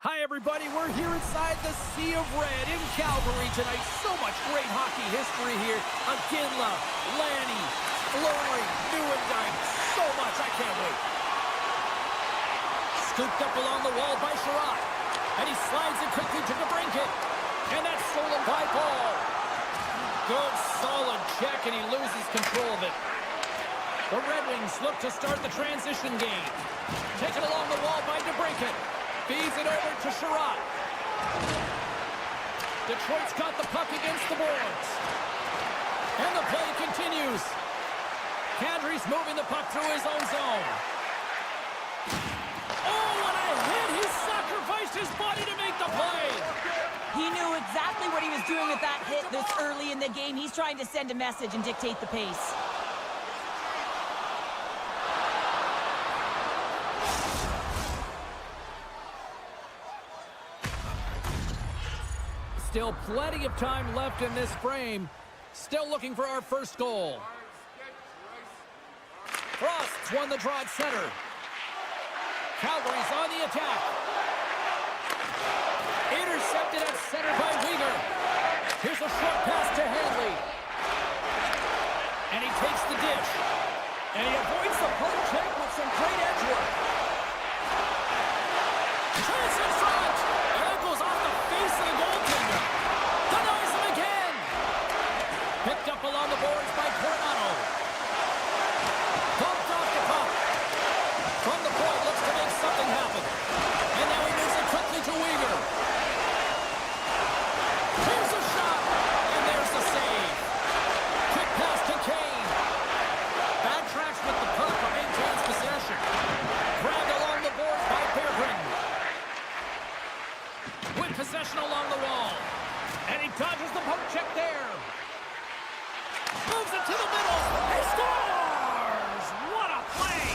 Hi, everybody. We're here inside the Sea of Red in Calgary tonight. So much great hockey history here. Aginla, Lanny, Fleury, Newendijk. So much. I can't wait. Scooped up along the wall by Sherratt. And he slides it quickly to DeBrincat. And that's stolen by Paul. Good, solid check, and he loses control of it. The Red Wings look to start the transition game. Taken along the wall by DeBrincat. Feeds it over to Sherratt. Detroit's got the puck against the boards. And the play continues. Kadri's moving the puck through his own zone. Oh, what a hit! He sacrificed his body to make the play. He knew exactly what he was doing with that hit this early in the game. He's trying to send a message and dictate the pace. Still plenty of time left in this frame. Still looking for our first goal. Frost's won the draw at center. Calgary's on the attack. Intercepted at center by Weegar. Here's a short pass to Hanley. And he takes the dish. And he avoids the poke check with some great edge work. Chance in front. And that goes off the face of the goaltender. Denies him again. Picked up along the boards by Coronado. Bumped off the puck. From the point, looks to make something happen. And now he moves it quickly to Weegar. Here's a shot. And there's the save. Quick pass to Kane. Backtracks with the puck but maintains possession. Grabbed along the boards by Berggren. With possession along the wall. And he dodges the poke check there. Moves it to the middle. He scores! What a play!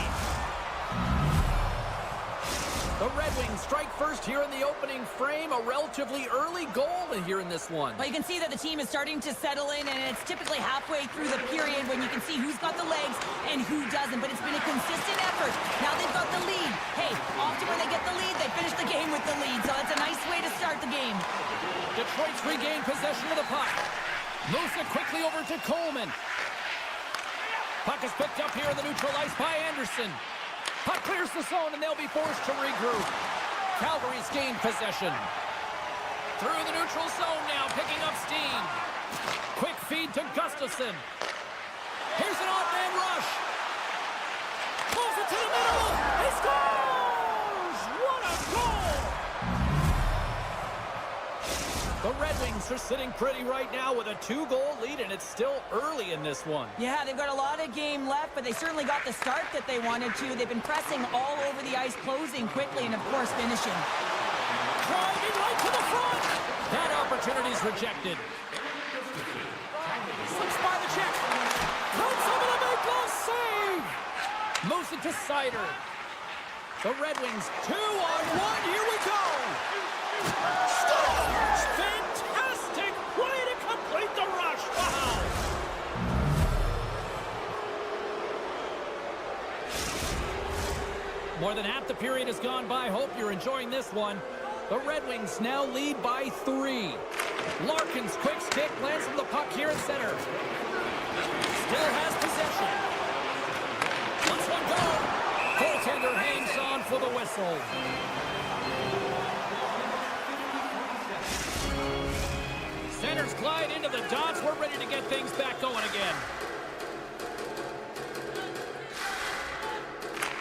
The Red Wings strike first here in the opening frame. A relatively early goal here in this one. Well, you can see that the team is starting to settle in, and it's typically halfway through the period when you can see who's got the legs and who doesn't. But it's been a consistent effort. Now they've got the lead. Hey, often when they get the lead, they finish the game with the lead. So that's a nice way to start the game. Detroit's regained possession of the puck. Moves it quickly over to Coleman. Puck is picked up here in the neutral ice by Anderson. Puck clears the zone, and they'll be forced to regroup. Calgary's gained possession. Through the neutral zone now, picking up steam. Quick feed to Gustafsson. Here's an off-man rush. Pulls it to the middle. He scores! What a goal! The Red Wings are sitting pretty right now with a 2-goal lead, and it's still early in this one. Yeah, they've got a lot of game left, but they certainly got the start that they wanted to. They've been pressing all over the ice, closing quickly, and of course finishing. Driving right to the front. That opportunity's rejected. Slips by the check. Comes over to make the save. Moves it to Sider. The Red Wings 2-on-1. Here we go. Scores! Fantastic play to complete the rush. Wow. More than half the period has gone by. Hope you're enjoying this one. The Red Wings now lead by 3. Larkin's quick stick lands from the puck here in center. Still has possession. Let's one go. Goaltender hangs on for the whistle. Centers glide into the dots. We're ready to get things back going again.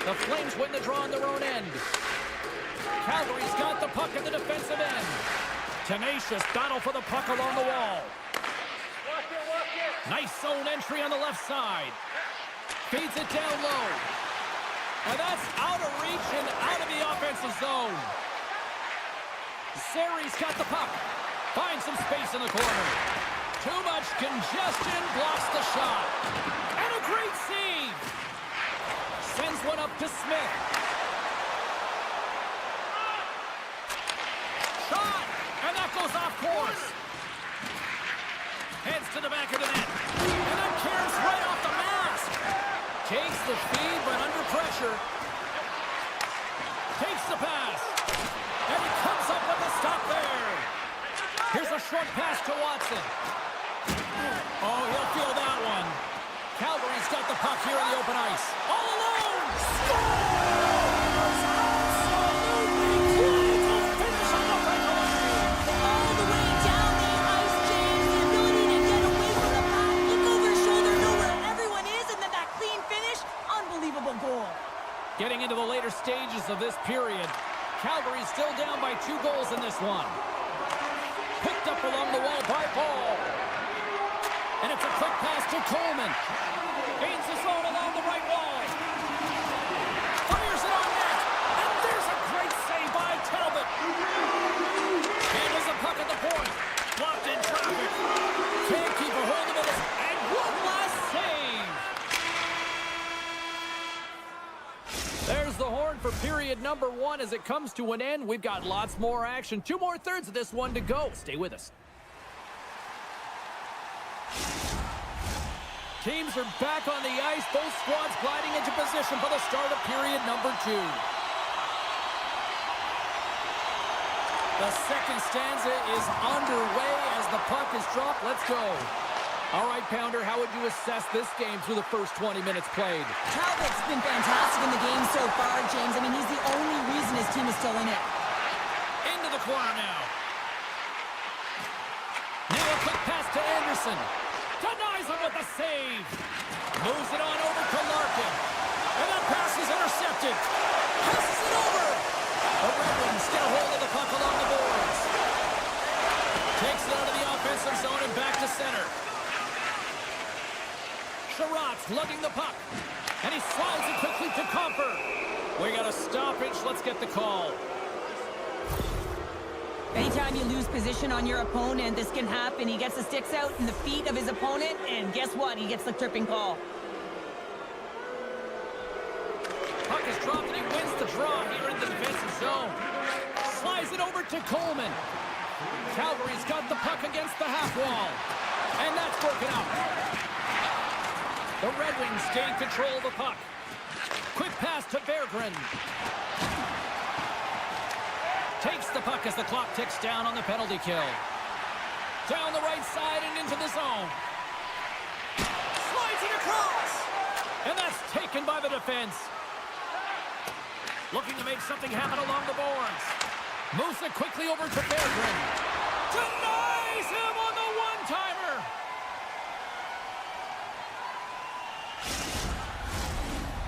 The Flames win the draw on their own end. Calgary's got the puck at the defensive end. Tenacious battle for the puck along the wall. Nice zone entry on the left side. Feeds it down low. And that's out of reach and out of the offensive zone. Zeri's got the puck. Finds some space in the corner. Too much congestion blocks the shot. And a great save. Sends one up to Smith. Shot! And that goes off course. Heads to the back of the net. And then cares right off the mask. Takes the feed, but under pressure. Takes the pass. And he comes Stop there. Here's a short pass to Watson. Oh, he'll feel that one. Calgary's got the puck here on the open ice. All alone. Scores! Absolutely beautiful finish on the breakaway. All the way down the ice, James. The ability to get away from the puck, look over his shoulder, know where everyone is, and then that clean finish. Unbelievable goal. Getting into the later stages of this period, Calgary's still down by 2 goals in this one. Picked up along the wall by Ball. And it's a quick pass to Coleman. Gains his own along the right wall. Fires it on net. And there's a great save by Talbot. Handles the puck at the point. Blocked in traffic. Can't keep a hold of it. And one last save. There's the horn for period number 1 as it comes to an end. We've got lots more action. 2 more thirds of this one to go. Stay with us. Teams are back on the ice. Both squads gliding into position for the start of period number 2. The second stanza is underway as the puck is dropped. Let's go. All right, Pounder, how would you assess this game through the first 20 minutes played? Talbot's been fantastic in the game so far, James. I mean, he's the only reason his team is still in it. Into the corner now. Now a quick pass to Anderson. Denies him with a save. Moves it on over to Larkin. And that pass is intercepted. Passes it over. The Red Wings get a hold of the puck along the boards. Takes it out of the offensive zone and back to center. Sherratt's lugging the puck. And he slides it quickly to Comfer. We got a stoppage. Let's get the call. Anytime you lose position on your opponent, this can happen. He gets the sticks out in the feet of his opponent, and guess what? He gets the tripping call. Puck is dropped, and he wins the draw here in the defensive zone. Slides it over to Coleman. Calgary's got the puck against the half wall. And that's broken up. The Red Wings gain control of the puck. Quick pass to Berggren. Takes the puck as the clock ticks down on the penalty kill. Down the right side and into the zone. Slides it across. And that's taken by the defense. Looking to make something happen along the boards. Moves it quickly over to Berggren. Denies him on the one-timer.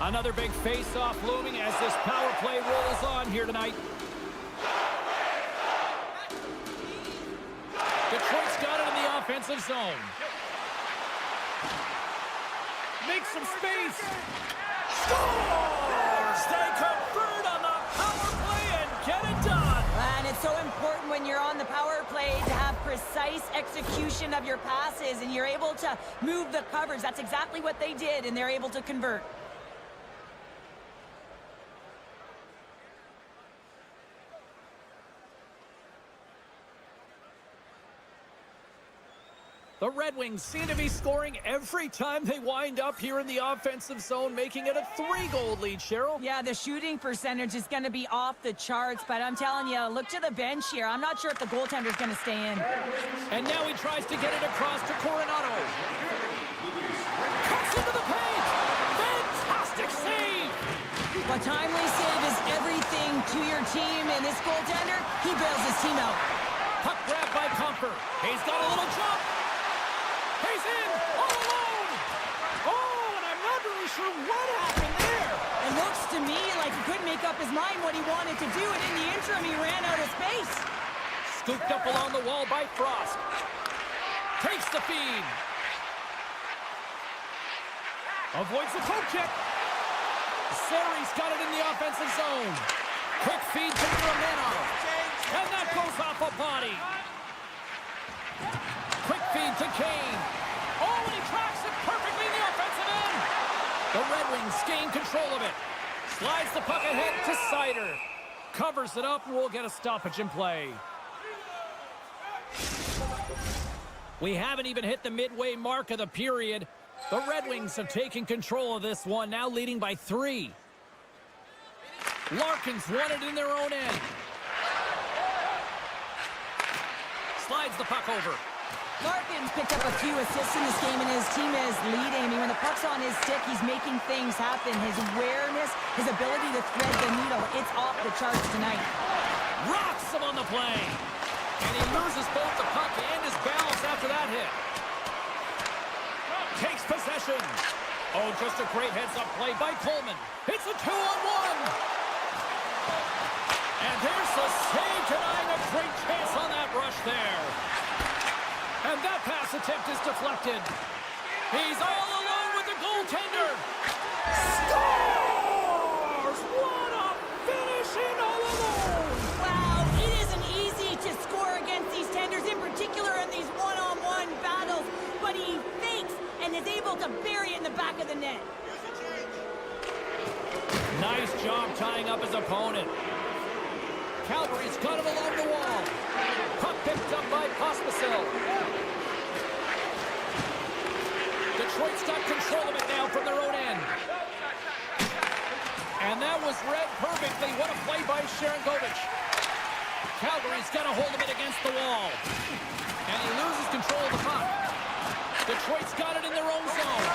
Another big face-off looming as this power play rolls on here tonight. Detroit's got it in the offensive zone. Make some space. Scores! They convert on the power play and get it done. And it's so important when you're on the power play to have precise execution of your passes, and you're able to move the coverage. That's exactly what they did, and they're able to convert. The Red Wings seem to be scoring every time they wind up here in the offensive zone, making it a 3-goal lead, Cheryl. Yeah, the shooting percentage is going to be off the charts, but I'm telling you, look to the bench here. I'm not sure if the goaltender's going to stay in. And now he tries to get it across to Coronado. Cuts into the paint. Fantastic save. A timely save is everything to your team, and this goaltender, he bails his team out. Puck grab by Comfer. He's got a little jump. He's in, all alone. Oh, and I'm not really sure what happened there. It looks to me like he couldn't make up his mind what he wanted to do, and in the interim, he ran out of space. Scooped up along the wall by Frost. Takes the feed. Avoids the poke check. Sari's got it in the offensive zone. Quick feed to Romano. And that goes off a body. Quick feed to Kane. Oh, and he tracks it perfectly in the offensive end. The Red Wings gain control of it. Slides the puck ahead to Seider. Covers it up, and we'll get a stoppage in play. We haven't even hit the midway mark of the period. The Red Wings have taken control of this one, now leading by 3. Larkin's won it in their own end. Slides the puck over. Larkin's picked up a few assists in this game, and his team is leading. I mean, when the puck's on his stick, he's making things happen. His awareness, his ability to thread the needle, it's off the charts tonight. Rocks him on the play. And he loses both the puck and his balance after that hit. Takes possession. Oh, just a great heads-up play by Coleman. It's a 2-on-1. And there's the save tonight. A great chance on that rush there. And that pass attempt is deflected. He's all alone with the goaltender. Scores! What a finishing all alone! Wow, it isn't easy to score against these tenders, in particular in these one-on-one battles. But he fakes and is able to bury it in the back of the net. Nice job tying up his opponent. Calgary's got him along the wall. Puck picked up by Pospisil. Detroit's got control of it now from their own end. And that was read perfectly. What a play by Sharangovich. Calgary's got a hold of it against the wall. And he loses control of the puck. Detroit's got it in their own zone.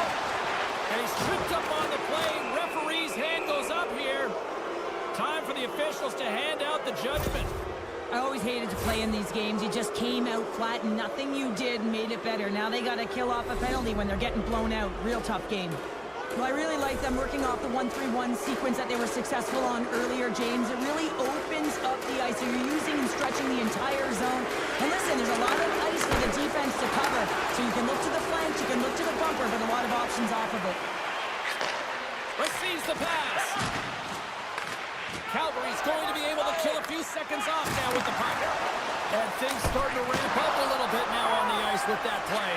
And he's tripped up on the play. Referee's hand goes up here. Time for the officials to hand out the judgment. I always hated to play in these games. You just came out flat and nothing you did made it better. Now they got to kill off a penalty when they're getting blown out. Real tough game. Well, I really like them working off the 1-3-1 sequence that they were successful on earlier, James. It really opens up the ice. You're using and stretching the entire zone. And listen, there's a lot of ice for the defense to cover. So you can look to the flank, you can look to the bumper, but a lot of options off of it. Receives the pass. Calgary's going to be able to kill a few seconds off now with the puck. And things starting to ramp up a little bit now on the ice with that play.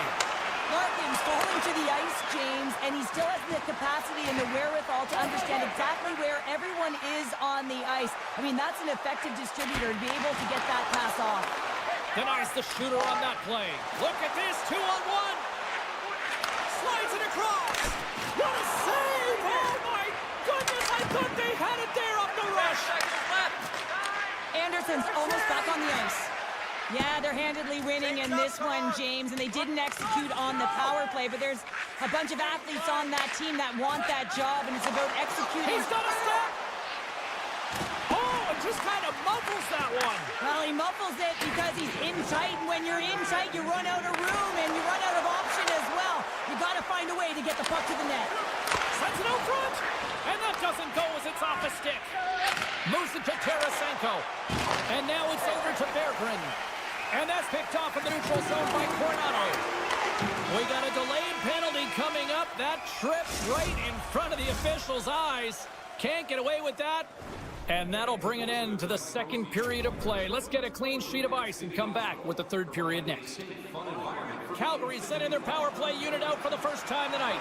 Larkin's falling to the ice, James, and he still has the capacity and the wherewithal to understand exactly where everyone is on the ice. I mean, that's an effective distributor to be able to get that pass off. Denies the shooter on that play. Look at this, 2-on-1. Slides it across. What a save! Oh my goodness, I thought they had it there up the rush. Anderson's almost back on the ice. Yeah, they're handedly winning in this one, James, and they didn't execute on the power play, but there's a bunch of athletes on that team that want that job, and it's about executing. He's got a step! Oh, it just kind of muffles that one. Well, he muffles it because he's in tight, and when you're in tight, you run out of room, and you run out of option as well. You got to find a way to get the puck to the net. Sends it out front, and that doesn't go as it's off a stick. Moves it to Tarasenko, and now it's over to Berggren. And that's picked off in the neutral zone by Coronado. We got a delayed penalty coming up. That trips right in front of the officials' eyes. Can't get away with that. And that'll bring an end to the second period of play. Let's get a clean sheet of ice and come back with the third period next. Calgary sent in their power play unit out for the first time tonight.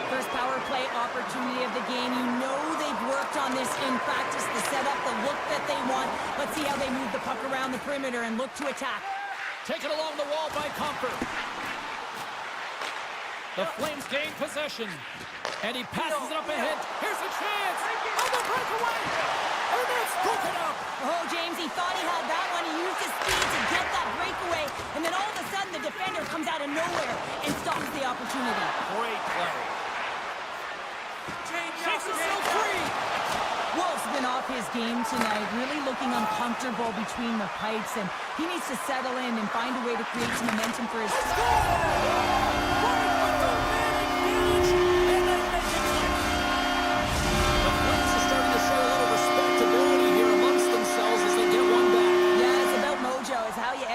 First power play opportunity of the game. You know they've worked on this in practice, the setup, the look that they want. Let's see how they move the puck around the perimeter and look to attack. Taken along the wall by Comfort. The Flames gain possession. And he passes it up ahead. Here's a chance. On the breakaway. And that's broken up. Oh, James, he thought he had that one. He used his speed to get that breakaway. And then all of a sudden, the defender comes out of nowhere and stops the opportunity. Great play. Takes himself free. Wolf's been off his game tonight, really looking uncomfortable between the pipes, and he needs to settle in and find a way to create some momentum for his team.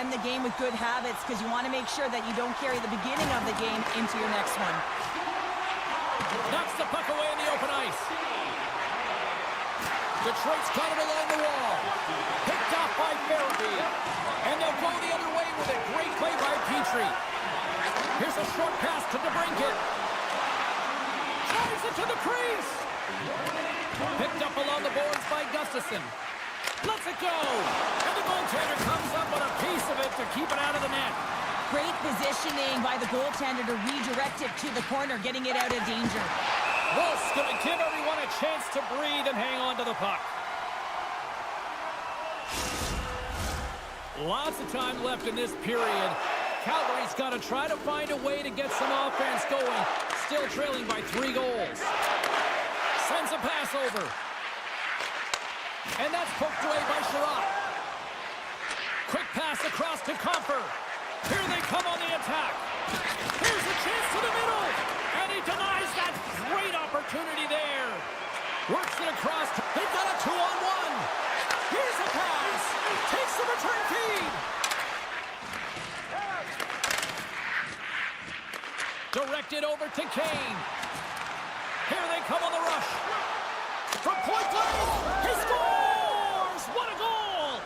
The game with good habits, because you want to make sure that you don't carry the beginning of the game into your next one. Knocks the puck away in the open ice. Detroit's got it along the wall. Picked off by Farabee. And they'll go the other way with a great play by Petrie. Here's a short pass to DeBrincat. Drives it to the crease. Picked up along the boards by Gustafson. Lets it go. And the goaltender comes up with a piece of it to keep it out of the net. Great positioning by the goaltender to redirect it to the corner, getting it out of danger. Wolf's going to give everyone a chance to breathe and hang on to the puck. Lots of time left in this period. Calgary's got to try to find a way to get some offense going. Still trailing by 3 goals. Sends a pass over. And that's poked away by Sherratt. Quick pass across to Comfer. Here they come on the attack. Here's a chance to the middle. And he denies that great opportunity there. Works it across. They've got a 2-on-1. Here's a pass. Takes the return feed. Directed over to Kane. Here they come on the rush. From point blank. He scores! What a goal!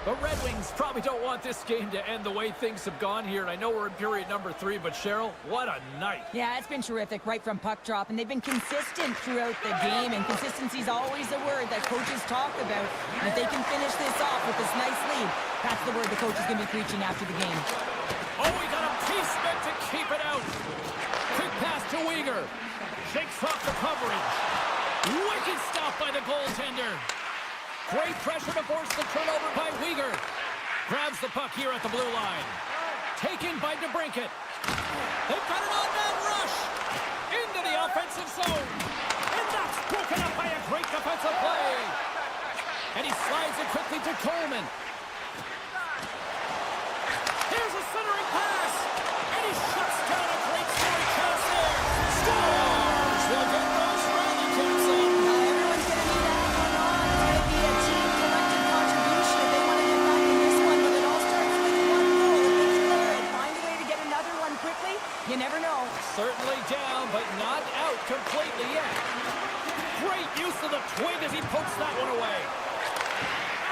The Red Wings probably don't want this game to end the way things have gone here. And I know we're in period number 3, but Cheryl, what a night. Yeah, it's been terrific right from puck drop, and they've been consistent throughout the game, and consistency is always a word that coaches talk about. And if they can finish this off with this nice lead, that's the word the coach is going to be preaching after the game. Oh, he got a piece meant to keep it out. Quick pass to Uyghur. Shakes off the coverage. Wicked stop by the goaltender. Great pressure to force the turnover by Uyghur. Grabs the puck here at the blue line. Taken by DeBrincat. They've got an on-man rush. Into the offensive zone. And that's broken up by a great defensive play. And he slides it quickly to Coleman. Here's a centering pass. And he shuts down a great scoring chance there. Scores! We'll get those rally Jackson. Everyone's going to need that one on. It's going to be a team collective contribution if they want to get back in this one. But it all starts with one goal. If they clear it, find a way to get another one quickly, you never know. Certainly down, but not out completely yet. Great use of the twig as he pokes that one away.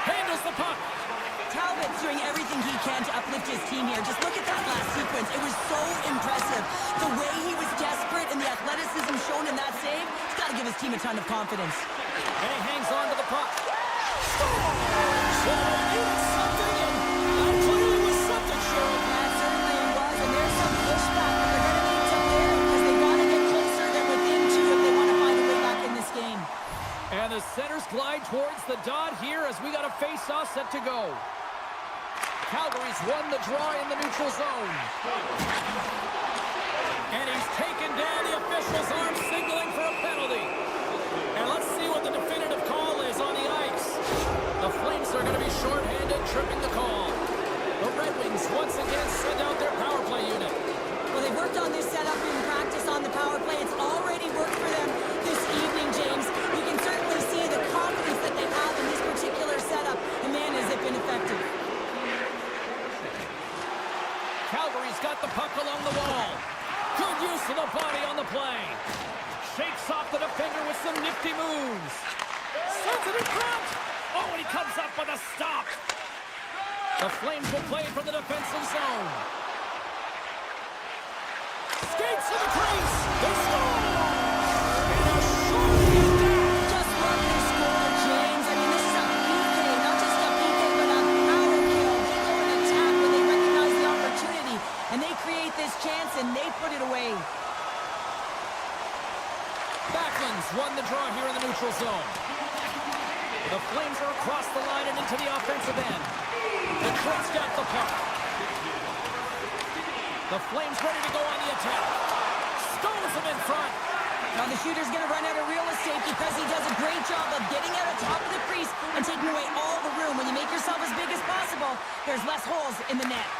Handles the puck. Talbot's doing everything he can to uplift his team here. Just look at that last sequence. It was so impressive. The way he was desperate and the athleticism shown in that save, he's got to give his team a ton of confidence. And he hangs on to the puck. Scores! He was something, and that clearly was something, Cheryl. That certainly was, and there's some pushback that they're going to need to bear because they've got to get closer than within 2 if they want to find a way back in this game. And the centers glide towards the dot here as we got a face-off set to go. Calgary's won the draw in the neutral zone. And he's taken down. The official's arm signaling for a penalty. And let's see what the definitive call is on the ice. The Flames are going to be shorthanded, tripping the call. The Red Wings once again send out their power play unit. Well, they've worked on this setup in practice on the power play. It's already worked for them this evening, James. You can certainly see the confidence that they have in this particular setup. And man, has it been effective. Calgary's got the puck along the wall. Good use of the body on the play. Shakes off the defender with some nifty moves. Sends it in front. Oh, and he comes up with a stop. The Flames will play from the defensive zone. Skates to the crease. They score! And a shot is down. Just love this score, James. I mean, this is a PK, not just a PK, but a power kill. They go and attack when they recognize the opportunity, and they create this chance, and they put it away. Backlund's won the draw here in the neutral zone. The Flames are across the line and into the offensive end. Detroit's got the puck. The Flames ready to go on the attack. Stones him in front. Now the shooter's going to run out of real estate because he does a great job of getting out of top of the crease and taking away all the room. When you make yourself as big as possible, there's less holes in the net.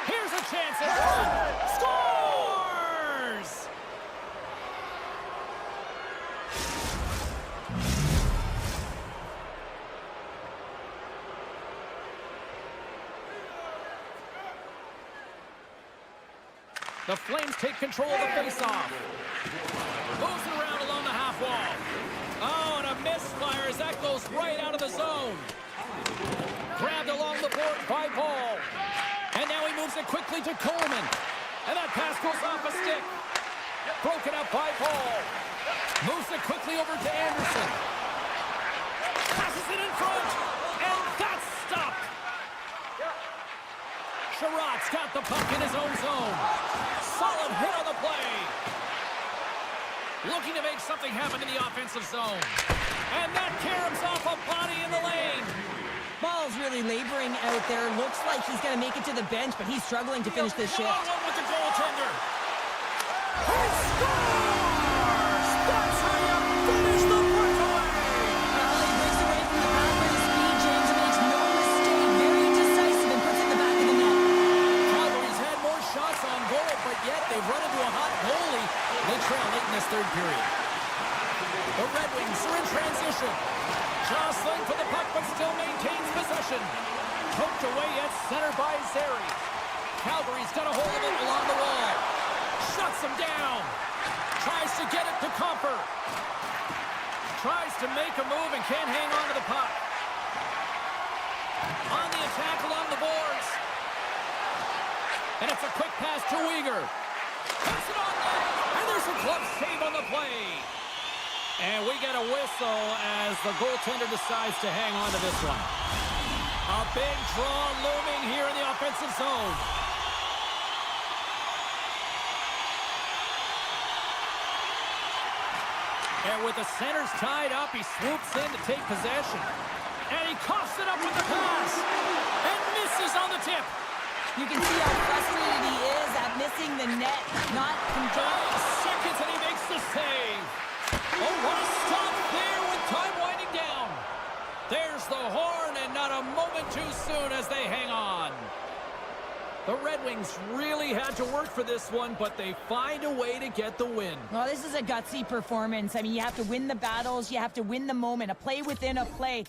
Here's a chance in front. Scores! The Flames take control of the faceoff. Moves it around along the half wall. Oh, and a misfire as that goes right out of the zone. Grabbed along the board by Paul. And now he moves it quickly to Coleman. And that pass goes off a stick. Broken up by Paul. Moves it quickly over to Anderson. Passes it in front. And that's stopped. Sherratt's got the puck in his own zone. Solid hit on the play. Looking to make something happen in the offensive zone. And that caroms off a body in the lane. Ball's really laboring out there. Looks like he's going to make it to the bench, but he's struggling to finish this shift. One with the goaltender. He scores! That's how you finish the breakaway! He breaks away from the back with his speed. James makes no mistake. Very decisive and puts it in the back of the net. Calgary's had more shots on goal, but yet they've run into a hot goalie. They trail late in this third period. The Red Wings are in transition. Jostling for the puck, but still maintains possession. Poked away at center by Zary. Calgary's got a hold of it along the wall. Shuts him down. Tries to get it to Comper. Tries to make a move and can't hang on to the puck. On the attack along the boards. And it's a quick pass to Weegar. Puts it on net. And there's a glove save on the play. And we get a whistle as the goaltender decides to hang on to this one. A big draw looming here in the offensive zone. And with the centers tied up, he swoops in to take possession. And he coughs it up with the pass. And misses on the tip. You can see how frustrated he is at missing the net. Not controlling. Seconds and he makes the save. Oh, what a stop there with time winding down. There's the horn, and not a moment too soon as they hang on. The Red Wings really had to work for this one, but they find a way to get the win. Well, this is a gutsy performance. I mean, you have to win the battles. You have to win the moment. A play within a play.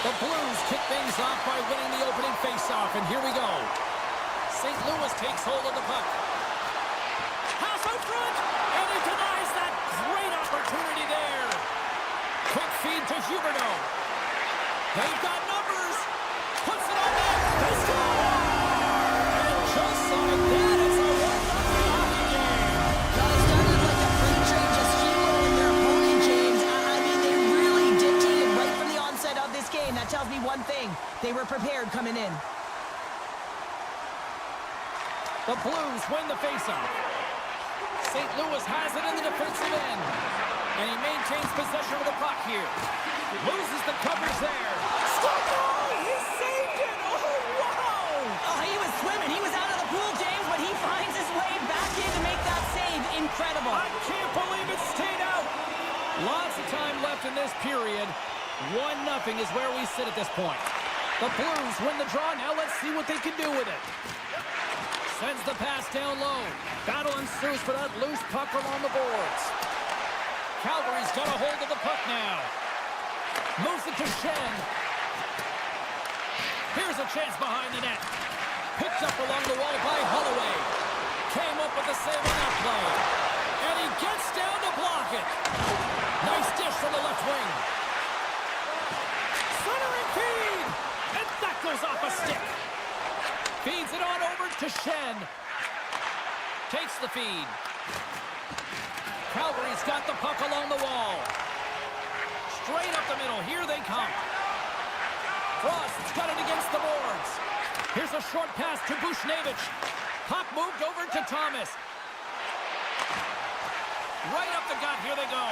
The Blues kick things off by winning the opening faceoff, and here we go. St. Louis takes hold of the puck. Pass out front, and he denies that great opportunity there. Quick feed to Huberdeau. They've got numbers. Puts it on net. They score! And just like that, it's a 1-0 hockey game. Well, it started like a freight train just steamrolling their opponent, James. I mean, they really dictated right from the onset of this game. That tells me one thing. They were prepared coming in. The Blues win the faceoff. St. Louis has it in the defensive end. And he maintains possession of the puck here. Loses the coverage there. Score! He saved it! Oh, wow! Oh, he was swimming. He was out of the pool, James, but he finds his way back in to make that save. Incredible. I can't believe it stayed out. Lots of time left in this period. 1-0 is where we sit at this point. The Blues win the draw. Now let's see what they can do with it. Sends the pass down low. Battle ensues for that loose puck along the boards. Calgary's got a hold of the puck now. Moves it to Shen. Here's a chance behind the net. Picked up along the wall by Holloway. Came up with a save on that play. And he gets down to block it. Nice dish from the left wing. Centering feed. And that goes off a stick. Feeds it on over to Shen. Takes the feed. Calgary's got the puck along the wall. Straight up the middle. Here they come. Frost's got it against the boards. Here's a short pass to Bushnevich. Puck moved over to Thomas. Right up the gut. Here they go.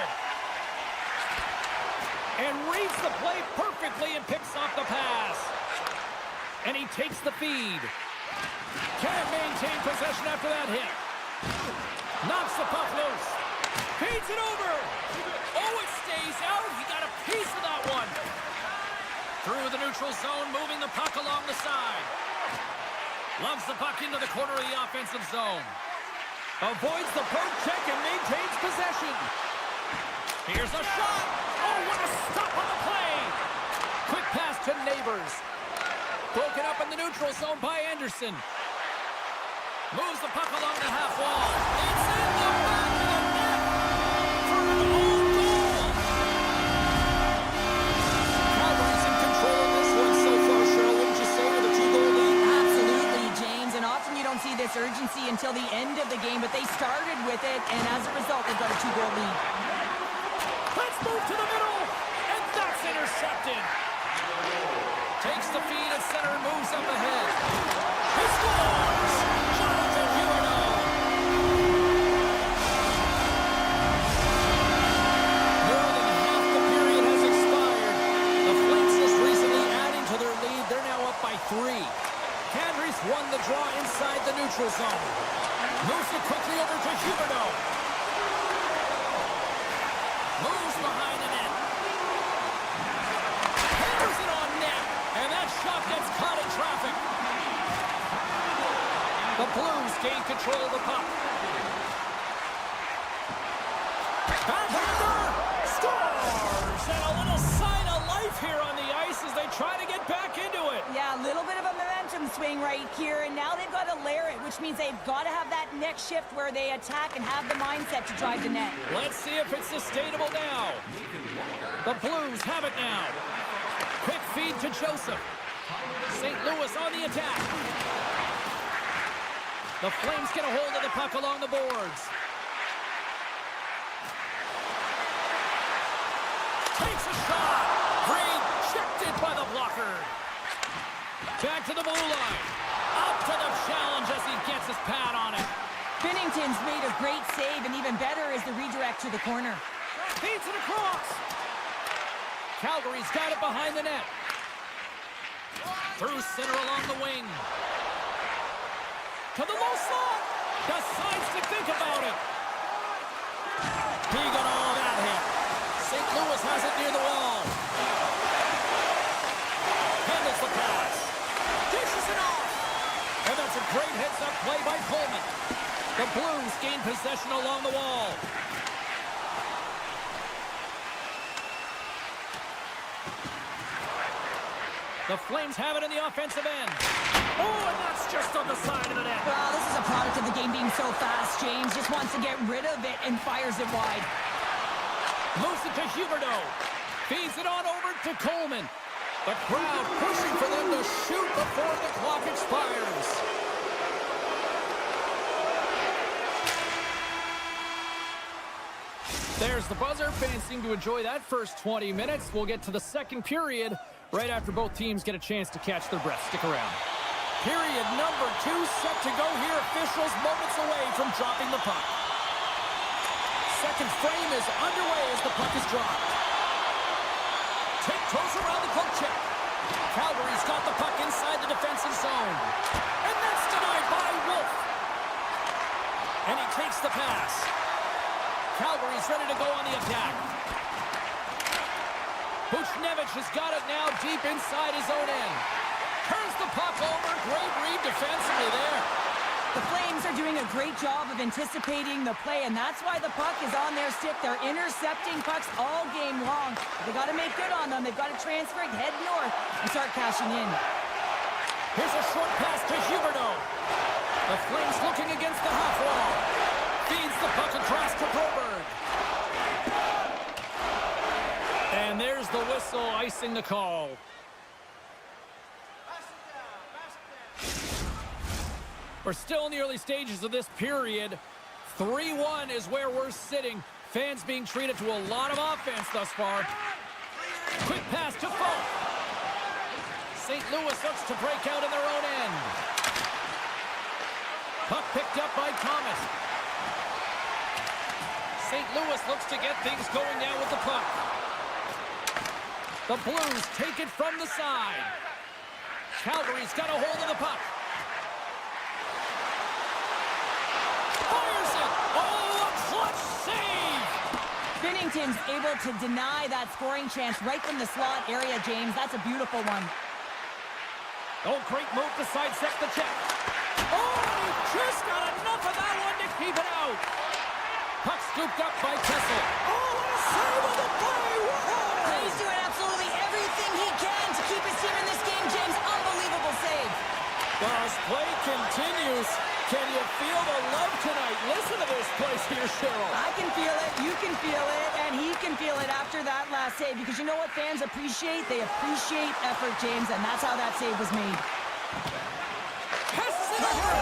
And reads the play perfectly and picks off the pass. And he takes the feed. Can't maintain possession after that hit. Knocks the puck loose. Feeds it over. Oh, it stays out. He got a piece of that one. Through the neutral zone, moving the puck along the side. Loves the puck into the corner of the offensive zone. Avoids the poke check and maintains possession. Here's a shot. Oh, what a stop on the play. Quick pass to Neighbors. Broken up in the neutral zone by Anderson. Moves the puck along the half wall. It's in the back of the net for an own goal. Calgary's in control of this one so far, Cheryl. Wouldn't you say, with a 2-goal lead? Absolutely, James. And often you don't see this urgency until the end of the game, but they started with it, and as a result, they've got a 2-goal lead. Let's move to the middle, and that's intercepted. Takes the feed at center and moves up ahead. He scores! Jonathan Huberdeau. More than half the period has expired. The Flames just recently adding to their lead. They're now up by 3. Calgary's won the draw inside the neutral zone. Moves it quickly over to Huberdeau. Moves behind the net. Hammers it on net. And that shot gets caught in traffic. The Blues gain control of the puck. Backhander scores! And a little sign of life here on the ice as they try to get back into it. Yeah, a little bit of a momentum swing right here, and now they've got to layer it, which means they've got to have that next shift where they attack and have the mindset to drive the net. Let's see if it's sustainable now. The Blues have it now. Quick feed to Joseph. St. Louis on the attack. The Flames get a hold of the puck along the boards. Takes a shot. Rejected by the blocker. Back to the blue line. Up to the challenge as he gets his pad on it. Binnington's made a great save, and even better is the redirect to the corner. Feeds it across. Calgary's got it behind the net. Through center along the wing. To the low slot. Decides to think about it. He got all that hit. St. Louis has it near the wall. Handles the pass. Dishes it off. And that's a great heads-up play by Coleman. The Blues gain possession along the wall. The Flames have it in the offensive end. Oh, and that's just on the side of the net. Well, this is a product of the game being so fast. James just wants to get rid of it and fires it wide. Moves it to Huberdeau. Feeds it on over to Coleman. The crowd pushing for them to shoot before the clock expires. There's the buzzer. Fans seem to enjoy that first 20 minutes. We'll get to the second period right after both teams get a chance to catch their breath. Stick around. Period number 2 set to go here. Officials moments away from dropping the puck. Second frame is underway as the puck is dropped. Tiptoes around the poke check. Calgary's got the puck inside the defensive zone. And that's denied by Wolf. And he takes the pass. Calgary's ready to go on the attack. Buchnevich has got it now deep inside his own end. Turns the puck over. Great read defensively there. The Flames are doing a great job of anticipating the play, and that's why the puck is on their stick. They're intercepting pucks all game long. They got to make good on them. They've got to transfer it, head north, and start cashing in. Here's a short pass to Huberdeau. The Flames looking against the half wall. Feeds the puck across to Broberg. And there's the whistle icing the call. We're still in the early stages of this period. 3-1 is where we're sitting. Fans being treated to a lot of offense thus far. Quick pass to Falk. St. Louis looks to break out in their own end. Puck picked up by Thomas. St. Louis looks to get things going now with the puck. The Blues take it from the side. Calgary's got a hold of the puck. Fires it! Oh, a clutch save! Binnington's able to deny that scoring chance right from the slot area, James. That's a beautiful one. Oh, great move to sidestep the check. Oh, he just got enough of that one to keep it out. Puck scooped up by Kessel. Oh, what a save on the play! Whoa! He's doing absolutely everything he can to keep his team in this game, James. Unbelievable save. Well, as play continues, can you feel the love tonight? Listen to this place here, Cheryl. I can feel it, you can feel it, and he can feel it after that last save. Because you know what fans appreciate? They appreciate effort, James, and that's how that save was made. Passes it over!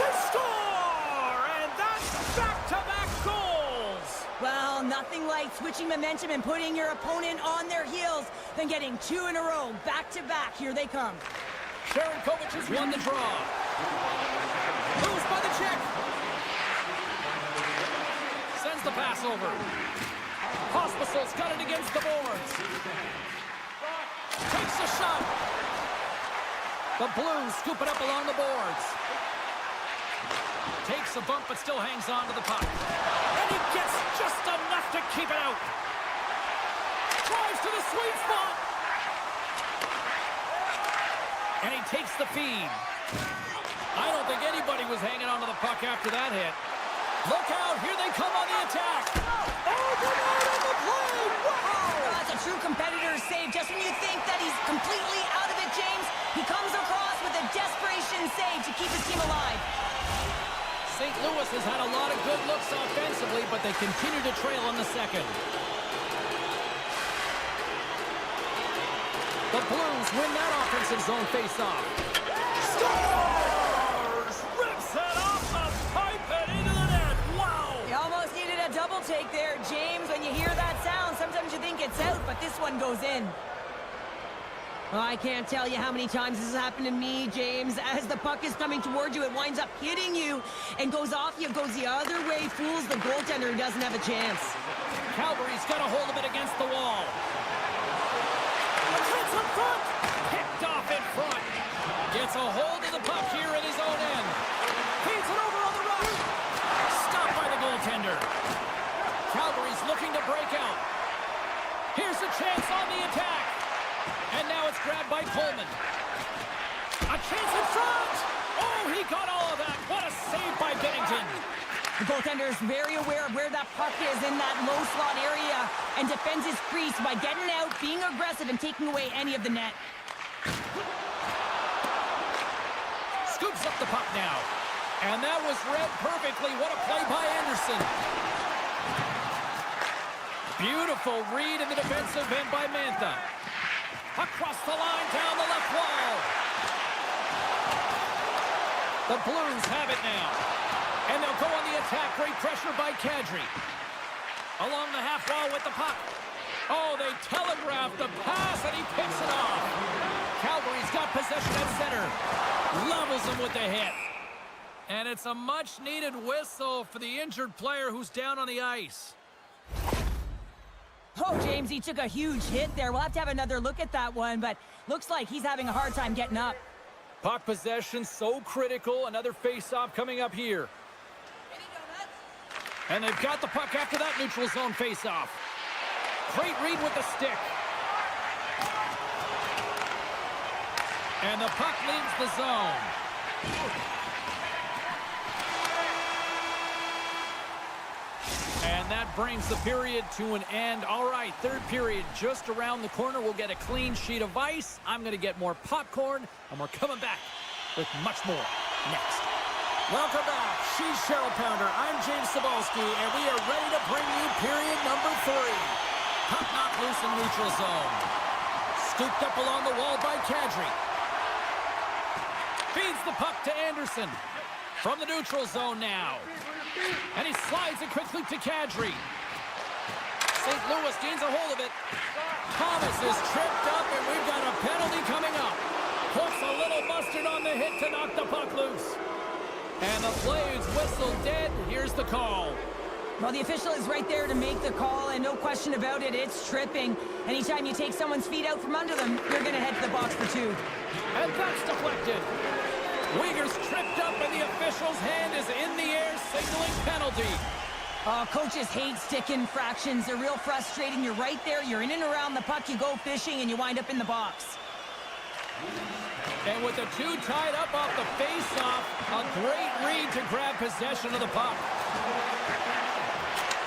They score! And that's back-to-back goals! Well, nothing like switching momentum and putting your opponent on their heels than getting two in a row, back-to-back. Here they come. Sharon Kovac has won the draw. Moves by the check. Sends the pass over. Hospital's got it against the boards. Takes a shot. The Blues scoop it up along the boards. Takes a bump but still hangs on to the puck. And he gets just enough to keep it out. Drives to the sweet spot. And he takes the feed. I don't think anybody was hanging on to the puck after that hit. Look out, here they come on the attack. Oh, come out on the play! Wow! Well, that's a true competitor's save. Just when you think that he's completely out of it, James, he comes across with a desperation save to keep his team alive. St. Louis has had a lot of good looks offensively, but they continue to trail in the second. The Blues win that offensive zone face-off. Scores! Rips it off the pipe and into the net. Wow! You almost needed a double take there, James. When you hear that sound, sometimes you think it's out, but this one goes in. Well, I can't tell you how many times this has happened to me, James. As the puck is coming towards you, it winds up hitting you and goes off you, goes the other way, fools the goaltender who doesn't have a chance. Calgary's got a hold of it against the wall. Gets in front. Picked off in front. Gets a hold of the puck here in his own end. Feeds it over on the rush. Stopped by the goaltender. Calgary's looking to break out. Here's a chance on the attack. And now it's grabbed by Coleman. A chance in front. Oh, he got all of that. What a save by Binnington. The goaltender is very aware of where that puck is in that low slot area and defends his crease by getting out, being aggressive, and taking away any of the net. Scoops up the puck now. And that was read perfectly. What a play by Anderson. Beautiful read in the defensive end by Mantha. Across the line, down the left wall. The Blues have it now. And they'll go on the attack. Great pressure by Kadri. Along the half wall with the puck. Oh, they telegraphed the pass, and he picks it off. Calgary's got possession at center. Levels him with the hit. And it's a much-needed whistle for the injured player who's down on the ice. Oh, James, he took a huge hit there. We'll have to have another look at that one, but looks like he's having a hard time getting up. Puck possession so critical. Another face-off coming up here. And they've got the puck after that neutral zone face-off. Great read with the stick. And the puck leaves the zone. And that brings the period to an end. All right, third period just around the corner. We'll get a clean sheet of ice. I'm going to get more popcorn, and we're coming back with much more next. Welcome back. She's Cheryl Pounder. I'm James Cebulski, and we are ready to bring you period number 3. Puck knocked loose in neutral zone. Scooped up along the wall by Kadri. Feeds the puck to Anderson. From the neutral zone now. And he slides it quickly to Kadri. St. Louis gains a hold of it. Thomas is tripped up, and we've got a penalty coming up. Puts a little mustard on the hit to knock the puck loose. And the play is whistled dead. Here's the call. Well, the official is right there to make the call, and no question about it, it's tripping. Anytime you take someone's feet out from under them, you're going to head to the box for 2. And that's deflected. Uyghur's tripped up, and the official's hand is in the air, signaling penalty. Coaches hate stick infractions. They're real frustrating. You're right there. You're in and around the puck. You go fishing, and you wind up in the box. And with the 2 tied up off the face-off, a great read to grab possession of the puck.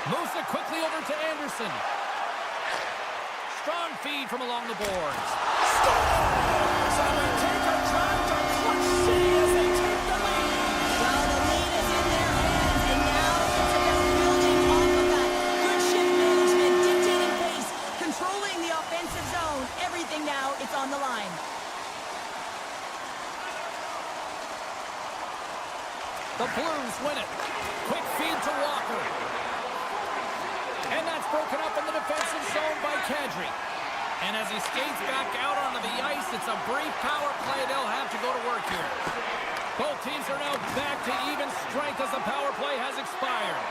Moves it quickly over to Anderson. Strong feed from along the boards. Scores! And we take a drive to Clutch City as they take the lead. Well, the lead is in their hands, and now it's about building off of that. Good shift management, dictating pace, controlling the offensive zone. Everything now, it's on the line. The Blues win it. Quick feed to Walker. And that's broken up in the defensive zone by Kadri. And as he skates back out onto the ice, it's a brief power play. They'll have to go to work here. Both teams are now back to even strength as the power play has expired.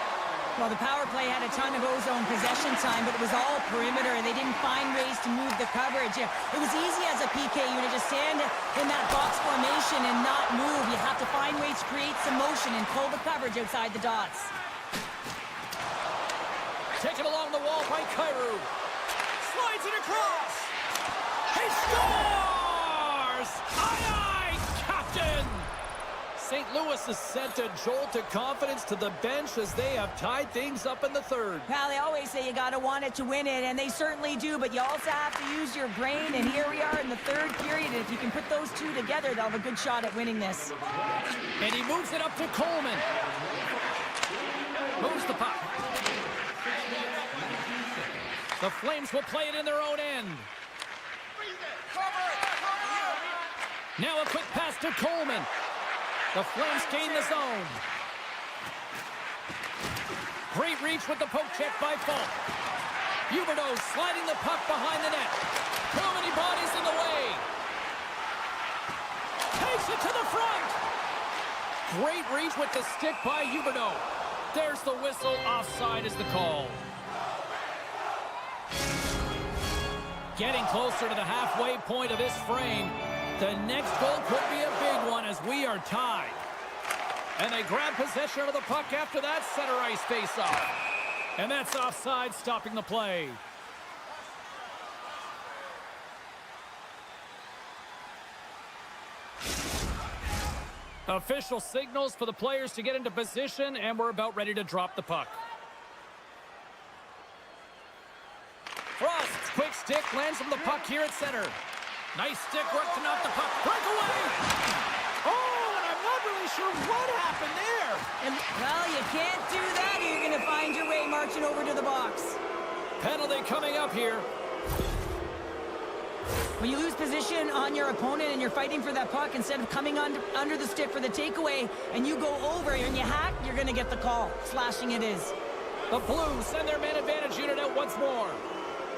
Well, the power play had a ton of ozone possession time, but it was all perimeter, and they didn't find ways to move the coverage. It was easy as a PK unit to stand in that box formation and not move. You have to find ways to create some motion and pull the coverage outside the dots. Taken along the wall by Kyrou. Slides it across. He scores! Aye, Captain! St. Louis is sent a jolt of confidence to the bench as they have tied things up in the third. Well, they always say you got to want it to win it, and they certainly do, but you also have to use your brain, and here we are in the third period, and if you can put those 2 together, they'll have a good shot at winning this. And he moves it up to Coleman. Moves the puck. The Flames will play it in their own end. Now a quick pass to Coleman. The Flames gain the zone. Great reach with the poke check by Falk. Huberdeau sliding the puck behind the net. Too many bodies in the way. Takes it to the front. Great reach with the stick by Huberdeau. There's the whistle. Offside is the call. Getting closer to the halfway point of this frame. The next goal could be a big one as we are tied. And they grab possession of the puck after that center ice face-off. And that's offside, stopping the play. Official signals for the players to get into position, and we're about ready to drop the puck. Frost's quick stick lands from the puck here at center. Nice stick work to knock the puck. Breakaway! Oh, and I'm not really sure what happened there. And, well, you can't do that, or you're going to find your way marching over to the box. Penalty coming up here. When you lose position on your opponent and you're fighting for that puck, instead of coming under the stick for the takeaway, and you go over and you hack, you're going to get the call. Slashing it is. The Blues send their man advantage unit out once more.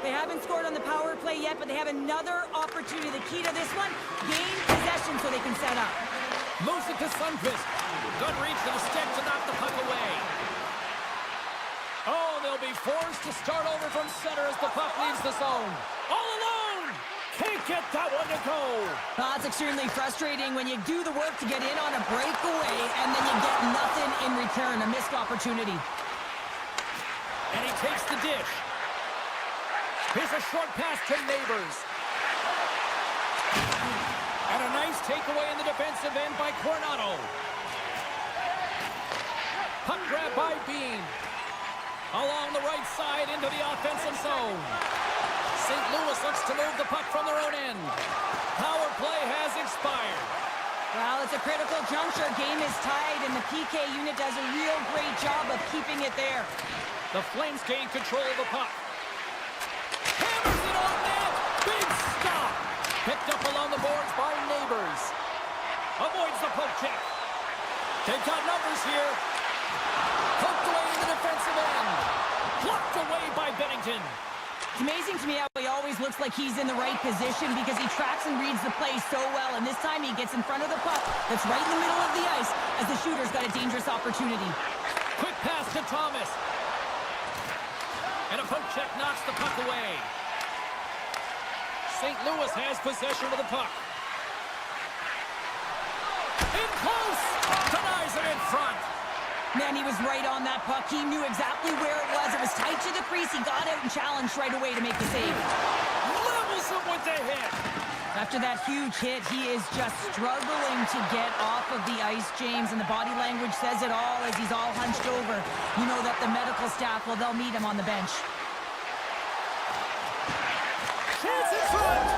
They haven't scored on the power play yet, but they have another opportunity. The key to this one, gain possession so they can set up. Moves it to Sundqvist. Good reach to the stick to knock the puck away. Oh, they'll be forced to start over from center as the puck leaves the zone. All alone! Can't get that one to go. Oh, it's extremely frustrating when you do the work to get in on a breakaway and then you get nothing in return, a missed opportunity. And he takes the dish. Here's a short pass to Neighbors. And a Loose takeaway in the defensive end by Coronado. Puck grab by Bean. Along the right side into the offensive zone. St. Louis looks to move the puck from their own end. Power play has expired. Well, it's a critical juncture. Game is tied, and the PK unit does a real great job of keeping it there. The Flames gain control of the puck. Hammers it on net. Big stop. Picked up along the boards by Neighbors. Avoids the poke check. They've got numbers here. Poked away in the defensive end. Blocked away by Bennington. It's amazing to me how he always looks like he's in the right position because he tracks and reads the play so well. And this time he gets in front of the puck that's right in the middle of the ice as the shooter's got a dangerous opportunity. Quick pass to Thomas. And a poke check knocks the puck away. St. Louis has possession of the puck. In close. Denies it in front. Man, he was right on that puck. He knew exactly where it was. It was tight to the crease. He got out and challenged right away to make the save. Levels him with the hit. After that huge hit, he is just struggling to get off of the ice, James, and the body language says it all as he's all hunched over. You know that the medical staff, well, they'll meet him on the bench. Chance in front.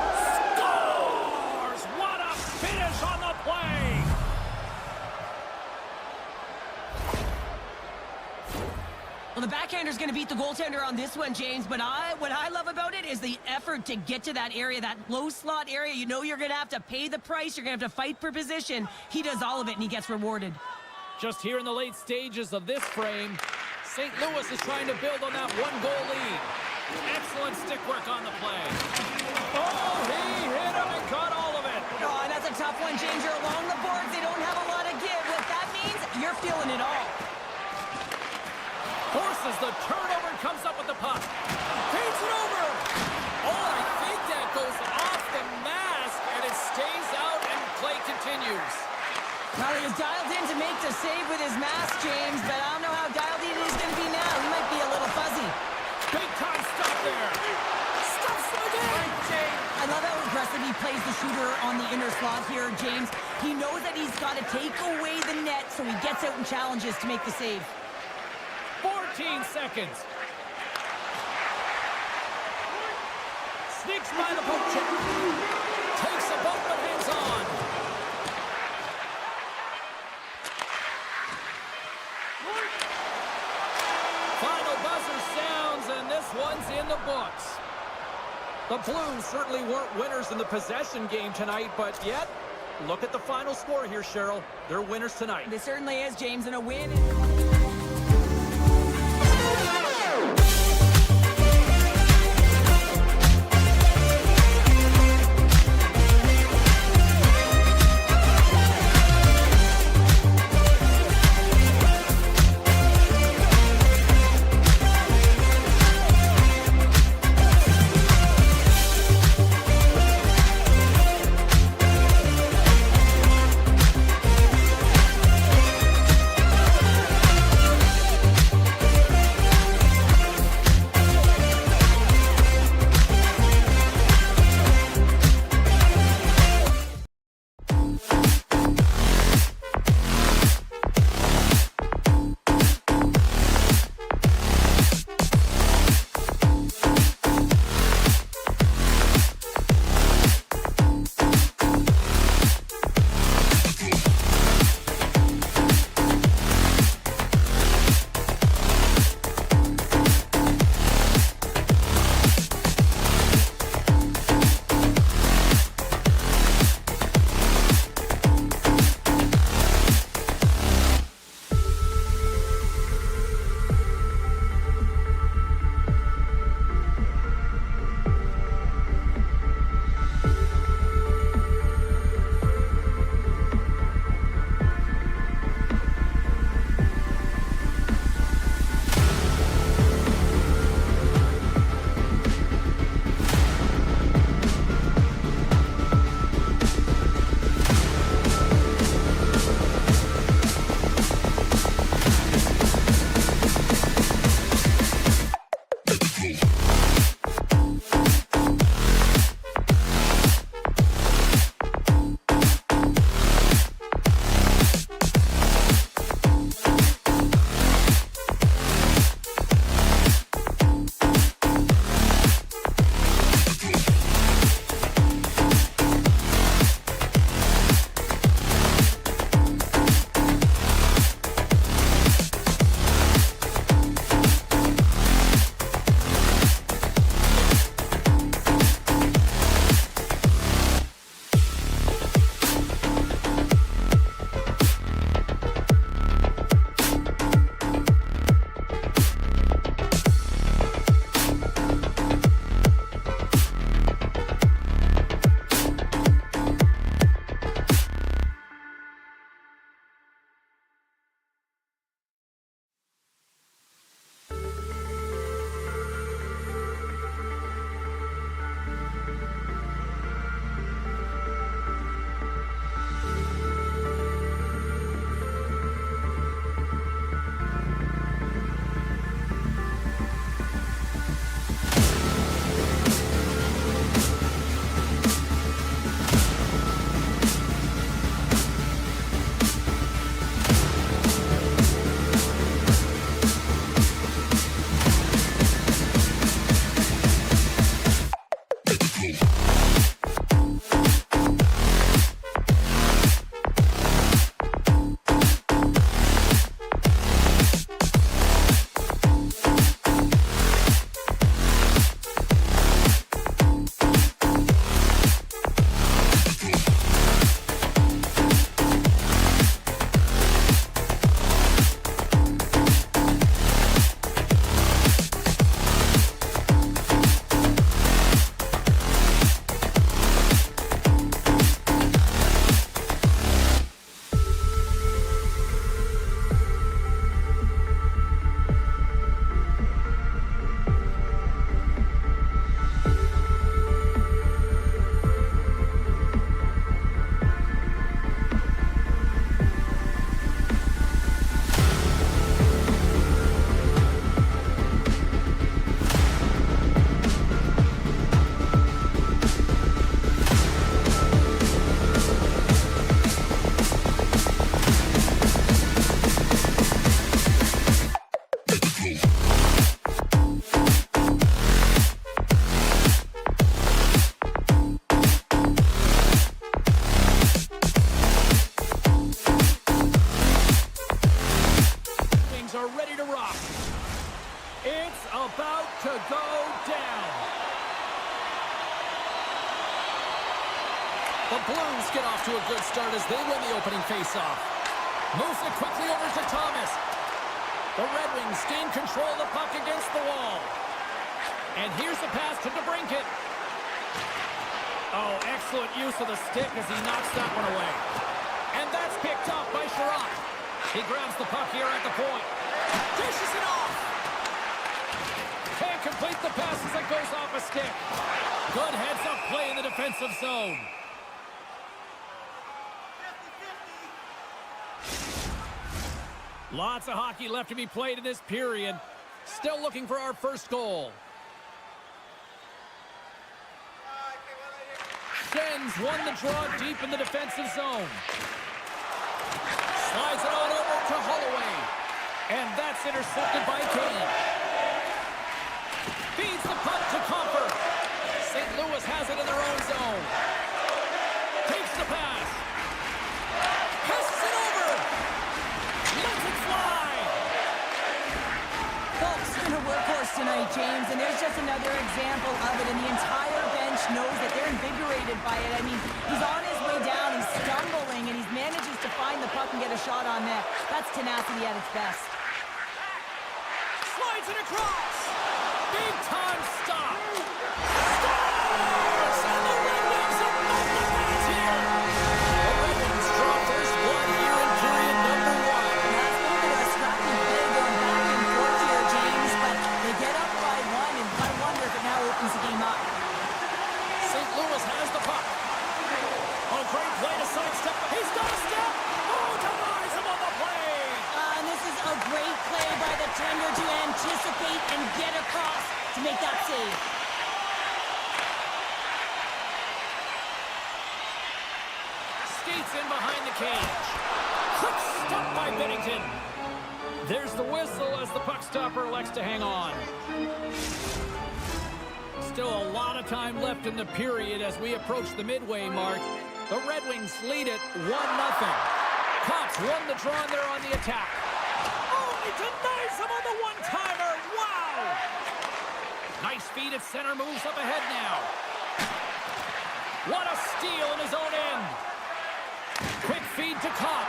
Scores! What a finish on the play. Well, the backhander's going to beat the goaltender on this one, James, but what I love about it is the effort to get to that area, that low slot area. You know you're going to have to pay the price. You're going to have to fight for position. He does all of it, and he gets rewarded. Just here in the late stages of this frame, St. Louis is trying to build on that one-goal lead. Excellent stick work on the play. Oh, he hit him and caught all of it. Oh, that's a tough one, James. You're along the boards. They don't have a lot of give. What that means, you're feeling it all. Forces the turnover and comes up with the puck. Feeds it over. Oh, I think that goes off the mask, and it stays out, and play continues. Well, he was dialed in to make the save with his mask, James, but I don't know how dialed in he's going to be now. He might be a little fuzzy. Big time stop there. Stops him again. I love how aggressive he plays the shooter on the inner slot here, James. He knows that he's got to take away the net, so he gets out and challenges to make the save. 14 seconds. Sneaks by the poke check. Takes a bump but hands on. Final buzzer sounds, and this one's in the books. The Blues certainly weren't winners in the possession game tonight, but yet, look at the final score here, Cheryl. They're winners tonight. This certainly is, James, and a win. Things are ready to rock. It's about to go down. The Blues get off to a good start as they win the opening faceoff. Moves it quickly over to Thomas. The Red Wings gain control of the puck against the wall. And here's the pass to DeBrincat. Oh, excellent use of the stick as he knocks that one away. And that's picked up by Sherratt. He grabs the puck here at the point. Dishes it off. Can't complete the pass as it goes off a stick. Good heads-up play in the defensive zone. Lots of hockey left to be played in this period. Still looking for our first goal. Schenns won the draw deep in the defensive zone. Slides it on over to Holloway. And that's intercepted by Kane. Feeds the puck to Comfort. St. Louis has it in their own zone. Takes the pass. Passes it over. Lets it fly. Folks, been a workhorse tonight, James, and there's just another example of it, and the entire bench knows that they're invigorated by it. I mean, he's on his way down, he's stumbling, and he manages to find the puck and get a shot on net. That's tenacity at its best. Slides it across. Big time stop. To anticipate and get across to make that save. Skates in behind the cage. Quick stop by Binnington. There's the whistle as the puck stopper elects to hang on. Still a lot of time left in the period as we approach the midway mark. The Red Wings lead it 1-0. Cops won the draw and they're on the attack. He denies him on the one-timer. Wow! Nice feed at center. Moves up ahead now. What a steal in his own end. Quick feed to Kopp.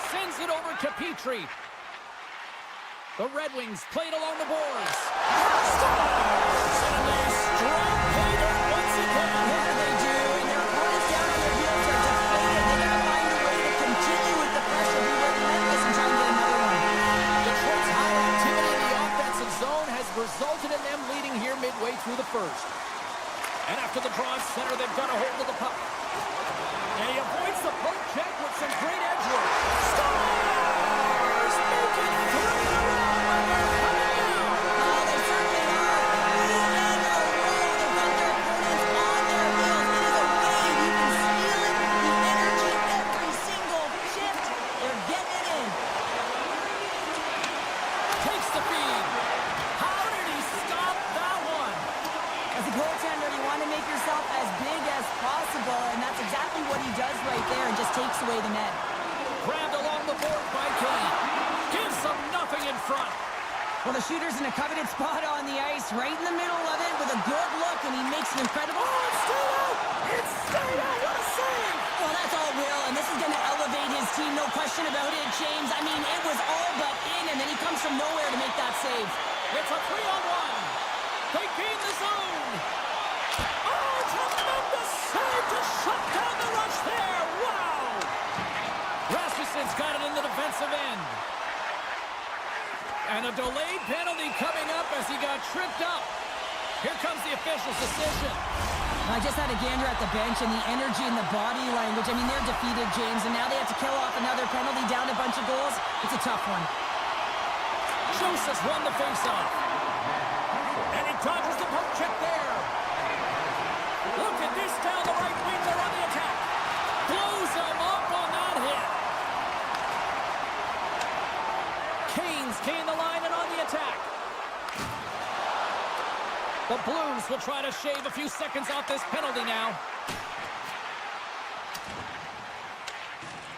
Sends it over to Petrie. The Red Wings played along the boards. Stars! And they strike paydirt once again. Yeah, they do. And their opponents down on their heels are deflated. They're going to find a way to continue with the pressure. Be relentless and try and get another one. Detroit's high activity in the offensive zone has resulted in them leading here midway through the first. And after the draw center, they've got a hold of the puck. And he avoids the poke check with some great edge work. Stars make it 3 in a row, and they're coming down. Oh, they certainly are. 3 in a row. They've got their opponents on their heels. It is a wave. You can feel it. The energy every single shift. They're getting it in. Takes the feed. How did he stop that one? As a goaltender, you want to make yourself as big as possible, and that's exactly what he does right there and just takes away the net. Grabbed along the board by Kane. Gives them nothing in front. Well, the shooter's in a coveted spot on the ice, right in the middle of it with a good look, and he makes an incredible... Oh, it's stayed out! It's stayed out! What a save! Well, that's all Will, and this is going to elevate his team, no question about it, James. I mean, it was all but in, and then he comes from nowhere to make that save. It's a 3-on-1. They gain the zone. Oh, tremendous save to shut down the rush there. Wow! Rasmussen's got it in the defensive end. And a delayed penalty coming up as he got tripped up. Here comes the official's decision. I just had a gander at the bench, and the energy and the body language, I mean, they're defeated, James, and now they have to kill off another penalty, down a bunch of goals. It's a tough one. Joseph's won the faceoff. And he dodges the poke check there. Look at this down the right wing. They're on the attack. Blows him up on that hit. Canes gain the line and on the attack. The Blues will try to shave a few seconds off this penalty now.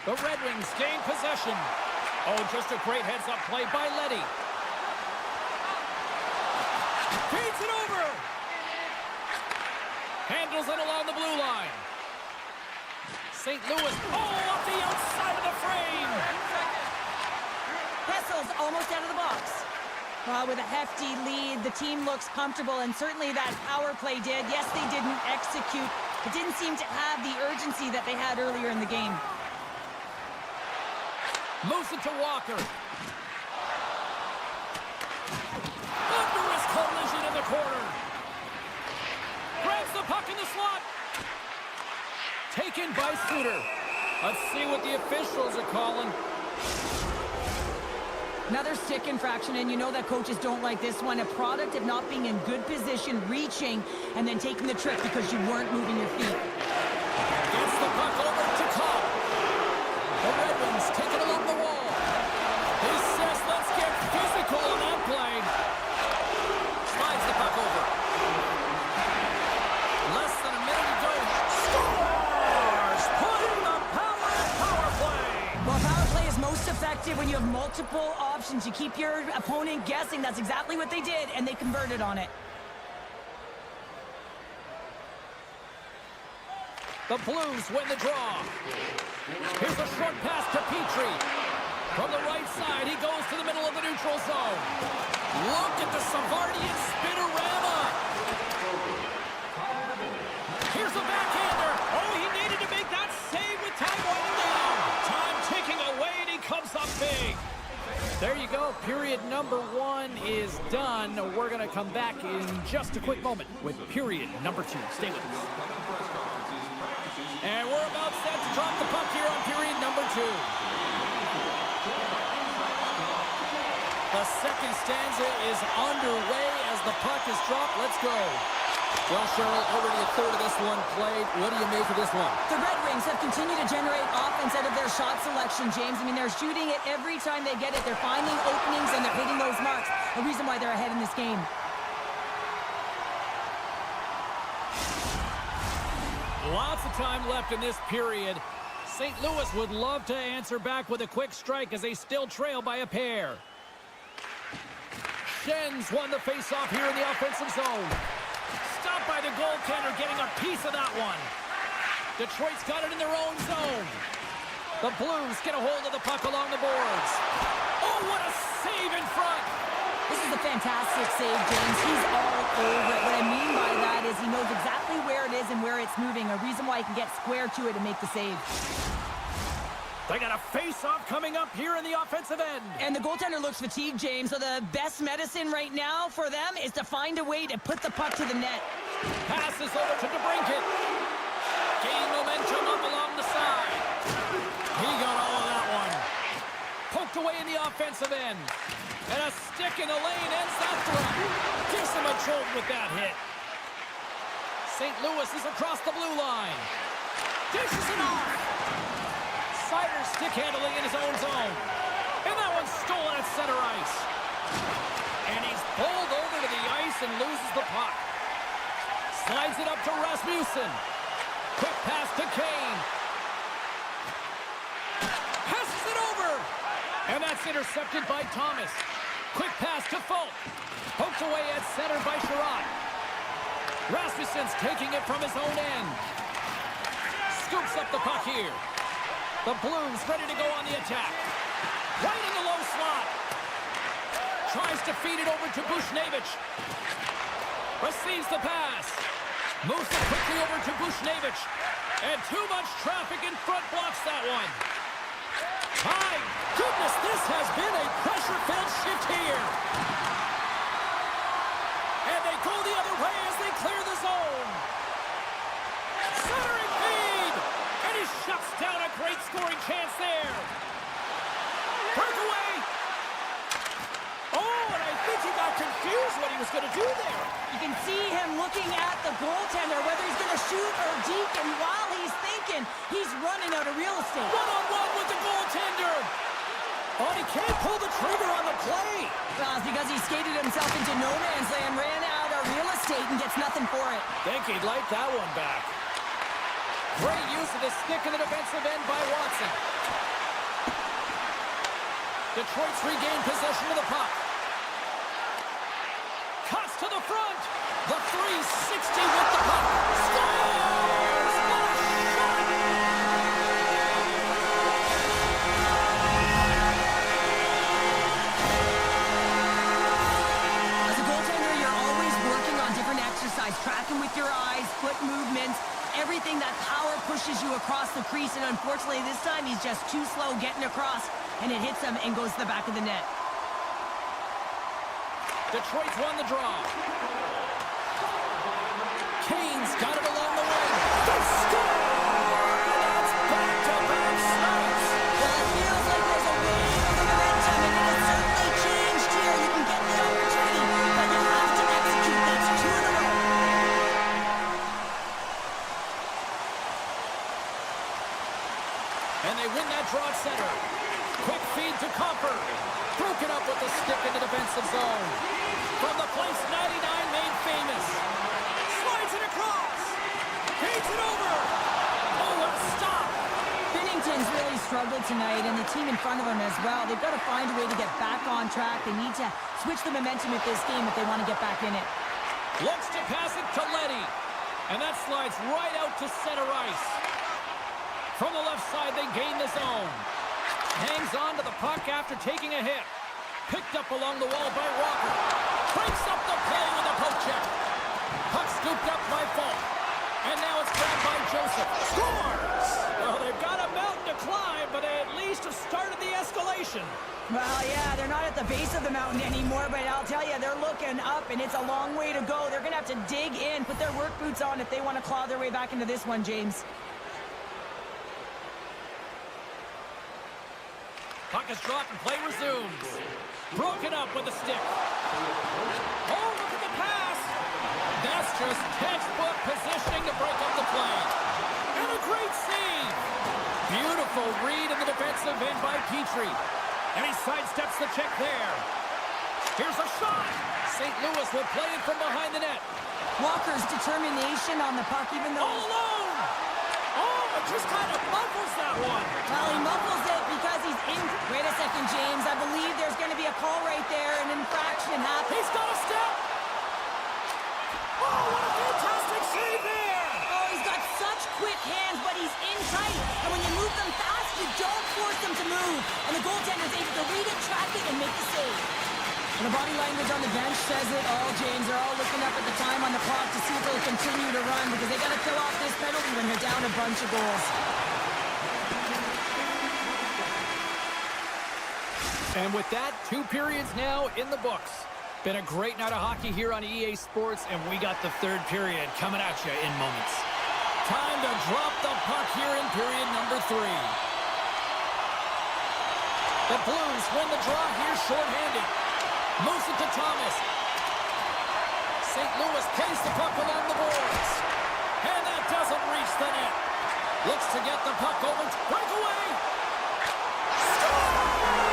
The Red Wings gain possession. Oh, just a great heads-up play by Letty. Feeds it over. Handles it along the blue line. St. Louis, oh, up the outside of the frame. Kessel's almost out of the box. Well, with a hefty lead, the team looks comfortable, and certainly that power play did. Yes, they didn't execute. It didn't seem to have the urgency that they had earlier in the game. Moves it to Walker. Thunderous collision in the corner. Grabs the puck in the slot. Taken by Suter. Let's see what the officials are calling. Another stick infraction, and you know that coaches don't like this one. A product of not being in good position, reaching, and then taking the trick because you weren't moving your feet. Gets the puck over to Cobb. The Red Wings take it along the wall. He says, let's get physical on that play. Slides the puck over. Less than a minute to go. Scores! Putting the power play. Well, power play is most effective when you have multiple options. You keep your opponent guessing. That's exactly what they did, and they converted on it. The Blues win the draw. Here's a short pass to Petrie. From the right side, he goes to the middle of the neutral zone. Look at the Savardian spinorama. Here's a backhander. Oh, he needed to make that save with time winding down. Time ticking away, and he comes up big. There you go. Period number 1 is done. We're going to come back in just a quick moment with period number 2. Stay with us. And we're about set to drop the puck here on period number 2. The second stanza is underway as the puck is dropped. Let's go. Well, Cheryl, already a third of this one played. What do you make of this one? The Red Wings have continued to generate offense out of their shot selection, James. I mean, they're shooting it every time they get it. They're finding openings, and they're hitting those marks. The reason why they're ahead in this game. Lots of time left in this period. St. Louis would love to answer back with a quick strike as they still trail by a pair. Schenns won the faceoff here in the offensive zone. Stopped by the goaltender, getting a piece of that one. Detroit's got it in their own zone. The Blues get a hold of the puck along the boards. Oh, what a save in front. This is a fantastic save, James. He's all over it. What I mean by that is he knows exactly where it is and where it's moving. A reason why he can get square to it and make the save. They got a face-off coming up here in the offensive end. And the goaltender looks fatigued, James. So the best medicine right now for them is to find a way to put the puck to the net. Passes over to DeBrincat. Gain momentum up along the side. He got all of that one. Poked away in the offensive end. And a stick in the lane ends that threat. Gives him a jolt with that hit. St. Louis is across the blue line. Dishes it off. Sider stick handling in his own zone. And that one's stolen at center ice. And he's pulled over to the ice and loses the puck. Slides it up to Rasmussen. Quick pass to Kane. Passes it over. And that's intercepted by Thomas. Quick pass to Folk. Poked away at center by Sherratt. Rasmussen's taking it from his own end. Scoops up the puck here. The Blues ready to go on the attack. Right in the low slot. Tries to feed it over to Bushnevich. Receives the pass. Moves it quickly over to Bushnevich. And too much traffic in front blocks that one. My goodness, this has been a pressure-filled shift here. And they go the other way as they clear the zone. Centering feed. And he shuts down a great scoring chance there. Breakaway. Oh, and I think he got confused what he was going to do there. You can see him looking at the goaltender, whether he's going to shoot or deke, and while he's thinking, he's running out of real estate. One-on-one with the goaltender. Oh, he can't pull the trigger on the play. Well, it's because he skated himself into no man's land, ran out our real estate and gets nothing for it. Think he'd like that one back. Great use of the stick in the defensive end by Watson. Detroit's regained possession of the puck. Cuts to the front. The 360 with the puck. Scores! What a shot! As a goaltender, you're always working on different exercise, tracking with your eyes, foot movements, everything that power pushes you across the crease, and unfortunately this time he's just too slow getting across, and it hits him and goes to the back of the net. Detroit's won the draw. Kane's got it along the wing. They score! That's back-to-back shots! Well, it feels like there's a wave of momentum, and it has certainly changed here. You can get the opportunity, but you have to execute. That's 2 in a row. And they win that draw at center. Quick feed to Copper. Broken up with the stick in the defensive zone. From the place 99 made famous. Slides it across. Feeds it over. Oh, what a stop. Binnington's really struggled tonight, and the team in front of him as well. They've got to find a way to get back on track. They need to switch the momentum of this game if they want to get back in it. Looks to pass it to Letty. And that slides right out to center ice. From the left side, they gain the zone. Hangs on to the puck after taking a hit. Picked up along the wall by Walker. Breaks up the play with a poke check. Puck scooped up by Falk. And now it's grabbed by Joseph. Scores! Well, they've got a mountain to climb, but they at least have started the escalation. Well, yeah, they're not at the base of the mountain anymore, but I'll tell you, they're looking up, and it's a long way to go. They're going to have to dig in, put their work boots on if they want to claw their way back into this one, James. Puck is dropped and play resumes. Broken up with a stick. Oh, look at the pass. That's just textbook positioning to break up the play. And a great save. Beautiful read in the defensive end by Petrie. And he sidesteps the check there. Here's a shot. St. Louis will play it from behind the net. Walker's determination on the puck, even though... All alone. Oh, it just kind of muffles that one. Well, he muffles it because he's in... Wait a second, James. I believe there's going to be a call right there, an infraction happens. He's got a step. Oh, what a fantastic save there. Oh, he's got such quick hands, but he's in tight. And when you move them fast, you don't force them to move. And the goaltender's able to read it, track it, and make the save. And the body language on the bench says it all, James. They're all looking up at the time on the clock to see if they'll continue to run because they got to kill off this penalty when they're down a bunch of goals. And with that, 2 periods now in the books. Been a great night of hockey here on EA Sports, and we got the 3rd period coming at you in moments. Time to drop the puck here in period number 3. The Blues win the draw here shorthanded. Moves it to Thomas. St. Louis plays the puck along the boards. And that doesn't reach the net. Looks to get the puck over to breakaway. Scores!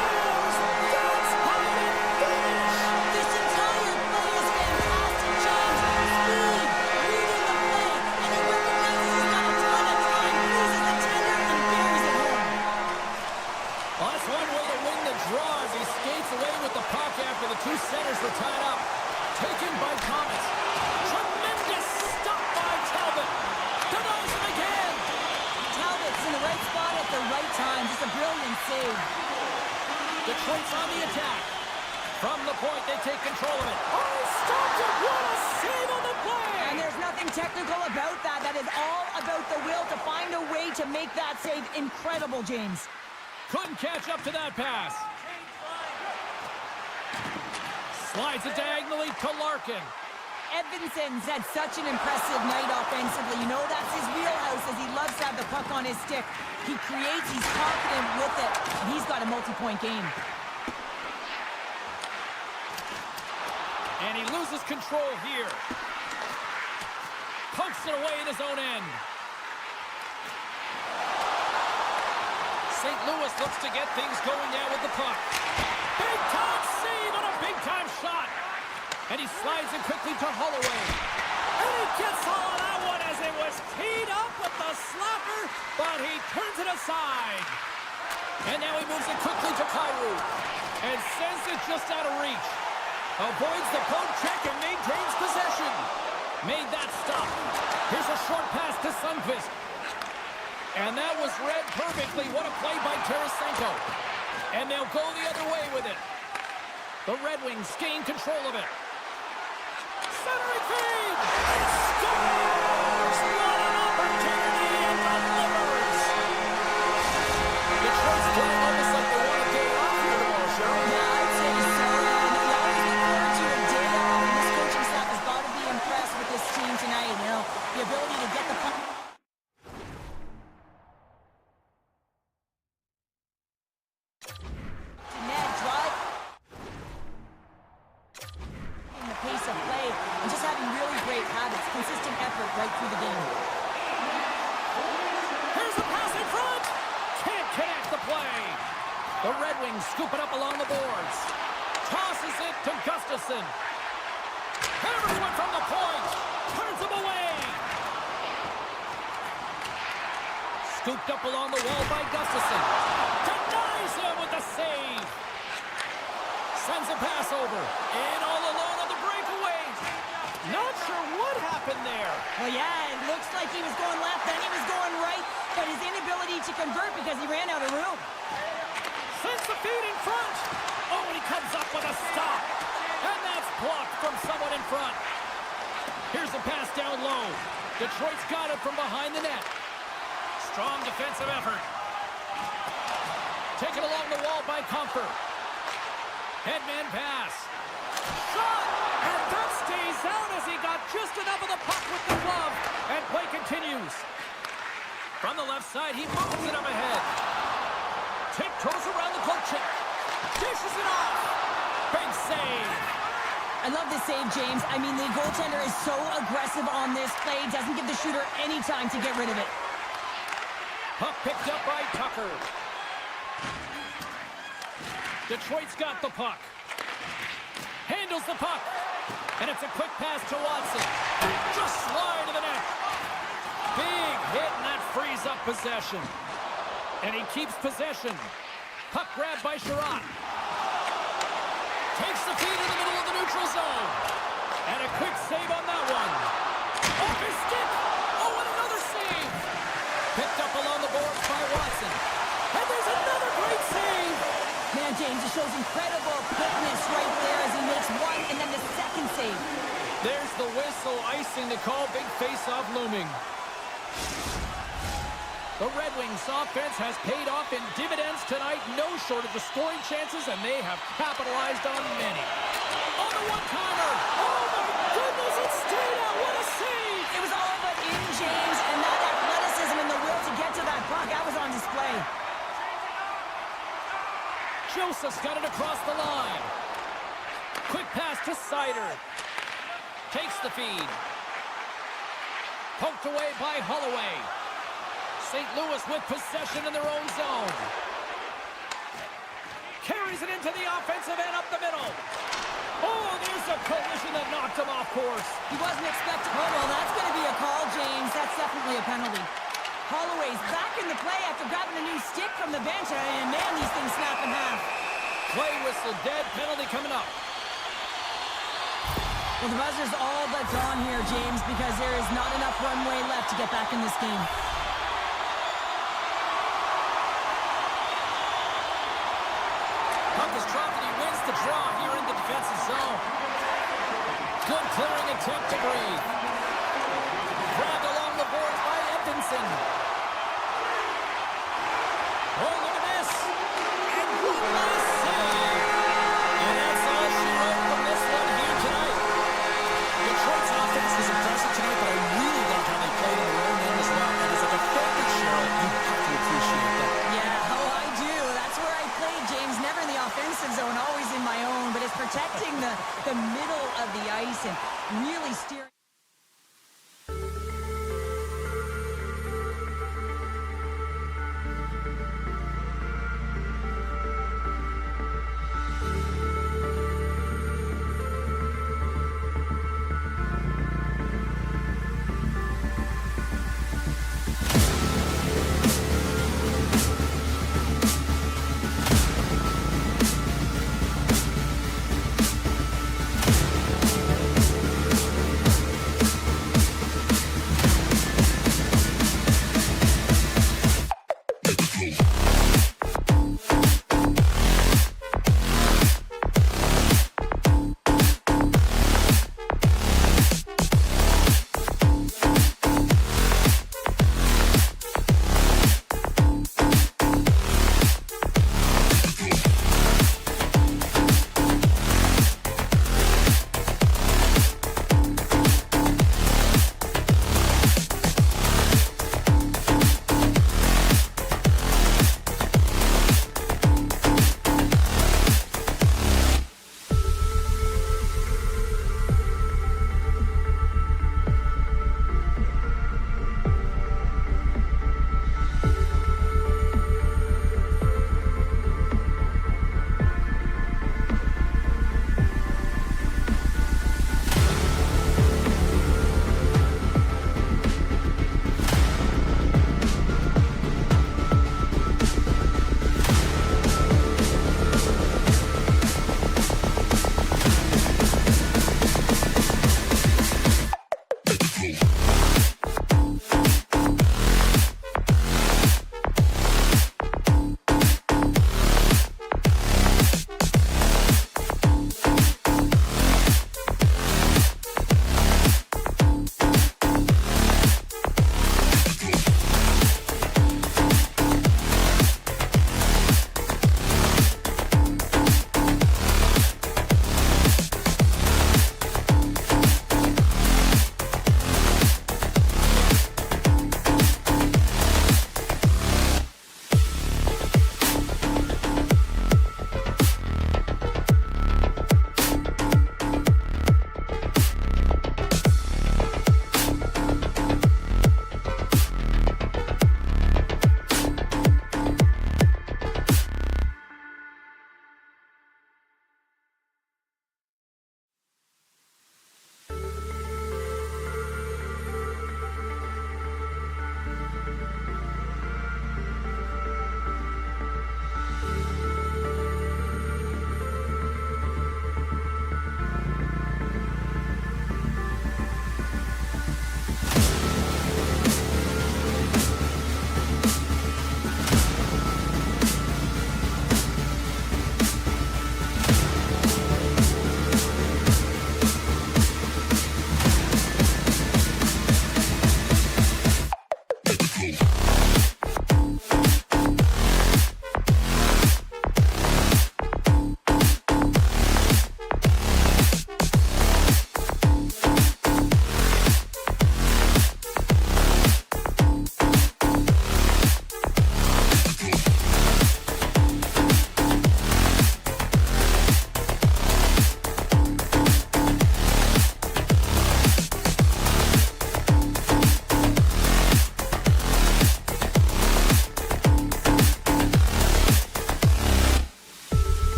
That's how it finished. This entire play is fantastic, James. Speed, reading the play, and he recognizes he's got a ton of time, loses the tender, and buries it home. Well, that's one way to win the draw as he skates away with the puck after the 2 centers were tied up. Taken by Thomas. Tremendous stop by Talbot. Denies him again. Talbot's in the right spot at the right time. Just a brilliant save. Detroit's on the attack. From the point, they take control of it. Oh, stopped it. What a save on the play. And there's nothing technical about that. That is all about the will to find a way to make that save incredible, James. Couldn't catch up to that pass. Slides it diagonally to Larkin. Edvinson's had such an impressive night offensively. You know that's his wheelhouse as he loves to have the puck on his stick. He creates, he's confident with it, and he's got a multi-point game. And he loses control here. Pokes it away in his own end. St. Louis looks to get things going now with the puck. Big time save on a big time shot. And he slides it quickly to Holloway. And he gets all of that one as it was teed up with the slapper, but he turns it aside. And now he moves it quickly to Kyrou. And sends it just out of reach. Avoids the poke check and maintains possession. Made that stop. Here's a short pass to Sundqvist. And that was read perfectly. What a play by Tarasenko. And they'll go the other way with it. The Red Wings gain control of it. Centering feed! Scores! What an opportunity and delivers! Detroit's playing almost like they want a day off here tomorrow, Cheryl. Yeah, I'd say so. And we always look forward to a day off. And this coaching staff has got to be impressed with this team tonight. You know, the ability to get the puck. Net drive. In the pace of play and just having really great habits, consistent effort right through the game. Here's the pass in front! Can't connect the play. The Red Wings scoop it up along the boards. Tosses it to Gustafsson. Hammers one from the point. Turns him away. Scooped up along the wall by Gustafsson. Denies him with the save. Sends a pass over. And all alone on the breakaway. Not sure what happened there. Well, yeah, it looks like he was going left, then he was going right, but his inability to convert because he ran out of room. Sends the feed in front. Oh, and he comes up with a stop. And that's blocked from someone in front. Here's a pass down low. Detroit's got it from behind the net. Strong defensive effort. Taken along the wall by Comfort. Headman pass. Shot! And that stays out as he got just enough of the puck with the glove. And play continues. From the left side, he moves it up ahead. Tiptoes around the poke check. Dishes it off. Big save. I love this save, James. I mean, the goaltender is so aggressive on this play, doesn't give the shooter any time to get rid of it. Puck picked up by Tucker. Detroit's got the puck. Handles the puck. And it's a quick pass to Watson. Just slide to the net. Big hit, and that frees up possession. And he keeps possession. Puck grabbed by Sherratt. Takes the feed in the middle of the neutral zone. And a quick save on that one. Off his stick. Oh, and another save. Picked up along the boards by Watson. And there's another great save! Man, James, it shows incredible quickness right there as he makes one and then the second save. There's the whistle, icing the call, big face-off looming. The Red Wings offense has paid off in dividends tonight, no short of the scoring chances, and they have capitalized on many. On the one-timer! Oh my goodness, it stayed out! What a save! It was all but in, James, and that athleticism and the will to get to that puck, that was on display. Joseph's got it across the line. Quick pass to Seider. Takes the feed. Poked away by Holloway. St. Louis with possession in their own zone. Carries it into the offensive end up the middle. Oh, there's a collision that knocked him off course. He wasn't expecting. Oh, well, that's going to be a call, James. That's definitely a penalty. Holloway's back in the play after grabbing a new stick from the bench, and man, these things snap in half. Play whistle dead, penalty coming up. Well, the buzzer's all but gone here, James, because there is not enough runway left to get back in this game. Puck is dropped and he wins the draw here in the defensive zone. Good clearing attempt to breathe. Grabbed along the boards by Edmondson. Oh, look at this. And one last save. And that's all she wrote from this one here tonight. Detroit's offense is impressive tonight, but I really like how they played in their own end as well. And as a defender, Cheryl, you have to appreciate that. Yeah, oh, I do. That's where I played, James. Never in the offensive zone, always in my own. But it's protecting the middle of the ice and really steering.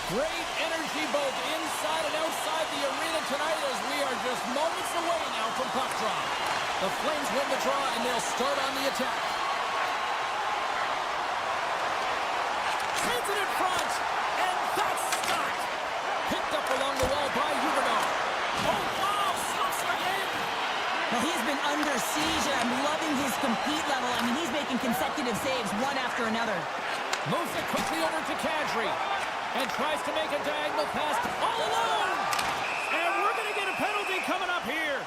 Great energy both inside and outside the arena tonight as we are just moments away now from puck drop. The Flames win the draw and they'll start on the attack. Sends it in front, and that's stopped. Picked up along the wall by Huberdeau. Oh, wow, stops the game. Well, he's been under siege, and I'm loving his compete level. I mean, he's making consecutive saves one after another. Moves it quickly over to Kadri. And tries to make a diagonal pass all alone. And we're going to get a penalty coming up here.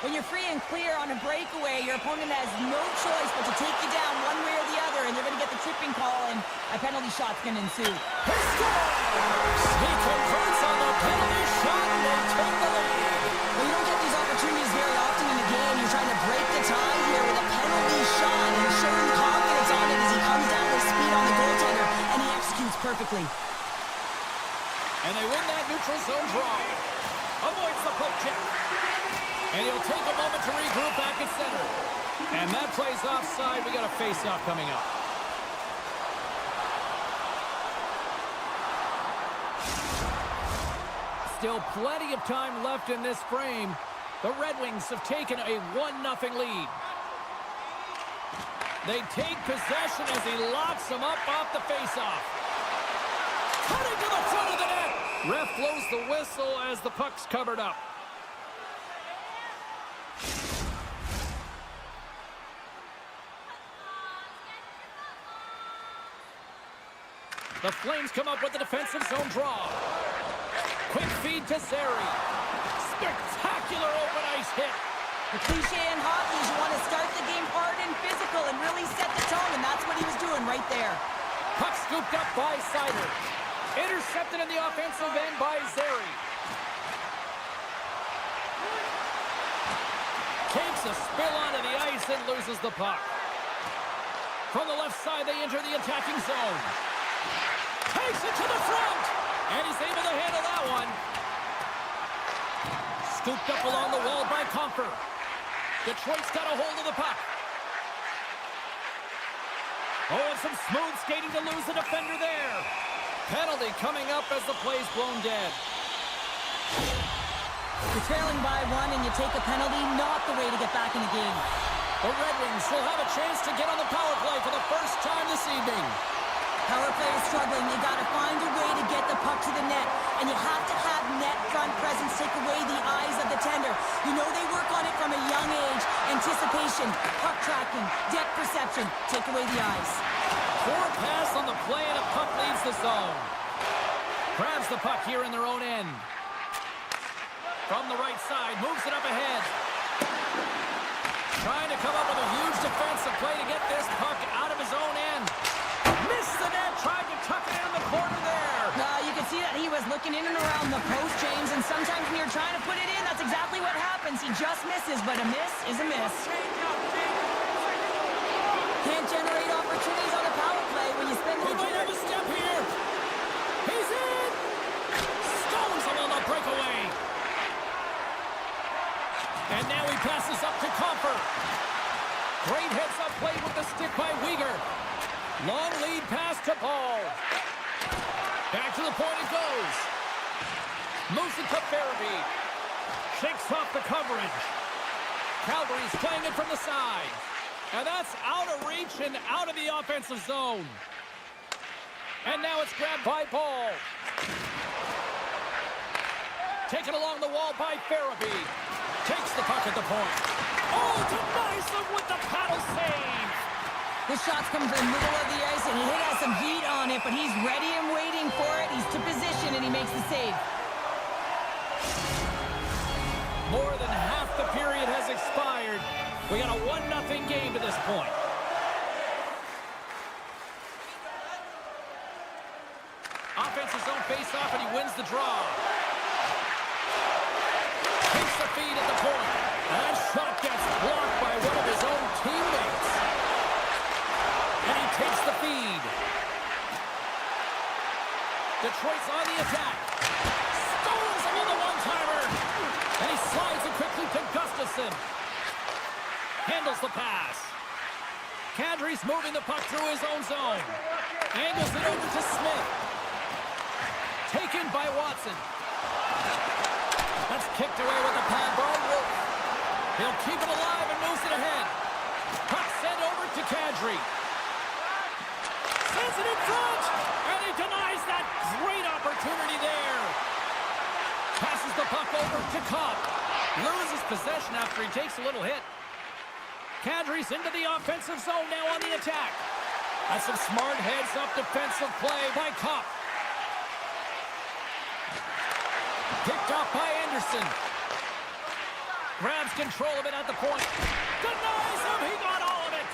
When you're free and clear on a breakaway, your opponent has no choice but to take you down one way or the other, and they're going to get the tripping call, and a penalty shot's going to ensue. He scores! He converts on the penalty shot, and they take the lead. Well, you don't get these opportunities very often in a game. You're trying to break the tie here with a penalty shot and showing confidence on it as he comes down with speed on the goaltender, and he executes perfectly. And they win that neutral zone draw. Avoids the poke check. And he'll take a moment to regroup back at center. And that play's offside. We got a face-off coming up. Still plenty of time left in this frame. The Red Wings have taken a 1-0 lead. They take possession as he locks them up off the face-off. Cutting to the front of the net. Ref blows the whistle as the puck's covered up. The Flames come up with the defensive zone draw. Quick feed to Zary. Spectacular open ice hit. The cliche in hockey is you want to start the game hard and physical and really set the tone, and that's what he was doing right there. Puck scooped up by Sider. Intercepted in the offensive end by Zary. Takes a spill onto the ice and loses the puck. From the left side, they enter the attacking zone. Takes it to the front. And he's able to handle that one. Scooped up along the wall by Confer. Detroit's got a hold of the puck. Oh, and some smooth skating to lose the defender there. Penalty coming up as the play's blown dead. You're trailing by one and you take a penalty, not the way to get back in the game. The Red Wings will have a chance to get on the power play for the first time this evening. Power play is struggling. You got to find a way to get the puck to the net, and you have to have net front presence take away the eyes of the tender. You know they work on it from a young age. Anticipation, puck tracking, depth perception. Take away the eyes. Poor pass on the play, and a puck leaves the zone. Grabs the puck here in their own end. From the right side, moves it up ahead. Trying to come up with a huge defensive play to get this puck out of his own end. Missed the net, tried to tuck it in the corner there. You can see that he was looking in and around the post, James, and sometimes when you're trying to put it in, that's exactly what happens. He just misses, but a miss is a miss. Can't generate opportunities on a power play when you spend the He might have a step here. He's in. Stones him on the breakaway. And now he passes up to Comfort. Great hits up play with the stick by Weegar. Long lead pass to Paul. Back to the point it goes. Moves it to Farabee. Shakes off the coverage. Calgary's playing it from the side. And that's out of reach and out of the offensive zone. And now it's grabbed by Paul. Taken along the wall by Farabee. Takes the puck at the point. Oh, denies them with the paddle save. This shot's coming from the middle of the ice, and he has some heat on it, but he's ready and waiting for it. He's to position, and he makes the save. More than half the period has expired. We got a 1-0 game to this point. Offensive zone face-off, and he wins the draw. Takes the feed at the point. And that shot gets blocked by one of his own teammates. And he takes the feed. Detroit's on the attack. Stones him on the one-timer. And he slides it quickly to Gustafsson. Handles the pass. Kadri's moving the puck through his own zone. Angles it over to Smith. Taken by Watson. That's kicked away with a pad ball. He'll keep it alive and moves it ahead. Puck sent over to Kadri. Sends it in front, and he denies that great opportunity there. Passes the puck over to Cobb. Loses possession after he takes a little hit. Kadri's into the offensive zone now on the attack. That's some smart heads-up defensive play by Cobb. Picked up by Anderson. Grabs control of it at the point. Denies him. He got all of it.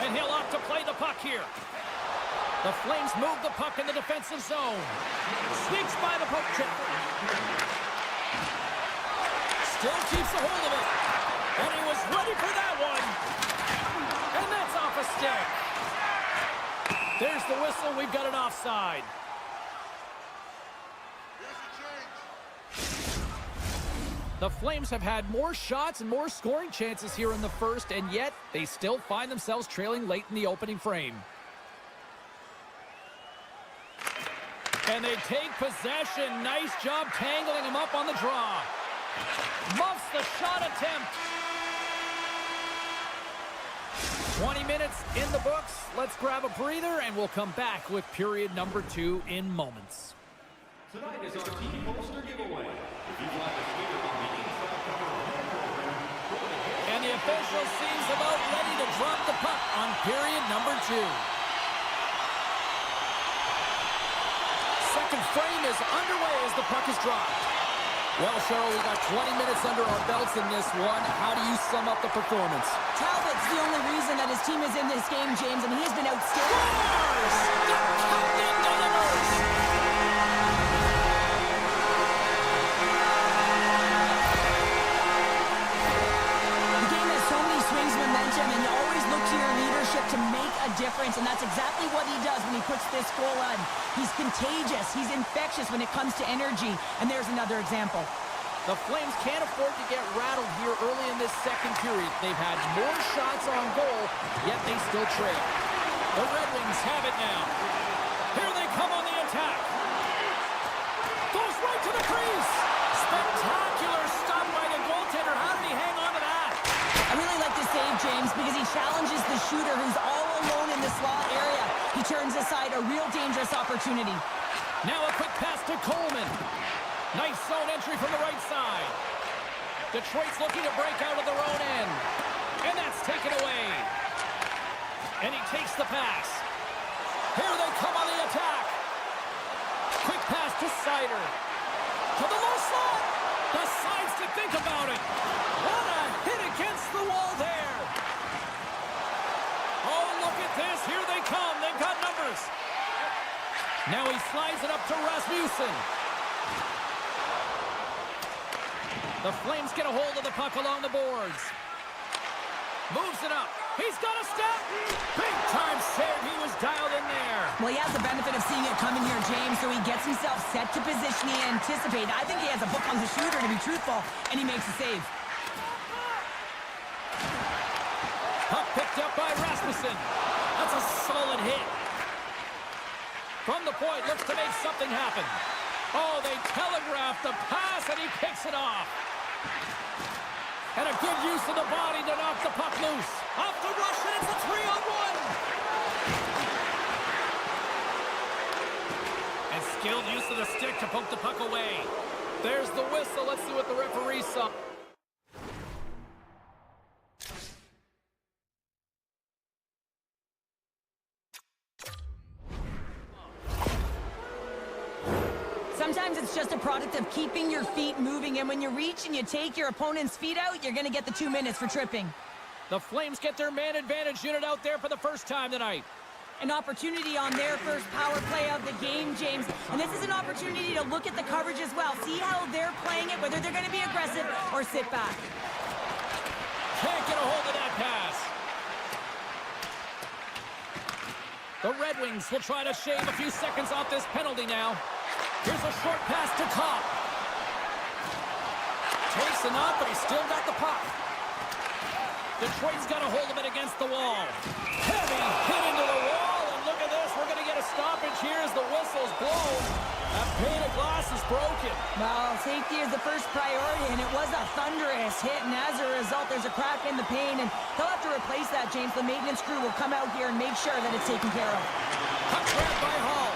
And he'll opt to play the puck here. The Flames move the puck in the defensive zone. Sneaks by the poke check. Still keeps a hold of it. And he was ready for that one. And that's off a stick. There's the whistle. We've got an offside. The Flames have had more shots and more scoring chances here in the first, and yet they still find themselves trailing late in the opening frame. And they take possession. Nice job tangling him up on the draw. Muffs the shot attempt. 20 minutes in the books. Let's grab a breather, and we'll come back with period number 2 in moments. Tonight is our team poster giveaway. If you'd like to speak on the inside cover of our program, and the official seems about ready to drop the puck on period number 2. Second frame is underway as the puck is dropped. Well, Cheryl, we got 20 minutes under our belts in this one. How do you sum up the performance? Talbot's the only reason that his team is in this game, James, and he's been outstanding. Scores! The captain delivers! The game has so many swings of momentum, and you always look to your leadership to make a difference, and that's exactly what he does when he puts this goal on. He's contagious. He's infectious when it comes to energy, and there's another example. The Flames can't afford to get rattled here early in this second period. They've had more shots on goal, yet they still trail. The Red Wings have it now. Here they come on the attack. Goes right to the crease. Spectacular stop by the goaltender. How did he hang on to that? I really like this save, James, because he challenges the shooter who's all alone in the slot area. He turns aside a real dangerous opportunity. Now a quick pass to Coleman. Nice zone entry from the right side. Detroit's looking to break out of their own end. And that's taken away. And he takes the pass. Here they come on the attack. Quick pass to Sider. To the low slot. Decides to think about it. What a hit against the wall there. Oh, look at this. Here they come. They've got numbers. Now he slides it up to Rasmussen. The Flames get a hold of the puck along the boards. Moves it up. He's got a step. Big time save. He was dialed in there. Well, he has the benefit of seeing it coming here, James, so he gets himself set to position he anticipated. I think he has a book on the shooter, to be truthful, and he makes a save. Puck picked up by Rasmussen. That's a solid hit. From the point, looks to make something happen. Oh, they telegraphed the pass, and he picks it off. And a good use of the body to knock the puck loose. Off the rush, and it's a 3-on-1. And skilled use of the stick to poke the puck away. There's the whistle. Let's see what the referee saw. Sometimes it's just a product of keeping your feet moving, and when you reach and you take your opponent's feet out, you're going to get the 2 minutes for tripping. The Flames get their man advantage unit out there for the first time tonight. An opportunity on their first power play of the game, James. And this is an opportunity to look at the coverage as well. See how they're playing it, whether they're going to be aggressive or sit back. Can't get a hold of that pass. The Red Wings will try to shave a few seconds off this penalty now. Here's a short pass to Cobb. Takes a knock, but he's still got the puck. Detroit's got a hold of it against the wall. Heavy hit into the wall, and look at this. We're going to get a stoppage here as the whistle's blown. A pain broken. Well, safety is the first priority, and it was a thunderous hit, and as a result, there's a crack in the pane, and they'll have to replace that, James. The maintenance crew will come out here and make sure that it's taken care of. Puck grabbed by Hall.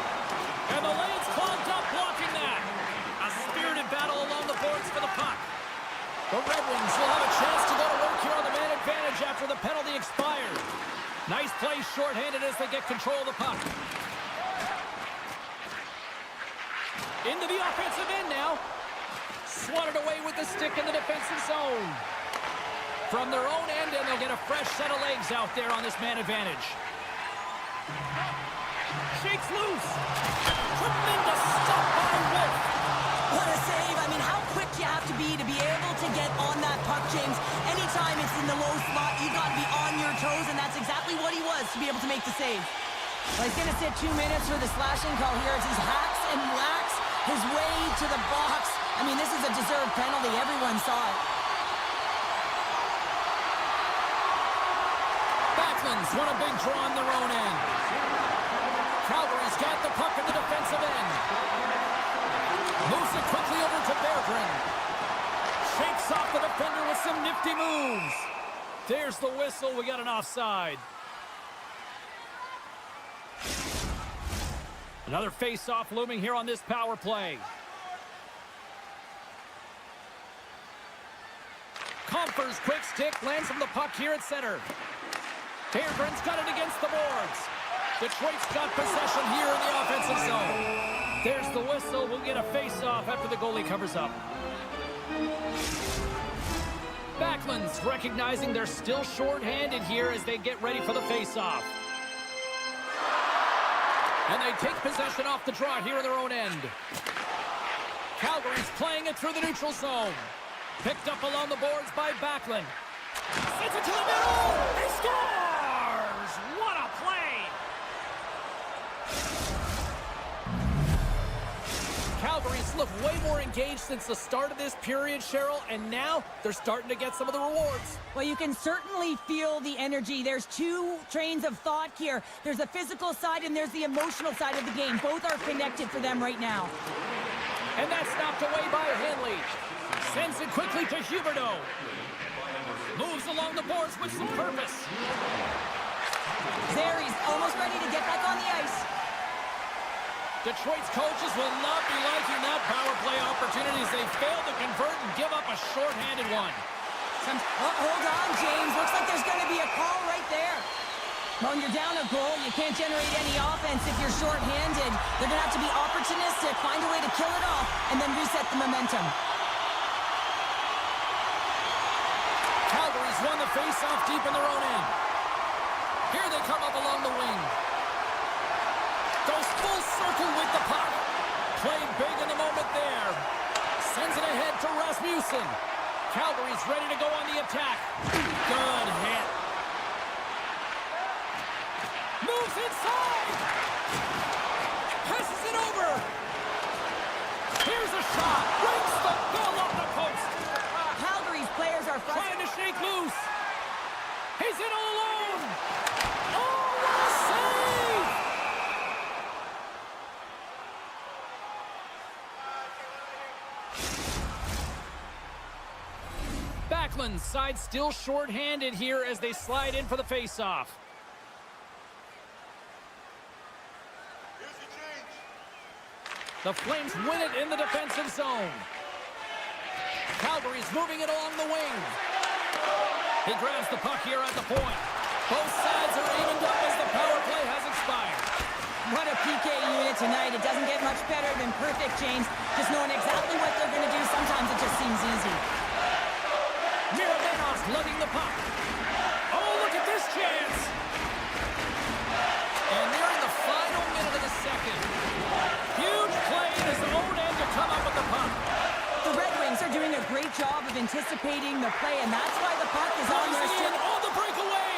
And the lane's clogged up, blocking that. A spirited battle along the boards for the puck. The Red Wings will have a chance to go to work here on the man advantage after the penalty expired. Nice play shorthanded as they get control of the puck. Into the offensive end now. Swatted away with the stick in the defensive zone. From their own end, and they'll get a fresh set of legs out there on this man advantage. Shakes loose. Tremendous stop by Wolf. What a save. I mean, how quick you have to be able to get on that puck, James. Anytime it's in the low spot, you got to be on your toes, and that's exactly what he was to be able to make the save. Well, he's going to sit 2 minutes for the slashing call here as he hacks and whacks his way to the box. I mean, this is a deserved penalty. Everyone saw it. Backlund's won a big draw on their own end. Calgary's got the puck in the defensive end. Moves it quickly over to Berggren. Shakes off the defender with some nifty moves. There's the whistle. We got an offside. Another face-off looming here on this power play. Compher's quick stick lands from the puck here at center. Berggren's got it against the boards. Detroit's got possession here in the offensive zone. There's the whistle. We'll get a face-off after the goalie covers up. Backlund's recognizing they're still short-handed here as they get ready for the face-off. And they take possession off the draw here in their own end. Calgary's playing it through the neutral zone. Picked up along the boards by Backlund. Sends it to the middle. He scores! What a play! Calgary's looked way more engaged since the start of this period, Cheryl, and now they're starting to get some of the rewards. Well, you can certainly feel the energy. There's two trains of thought here. There's the physical side and there's the emotional side of the game. Both are connected for them right now. And that's knocked away by Henley. Sends it quickly to Huberdeau. Moves along the boards with some purpose. He's almost ready to get back on the ice. Detroit's coaches will not be liking that power play opportunity as they fail to convert and give up a shorthanded one. Hold on, James. Looks like there's going to be a call right there. When you're down a goal, you can't generate any offense if you're shorthanded. They're going to have to be opportunistic, find a way to kill it off, and then reset the momentum. Calgary's won the face-off deep in their own end. Here they come up along the wing. Goes full circle with the puck. Played big in the moment there. Sends it ahead to Rasmussen. Calgary's ready to go on the attack. Good hit. Moves inside. Passes it over. Here's a shot. Rings the bell off the post. Calgary's players are Trying to shake loose. He's in all alone. Oh, what a save! Backlund's side still short-handed here as they slide in for the face-off. The Flames win it in the defensive zone. Calgary's moving it along the wing. He grabs the puck here at the point. Both sides are evened up as the power play has expired. What a PK unit tonight. It doesn't get much better than perfect, James. Just knowing exactly what they're going to do, sometimes it just seems easy. Mirabenov's lugging the puck. Oh, look at this chance. And they're in the final minute of the second. Huge play in his own end to come up with the puck. The Red Wings are doing a great job of anticipating the play, and that's why the puck is on their stick. On the breakaway.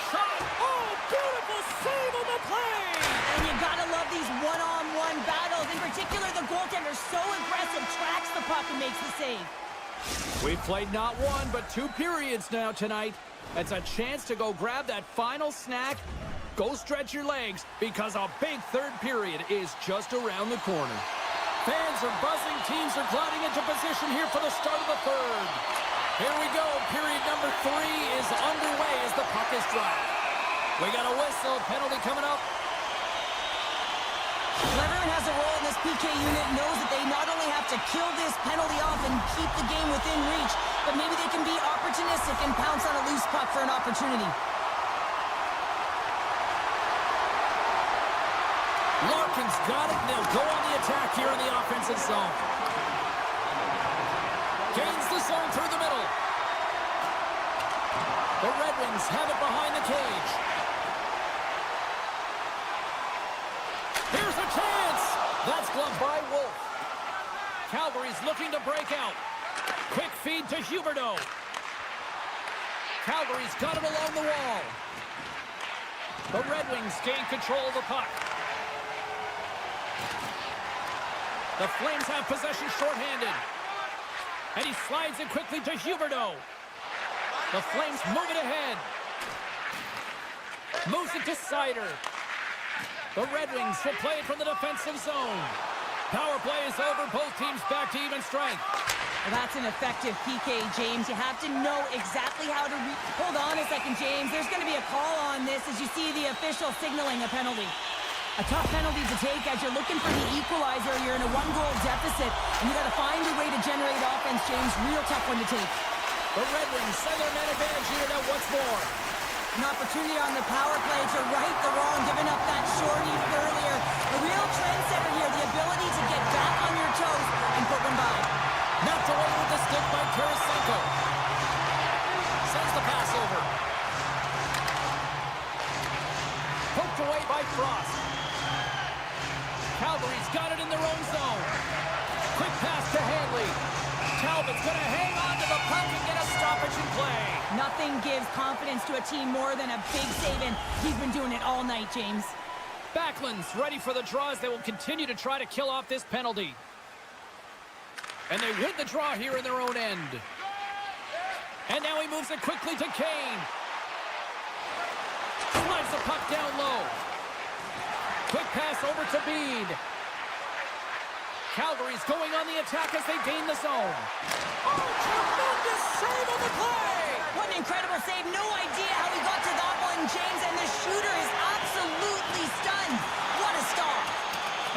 Shot. Oh, beautiful save on the play. And you gotta love these one-on-one battles. In particular, the goaltender so aggressive, tracks the puck and makes the save. We've played not one, but 2 periods now tonight. It's a chance to go grab that final snack. Go stretch your legs because a big third period is just around the corner. Fans are buzzing. Teams are gliding into position here for the start of the third. Here we go. Period number 3 is underway as the puck is dropped. We got a whistle. Penalty coming up. Whoever has a role in this PK unit knows that they not only have to kill this penalty off and keep the game within reach, but maybe they can be opportunistic and pounce on a loose puck for an opportunity. Larkin's got it, and they'll go on the attack here in the offensive zone. Gains the zone through the middle. The Red Wings have it behind the cage. Here's a chance! That's gloved by Wolf. Calgary's looking to break out. Quick feed to Huberdeau. Calgary's got it along the wall. The Red Wings gain control of the puck. The Flames have possession shorthanded. And he slides it quickly to Huberdeau. The Flames move it ahead. Moves it to Sider. The Red Wings will play it from the defensive zone. Power play is over. Both teams back to even strength. Well, that's an effective PK, James. You have to know exactly how to hold on a second, James. There's going to be a call on this as you see the official signaling a penalty. A tough penalty to take as you're looking for the equalizer. You're in a 1-goal deficit, and you got to find a way to generate offense, James. Real tough one to take. The Red Wings send their man advantage here now once more. An opportunity on the power play to right the wrong, giving up that shorty earlier. A real trendsetter here, the ability to get back on your toes and put one by. Knocked away with the stick by Tarasenko. Sends the pass over. Poked away by Frost. Calgary's got it in their own zone. Quick pass to Hanley. Talbot's going to hang on to the puck and get a stoppage in play. Nothing gives confidence to a team more than a big save, and he's been doing it all night, James. Backlund's ready for the draws. They will continue to try to kill off this penalty. And they win the draw here in their own end. And now he moves it quickly to Kane. Slides the puck down low. Quick pass over to Bean. Calgary's going on the attack as they gain the zone. Oh, tremendous save on the play! What an incredible save. No idea how he got to that one, James, and the shooter is absolutely stunned. What a stop.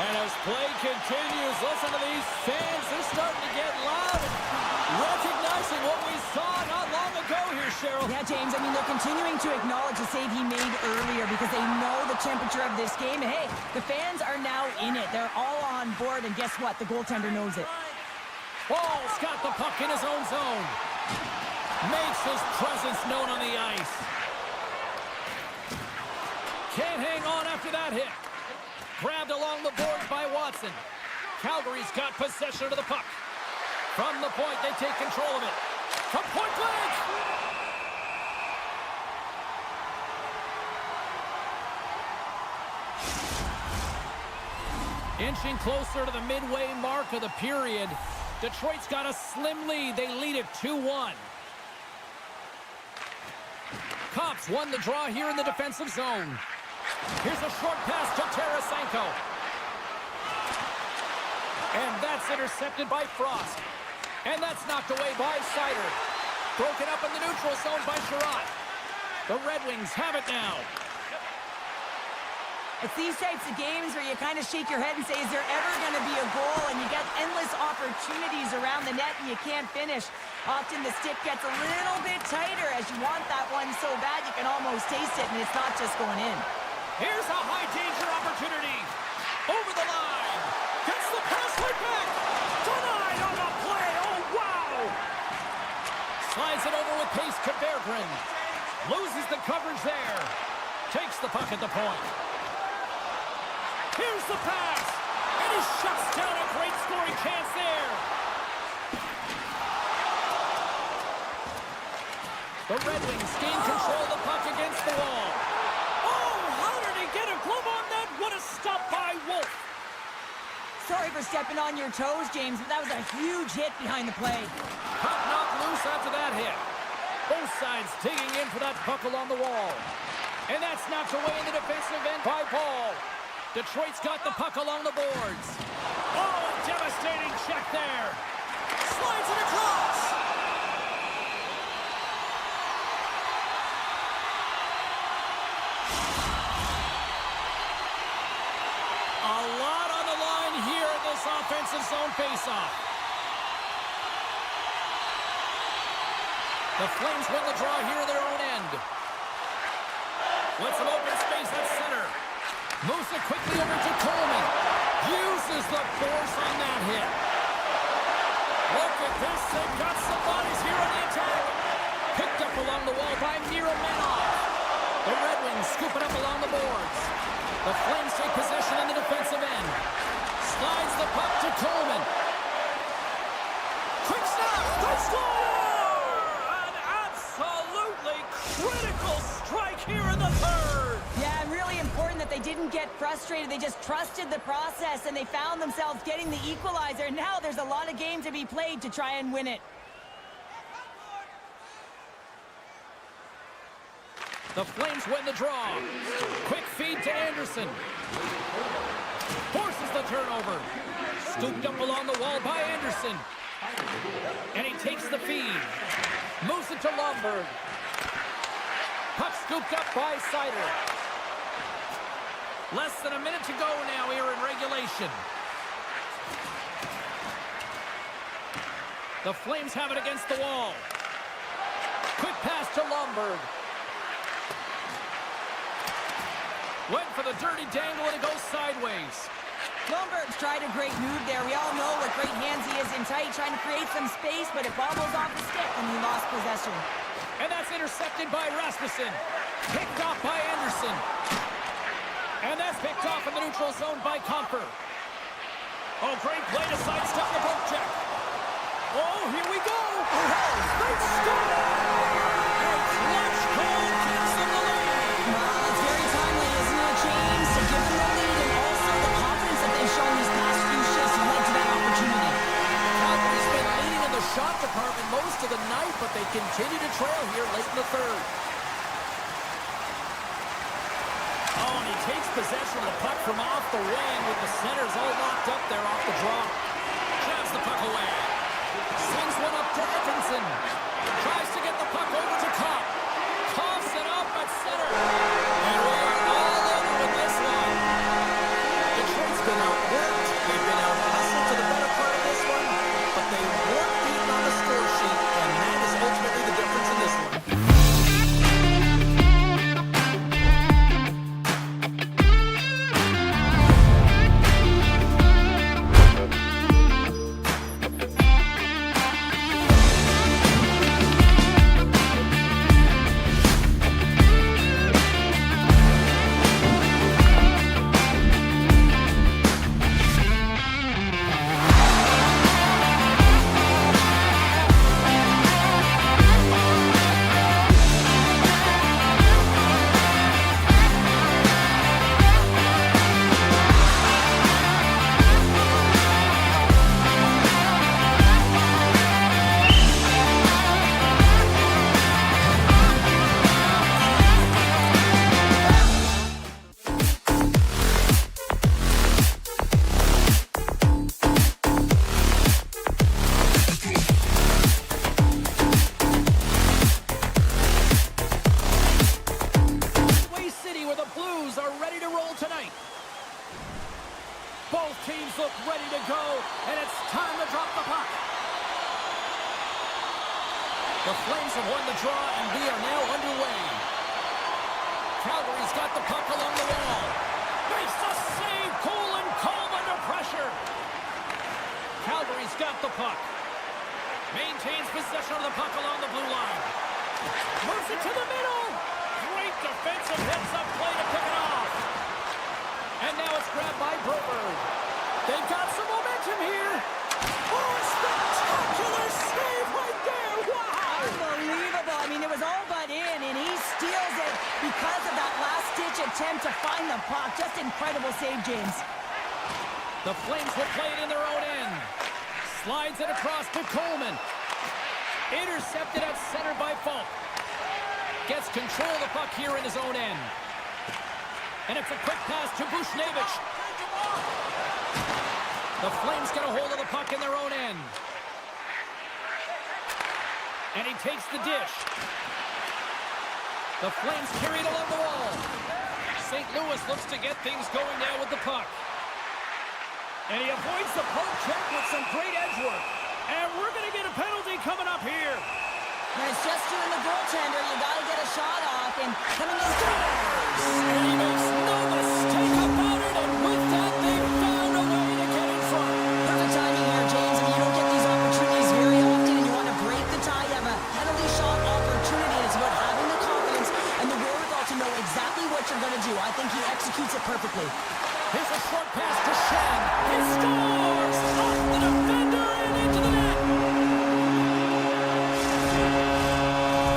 And as play continues, listen to these fans. They're starting to get loud and recognizing what we saw not long ago here, Cheryl. Yeah, James, I mean, they're continuing to acknowledge the save he made earlier because they know the temperature of this game. And hey, the fans are now in it. They're all on board, and guess what? The goaltender knows it. Ball's got the puck in his own zone. Makes his presence known on the ice. Can't hang on after that hit. Grabbed along the boards by Watson. Calgary's got possession of the puck. From the point, they take control of it. From point blank! Inching closer to the midway mark of the period. Detroit's got a slim lead. They lead it 2-1. Cops won the draw here in the defensive zone. Here's a short pass to Tarasenko. And that's intercepted by Frost. And that's knocked away by Sider. Broken up in the neutral zone by Sherratt. The Red Wings have it now. It's these types of games where you kind of shake your head and say, is there ever going to be a goal? And you get endless opportunities around the net and you can't finish. Often the stick gets a little bit tighter as you want that one so bad you can almost taste it, and it's not just going in. Here's a high-danger opportunity. Over the line. Gets the pass right back. Denied on the play. Oh, wow. Slides it over with pace to Berggren. Loses the coverage there. Takes the puck at the point. Here's the pass. And he shuts down a great scoring chance there. The Red Wings gain control of the puck against the wall. Oh, how did he get a glove on that? What a stop by Wolf. Sorry for stepping on your toes, James, but that was a huge hit behind the play. Puck knocked loose after that hit. Both sides digging in for that puck along the wall. And that's knocked away in the defensive end by Paul. Detroit's got the puck along the boards. Oh, a devastating check there. Slides it across. A lot on the line here in this offensive zone faceoff. The Flames win the draw here in their own end. With some open space at center. Moves it quickly over to Coleman. Uses the force on that hit. Look at this. They've got some bodies here on the attack. Picked up along the wall by Miromanov. The Red Wings scoop it up along the boards. The Flames take possession in the defensive end. Slides the puck to Coleman. Quick snap. They score! An absolutely critical strike here in the third. Yeah, really important that they didn't get frustrated. They just trusted the process, and they found themselves getting the equalizer. Now there's a lot of game to be played to try and win it. The Flames win the draw. Quick feed to Anderson. Forces the turnover. Scooped up along the wall by Anderson. And he takes the feed. Moves it to Lomberg. Puck scooped up by Sider. Less than a minute to go now here in regulation. The Flames have it against the wall. Quick pass to Lomberg. Went for the dirty dangle and it goes sideways. Lomberg's tried a great move there. We all know what great hands he is in tight, trying to create some space, but it bobbles off the stick and he lost possession. And that's intercepted by Rasmussen. Picked off by Anderson. And that's picked off in the neutral zone by Comfer. Oh, great play to sidestep the poke check. Oh, here we go. They score! And clutch goal gives them the lead. Well, it's very timely, isn't it, James? To give them the lead and also the confidence that they've shown these past few shifts led to that opportunity. Calgary's been leading in the shot department most of the night, but they continue to trail here late in the third. Oh, and he takes possession of the puck from off the wing with the centers all locked up there off the draw. Jabs the puck away. Swings one up to Atkinson. Tries to get the puck over to Kopp. Coughs it up at center. And we are all over with this one. Detroit's been outworked. They've been out-hustled to the better part of this one. But they weren't beaten on the score sheet. And that is ultimately the difference in this one. Both teams look ready to go, and it's time to drop the puck. The Flames have won the draw, and we are now underway. Calgary's got the puck along the wall. Makes the save. Colin Colm under pressure. Calgary's got the puck. Maintains possession of the puck along the blue line. Moves it to the middle. Great defensive heads-up play to pick it off. And now it's grabbed by Broberg. They've got some momentum here. Oh, a spectacular save right there. Wow. Unbelievable. I mean, it was all but in, and he steals it because of that last-ditch attempt to find the puck. Just incredible save, James. The Flames will play it in their own end. Slides it across to Coleman. Intercepted at center by Falk. Gets control of the puck here in his own end. And it's a quick pass to Boucher. Bushnevich. The Flames get a hold of the puck in their own end. And he takes the dish. The Flames carry it along the wall. St. Louis looks to get things going now with the puck. And he avoids the poke check with some great edge work. And we're going to get a penalty coming up here. And it's just you and the goaltender. You got to get a shot off. And coming in scores. And he makes no mistake about it. And with that, they found a way to get in front. Perfect timing here, James. I mean, you don't get these opportunities very often, and you want to break the tie. You have a penalty shot opportunity. It's about having the confidence and the wherewithal to know exactly what you're going to do. I think he executes it perfectly. Here's a short pass to Shen. He scores! Off the defender and into the net.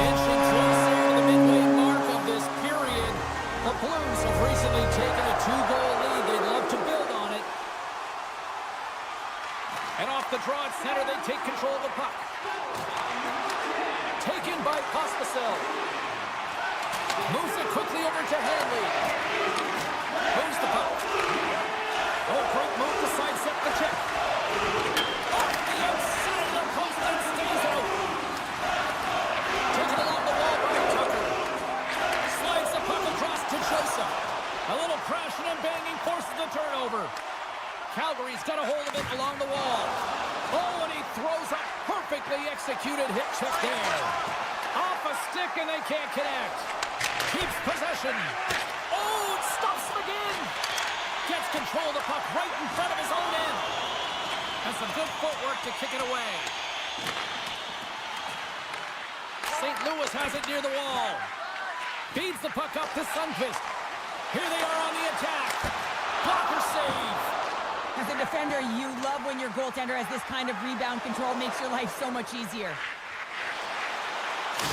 Inching closer to the midway mark of this period. The Blues have recently taken a 2-goal lead. They'd love to build on it. And off the draw at center, they take control of the puck. Taken by Pospisil. Moves it quickly over to Hanley. Moves the puck. Oh, great move to sidestep the check. Off the outside of the post and stays out. Taken along the wall by Tucker. Slides the puck across to Joseph. A little crashing and banging forces the turnover. Calgary's got a hold of it along the wall. Oh, and he throws a perfectly executed hit check there. Off a stick and they can't connect. Keeps possession. Oh, it stops him again. Gets control of the puck right in front of his own end. And some good footwork to kick it away. St. Louis has it near the wall. Feeds the puck up to Sundqvist. Here they are on the attack. Blocker save. As a defender, you love when your goaltender has this kind of rebound control. Makes your life so much easier.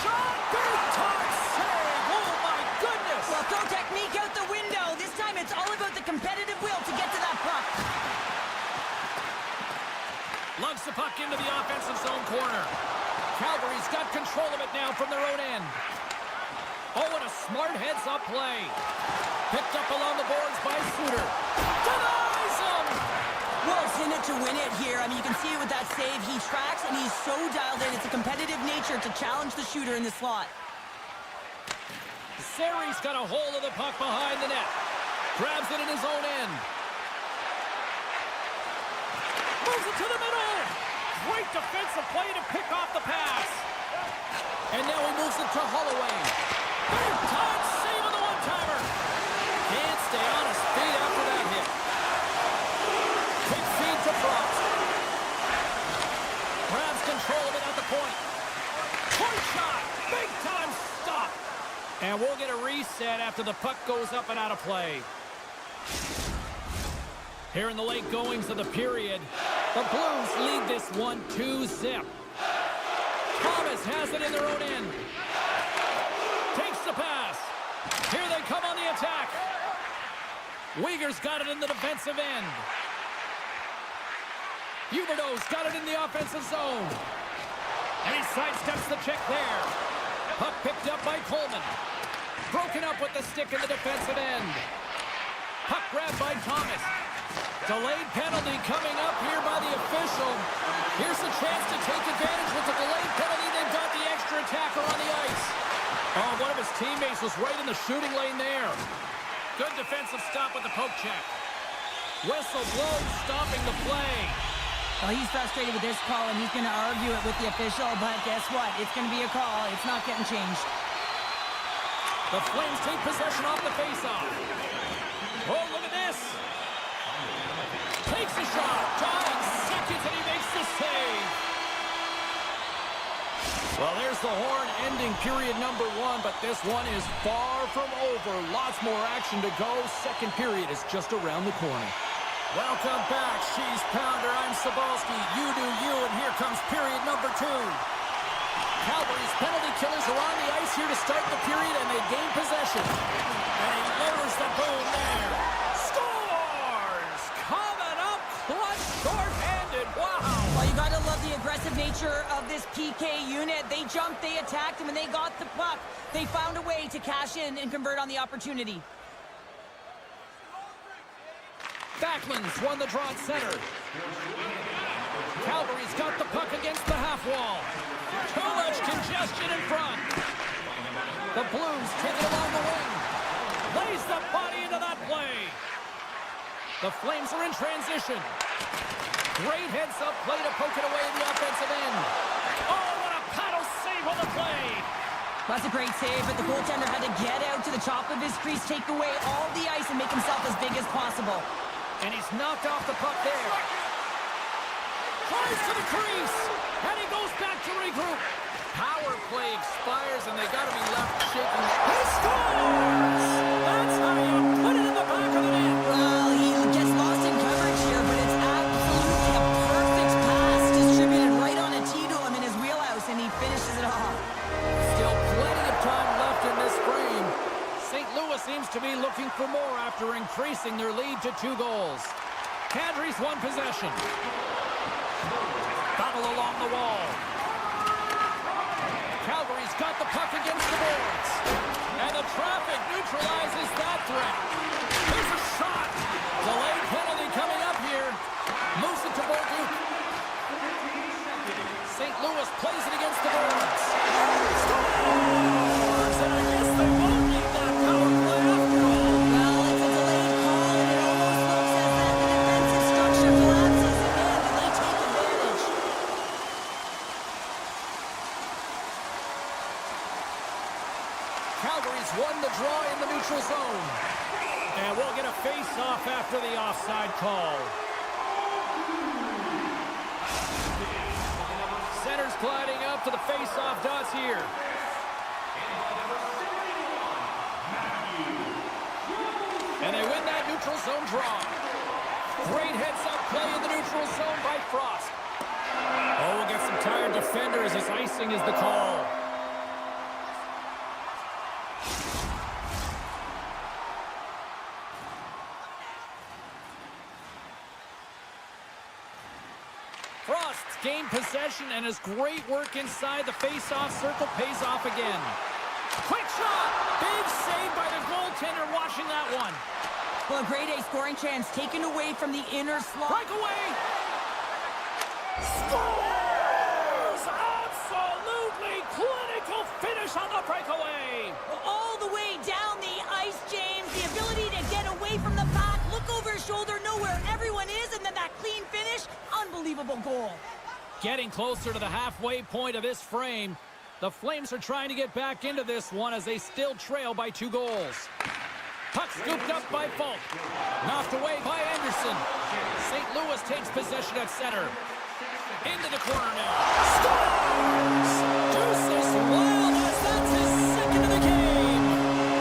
Shot! Big time save! Oh my goodness! Well, throw technique out the window. This time it's all about the competitive will to get to that puck. Lugs the puck into the offensive zone corner. Calgary's got control of it now from their own end. Oh, and a smart heads-up play. Picked up along the boards by Suter. Denies him! Wolf's in it to win it here. I mean, you can see it with that save. He tracks, and he's so dialed in. It's a competitive nature to challenge the shooter in the slot. Sari's got a hold of the puck behind the net. Grabs it in his own end. Moves it to the middle. Great defensive play to pick off the pass. And now he moves it to Holloway. Big time save on the one-timer. Can't stay on his feet after that hit. Quick feed to Frost. Grabs control of it at the point. Point shot. Big time stop. And we'll get a reset after the puck goes up and out of play. Here in the late goings of the period, the Blues lead this one 2-0. Thomas has it in their own end. Takes the pass. Here they come on the attack. Uyghur's got it in the defensive end. Huberdeau's got it in the offensive zone. And he sidesteps the check there. Puck picked up by Coleman. Broken up with the stick in the defensive end. Puck grabbed by Thomas. Delayed penalty coming up here by the official. Here's a chance to take advantage with the delayed penalty. They've got the extra attacker on the ice. Oh, one of his teammates was right in the shooting lane there. Good defensive stop with the poke check. Whistle blows, stopping the play. Well, he's frustrated with this call, and he's going to argue it with the official, but guess what? It's going to be a call. It's not getting changed. The Flames take possession off the faceoff. Oh, look at this. Takes a shot. Time seconds, and he makes the save. Well, there's the horn ending period number 1, but this one is far from over. Lots more action to go. Second period is just around the corner. Welcome back, Cheese Pounder. I'm Sabalski. You do you, and here comes period number 2. Calgary's penalty killers are on the ice here to start the period, and they gain possession. And he lowers the boom there. Scores! Coming up clutch, short-handed. Wow! Well, you got to love the aggressive nature of this PK unit. They jumped, they attacked, and when they got the puck, they found a way to cash in and convert on the opportunity. Backlund's won the draw at center. Calgary's got the puck against the half wall. Too much congestion in front. The Blues take it along the wing. Lays the body into that play. The Flames are in transition. Great heads-up play to poke it away in the offensive end. Oh, what a paddle save on the play. That's a great save, but the goaltender had to get out to the top of his crease, take away all the ice, and make himself as big as possible. And he's knocked off the puck there. Tries to the crease, and he goes back to regroup. Power play expires, and they got to be left shaking. He scores! That's how you put it in the back of the net. Well, he gets lost in coverage here, but it's absolutely a perfect pass distributed right on a tee to him in his wheelhouse, and he finishes it off. Still plenty of time left in this frame. St. Louis seems to be looking for more after increasing their lead to 2 goals. Kadri's won possession. Battle along the wall. Calgary's got the puck against the boards. And the traffic neutralizes that threat. Here's a shot. Delayed penalty coming up here. Moves it to Bolduc. St. Louis plays it against the boards. Scores! And I guess they won't need that power play after all. Well, it's a delayed call, and it almost looks as if the defensive structure collapses again, and they take advantage. Calgary's won the draw in the neutral zone. And we'll get a face-off after the offside call. Center's gliding up to the face-off dots here. And they win that neutral zone draw. Great heads-up play in the neutral zone by Frost. Oh, we'll get some tired defenders as icing is the call. Frost gained possession, and his great work inside the face-off circle pays off again. Quick shot! Big save by the goaltender watching that one. Well, a grade A scoring chance taken away from the inner slot. Breakaway! Scores! Absolutely clinical finish on the breakaway! All the way down the ice, James. The ability to get away from the puck, look over his shoulder, know where everyone is, and then that clean finish. Unbelievable goal. Getting closer to the halfway point of this frame. The Flames are trying to get back into this one as they still trail by 2 goals. Puck scooped up by Falk. Knocked away by Anderson. St. Louis takes possession at center. Into the corner now. Scores! Deuces Wildness, that's his second of the game.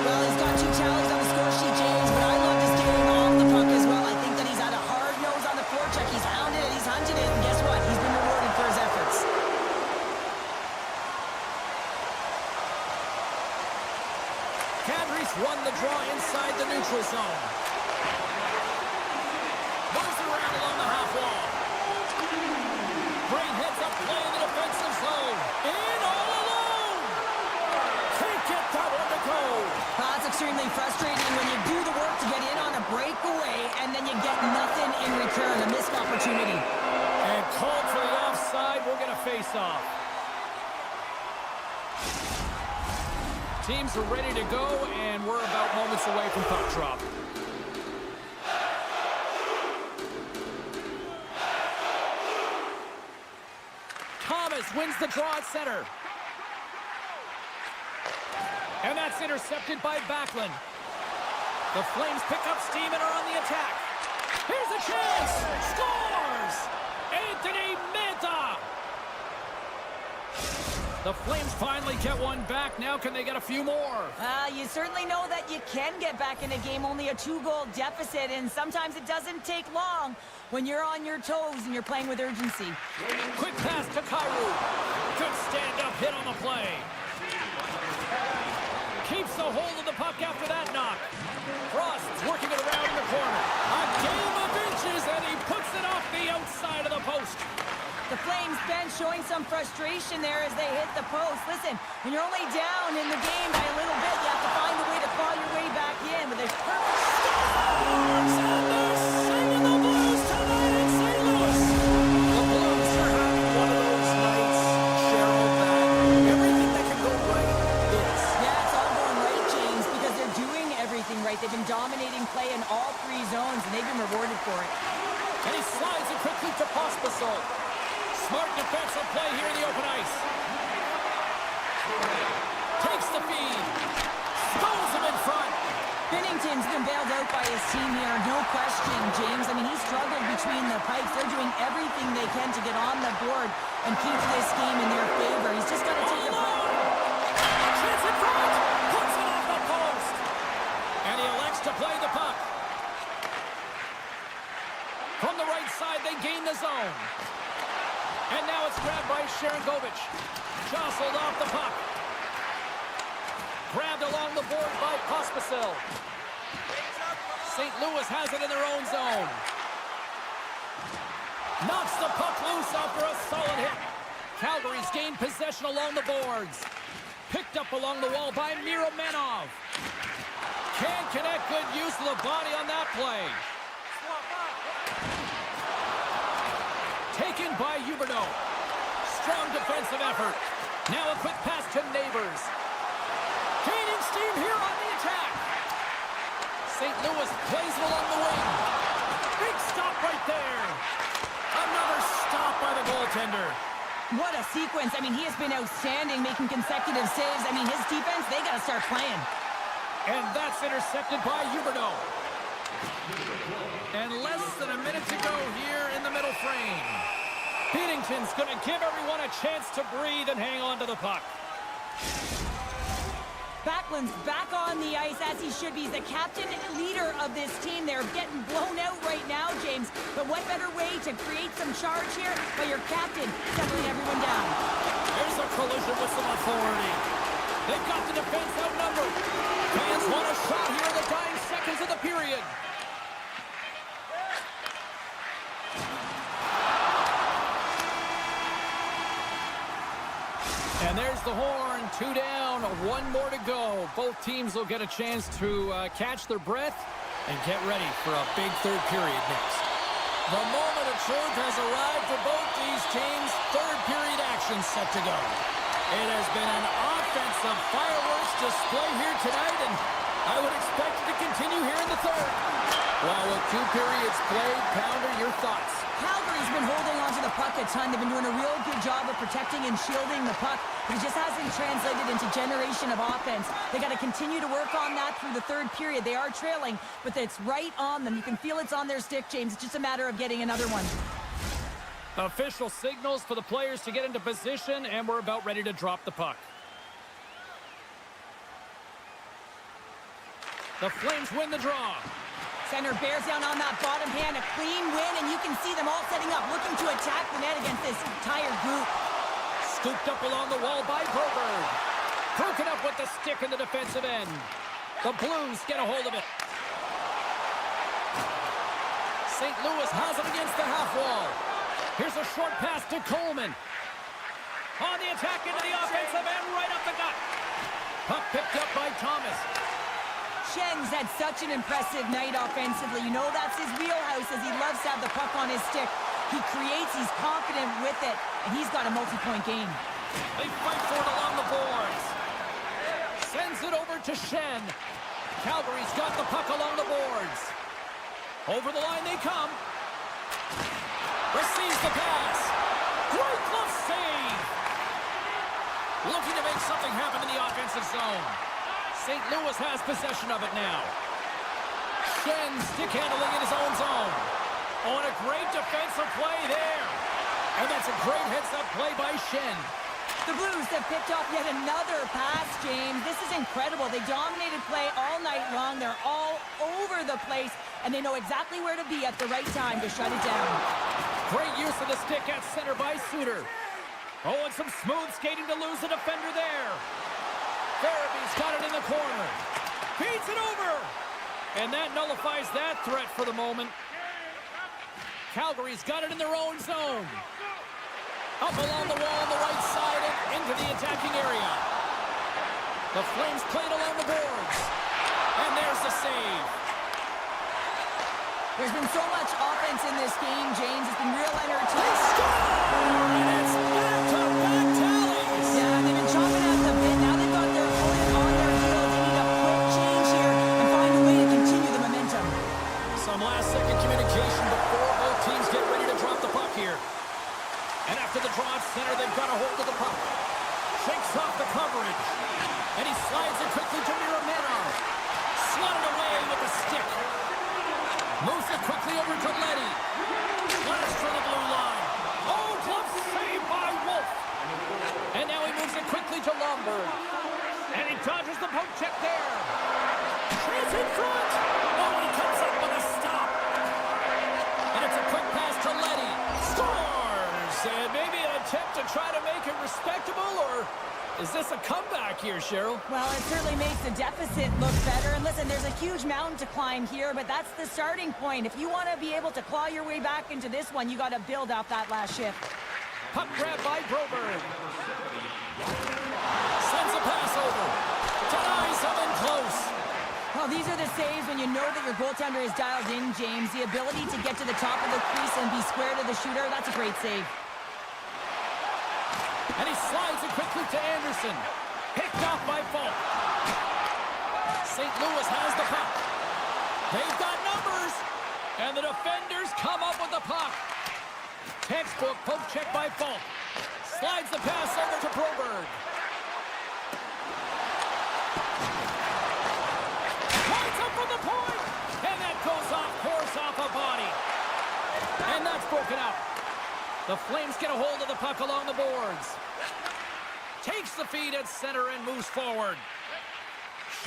Well, he's got 2 challenges on the score sheet, James, but I love his game off the puck as well. I think that he's had a hard nose on the forecheck. He's hounded it, he's hunted it, and guess what? He's been rewarded for his efforts. Kadri's won the draw inside the neutral zone. Moves around along the half wall. Great heads-up play in the defensive zone. In all alone. Can't get that one to go. That's extremely frustrating when you do the work to get in on a breakaway, and then you get nothing in return, a missed opportunity. And called for the offside. We'll get a face-off. Teams are ready to go, and we're about moments away from puck drop. Thomas wins the draw at center. And that's intercepted by Backlund. The Flames pick up steam and are on the attack. Here's a chance! Scores! Anthony Mantha! The Flames finally get one back. Now can they get a few more? You certainly know that you can get back in a game, only a 2-goal deficit, and sometimes it doesn't take long when you're on your toes and you're playing with urgency. Quick pass to Kyrou. Good stand-up hit on the play. Keeps a hold of the puck after that knock. Frost's working it around in the corner. A game of inches, and he puts it off the outside of the post. The Flames bench showing some frustration there as they hit the post. Listen, when you're only down in the game by a little bit, you have to find a way to claw your way back in. But there's perfect... Scores! And they're singing and they've been rewarded for it. And he slides it quickly to Pospisil. Smart defensive play here in the open ice. Takes the feed. Stones him in front. Binnington's been bailed out by his team here, no question, James. I mean, he struggled between the pipes. They're doing everything they can to get on the board and keep this game in their favor. He's just got to take a break. Chance in front. Puts it off the post. And he elects to play the puck. From the right side, they gain the zone. And now it's grabbed by Sharangovich. Jostled off the puck. Grabbed along the board by Pospisil. St. Louis has it in their own zone. Knocks the puck loose after a solid hit. Calgary's gained possession along the boards. Picked up along the wall by Miromenov. Can't connect. Good use of the body on that play. Taken by Huberdeau. Strong defensive effort. Now a quick pass to Neighbors. Gaining steam here on the attack. St. Louis plays it along the wing. Big stop right there. Another stop by the goaltender. What a sequence. I mean, he has been outstanding, making consecutive saves. I mean, his defense, they got to start playing. And that's intercepted by Huberdeau. And less than a minute to go here in the middle frame. Binnington's going to give everyone a chance to breathe and hang on to the puck. Backlund's back on the ice as he should be. He's the captain and leader of this team. They're getting blown out right now, James. But what better way to create some charge here by your captain settling everyone down? There's a collision with some authority. They've got the defense outnumbered. Fans want a shot here in the dying seconds of the period. And there's the horn. 2 down, 1 more to go. Both teams will get a chance to catch their breath and get ready for a big third period next. The moment of truth has arrived for both these teams. Third period action set to go. It has been an offensive fireworks display here tonight, and I would expect it to continue here in the third. Well, with 2 periods played, Pounder, your thoughts? Calgary's been holding on to the puck a ton. They've been doing a real good job of protecting and shielding the puck, but it just hasn't translated into generation of offense. They got to continue to work on that through the third period. They are trailing, but it's right on them. You can feel it's on their stick, James. It's just a matter of getting another one. Official signals for the players to get into position, and we're about ready to drop the puck. The Flames win the draw. Center bears down on that bottom hand, a clean win, and you can see them all setting up, looking to attack the net against this tired group. Scooped up along the wall by Broberg. Broken up with the stick in the defensive end. The Blues get a hold of it. St. Louis has it against the half wall. Here's a short pass to Coleman. On the attack into the offensive end, right up the gut. Puck picked up by Thomas. Schen's had such an impressive night offensively. You know that's his wheelhouse, as he loves to have the puck on his stick. He creates, he's confident with it, and he's got a multi-point game. They fight for it along the boards. Sends it over to Schenn. Calgary's got the puck along the boards. Over the line they come. Receives the pass. Great glove save. Looking to make something happen in the offensive zone. St. Louis has possession of it now. Schenn stick handling in his own zone. Oh, and a great defensive play there. And that's a great heads-up play by Schenn. The Blues have picked off yet another pass, James. This is incredible. They dominated play all night long. They're all over the place, and they know exactly where to be at the right time to shut it down. Great use of the stick at center by Suter. Oh, and some smooth skating to lose the defender there. Farabee's got it in the corner. Feeds it over. And that nullifies that threat for the moment. Calgary's got it in their own zone. Up along the wall on the right side and into the attacking area. The Flames played along the boards. And there's the save. There's been so much offense in this game, James. It's been real entertaining. And it's back-to-back tallies. Yeah, they've been chopping at the bit. Now they've got their opponent on their heels. They need a quick change here and find a way to continue the momentum. Some last-second of communication before both teams get ready to drop the puck here. And after the draw at center, they've got a hold of the puck. Shakes off the coverage. And he slides it quickly to Miromanov. Slotted away with the stick. Moves it quickly over to Letty. Flash for the blue line. Oh, glove saved by Wolf. And now he moves it quickly to Lomberg. And he dodges the poke check there. Chance in front. Oh, he comes up with a stop. And it's a quick pass to Letty. Scores! And maybe an attempt to try to make it respectable, or is this a comeback here, Cheryl? Well, it certainly makes the deficit look better. And listen, there's a huge mountain to climb here, but that's the starting point. If you want to be able to claw your way back into this one, you got to build off that last shift. Puck grab by Broberg. Sends a pass over. Denies him in close. Well, these are the saves when you know that your goaltender is dialed in, James. The ability to get to the top of the crease and be square to the shooter, that's a great save. And he slides it quickly to Anderson. Picked off by Falk. St. Louis has the puck. They've got numbers. And the defenders come up with the puck. Textbook poke check by Falk. Slides the pass over to Broberg. Points up from the point. And that goes off course off a body. And that's broken out. The Flames get a hold of the puck along the boards. Takes the feed at center and moves forward.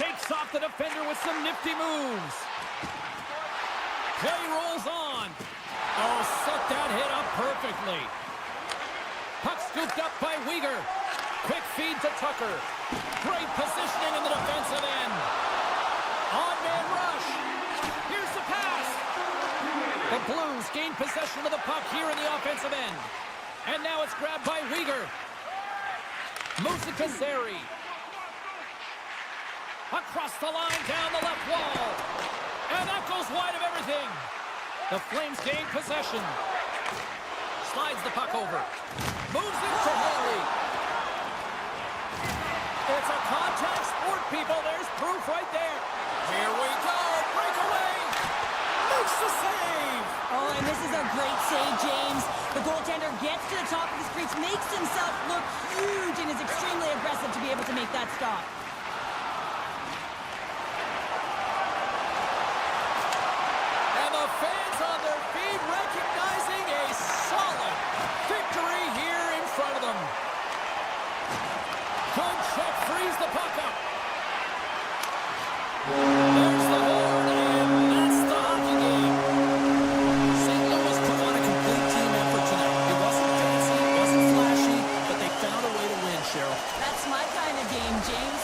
Shakes off the defender with some nifty moves. Play rolls on. Oh, set that hit up perfectly. Puck scooped up by Weegar. Quick feed to Tucker. Great positioning in the defensive end. On-man rush. Here's the pass. The Blues gain possession of the puck here in the offensive end. And now it's grabbed by Weegar. Moves it to Zary. Across the line, down the left wall. And that goes wide of everything. The Flames gain possession. Slides the puck over. Moves it to Haley. It's a contact sport, people. There's proof right there. Here we go. Breakaway. Makes the save. Oh, and this is a great save, James. The goaltender gets to the top of his crease, makes himself look huge, and is extremely aggressive to be able to make that stop. And the fans on their feet recognizing a solid victory here in front of them. Good check, frees the puck up. There's the horn, and that's the hockey game. St. Louis put on a complete team effort tonight. It wasn't fancy, it wasn't flashy, but they found a way to win, Cheryl. That's my kind of game, James.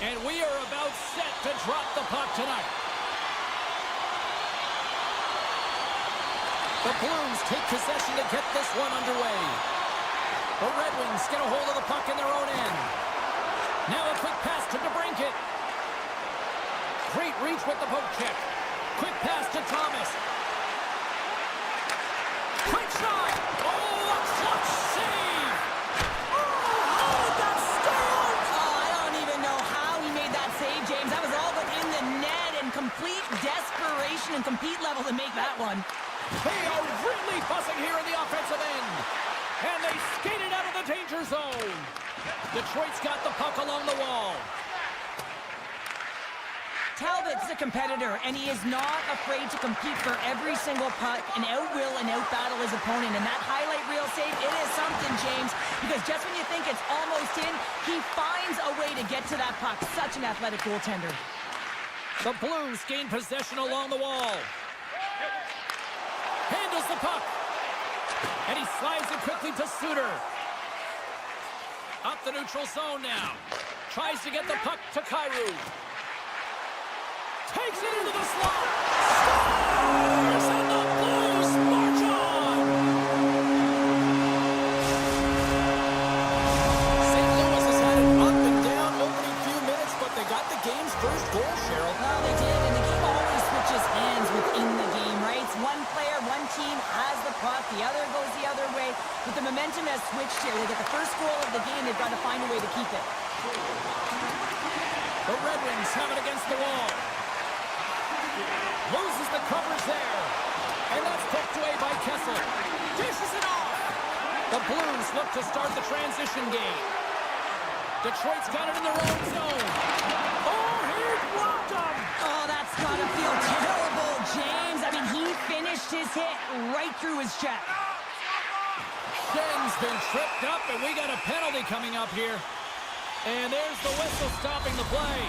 And we are about set to drop the puck tonight. The Blues take possession to get this one underway. The Red Wings get a hold of the puck in their own end. Now a quick pass to DeBrincat. Great reach with the poke check. Quick pass to Thomas. Quick shot. Oh, a clutch save. Oh, that stalled! Oh, I don't even know how he made that save, James. That was all but in the net and complete desperation and compete level to make that one. They are really buzzing here in the offensive end. And they skated out of the danger zone. Detroit's got the puck along the wall. Talbot's a competitor, and he is not afraid to compete for every single puck and out-will and out-battle his opponent. And that highlight reel save, it is something, James, because just when you think it's almost in, he finds a way to get to that puck. Such an athletic goaltender. The Blues gain possession along the wall. Handles the puck. And he slides it quickly to Suter. Up the neutral zone now. Tries to get the puck to Kyrou. Takes it into the slot. Scores! And the Blues march on! St. Louis has had an up and down opening few minutes, but they got the game's first goal, Cheryl. Well, they did, and the game always switches hands within the game, right? It's one player, one team has the puck, the other goes the other way. But the momentum has switched here. They get the first goal of the game, they've got to find a way to keep it. The Red Wings have it against the wall. Loses the coverage there. And that's poked away by Kessel. Dishes it off. The Blues look to start the transition game. Detroit's got it in their own zone. Oh, he blocked him. Oh, that's got to feel terrible, James. I mean, he finished his hit right through his check. Schen's been tripped up, and we got a penalty coming up here. And there's the whistle stopping the play.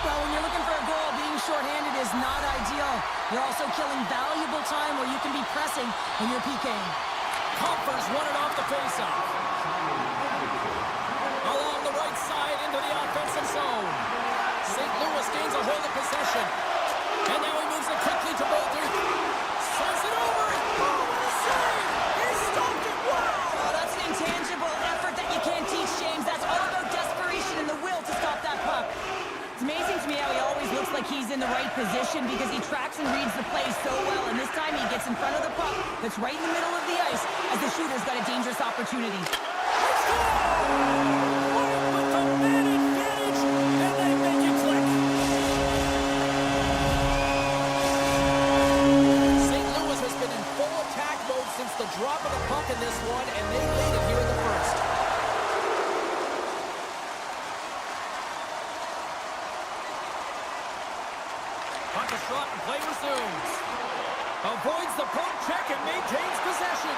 Well, when you're looking for a goal, being shorthanded is not ideal. You're also killing valuable time where you can be pressing when you're PKing. Compher's won it off the faceoff. Along the right side into the offensive zone. St. Louis gains a hold of possession. And now he moves it quickly to Bolter. Sends it over. Oh, what a save! He stopped it. Wow! Oh, that's an intangible effort that you can't teach, James. That's all about desperation and the will to stop that puck. It's amazing to me how he always looks like he's in the right position because he tracks and reads the play so well. And this time he gets in front of the puck that's right in the middle of the ice as the shooter's got a dangerous opportunity. Let's go! With the man advantage, and they make it click. St. Louis has been in full attack mode since the drop of the puck in this one, and they lead it here in the first. Puck is shot and play resumes. Avoids the poke check and maintains possession.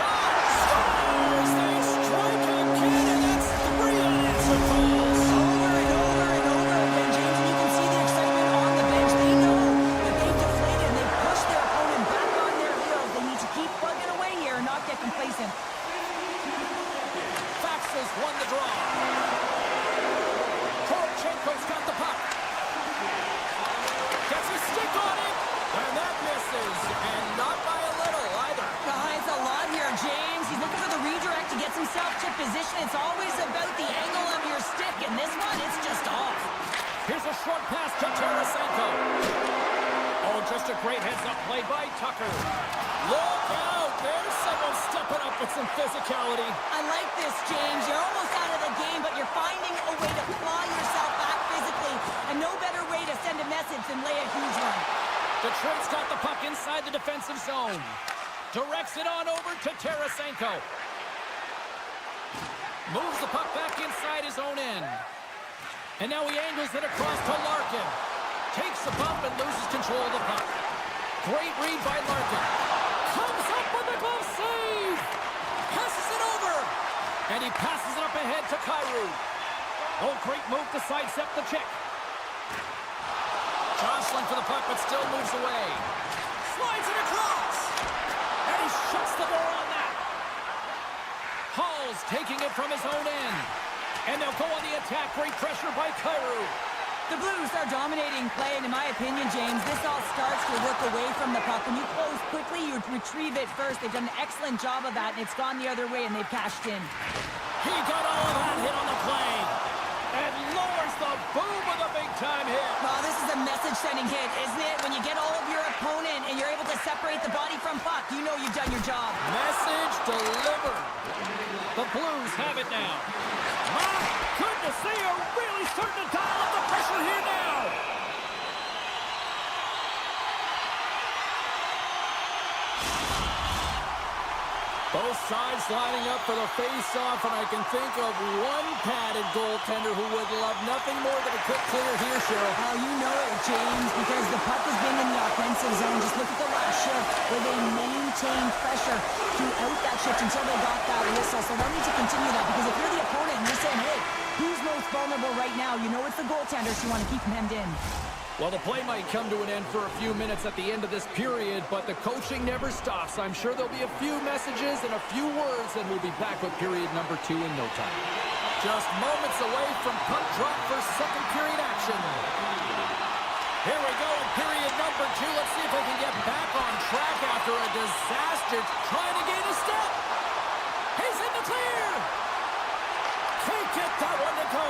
Shot! Scores! They strike again, and that's 3 unanswered goals. Over and over and over again, James, and you can see the excitement on the bench. They know that they've deflated and they've pushed their opponent back on their heels. They need to keep plugging away here and not get complacent. Fax has won the draw. Korochenko's got the puck. Gets a stick on it, and that misses, and not by a little either. It's a lot here, James. He's looking for the redirect to get himself to position. It's always about the angle of your stick, and this one, it's just off. Here's a short pass to Tarasenko. Oh, just a great heads-up play by Tucker. Look out! There's someone stepping up with some physicality. I like this, James. You're almost out of the game, but you're finding a way to claw yourself back physically, and no better way to send a message than lay a huge run. Detroit's got the puck inside the defensive zone. Directs it on over to Tarasenko. Moves the puck back inside his own end. And now he angles it across to Larkin. Takes the bump and loses control of the puck. Great read by Larkin. Comes up with a glove save. Passes it over. And he passes it up ahead to Kyrou. Oh, great move to sidestep the check. Jostling for the puck, but still moves away. Slides it across. And he shuts the door on that. Hall's taking it from his own end. And they'll go on the attack. Great pressure by Kyrou. The Blues are dominating play, and in my opinion, James, this all starts to work away from the puck. When you close quickly, you retrieve it first. They've done an excellent job of that, and it's gone the other way, and they've cashed in. He got all of that hit on the play. And lowers the boom with a big-time hit. Well, this is a message-sending hit, isn't it? When you get all of your opponent and you're able to separate the body from puck, you know you've done your job. Message delivered. The Blues have it now. My goodness, they are really starting to dial up the pressure here now. Both sides lining up for the face-off, and I can think of one padded goaltender who would love nothing more than a quick clear here, Cheryl. Oh, you know it, James, because the puck has been in the offensive zone. Just look at the last shift where they maintained pressure throughout that shift until they got that whistle. So they'll need to continue that, because if you're the opponent and you're saying, hey, who's most vulnerable right now? You know it's the goaltender, so you want to keep him hemmed in. Well, the play might come to an end for a few minutes at the end of this period, but the coaching never stops. I'm sure there'll be a few messages and a few words, and we'll be back with period number 2 in no time. Just moments away from puck drop for second period action. Here we go in period number 2. Let's see if they can get back on track after a disaster trying to gain a step. He's in the clear. Can't get that one to go.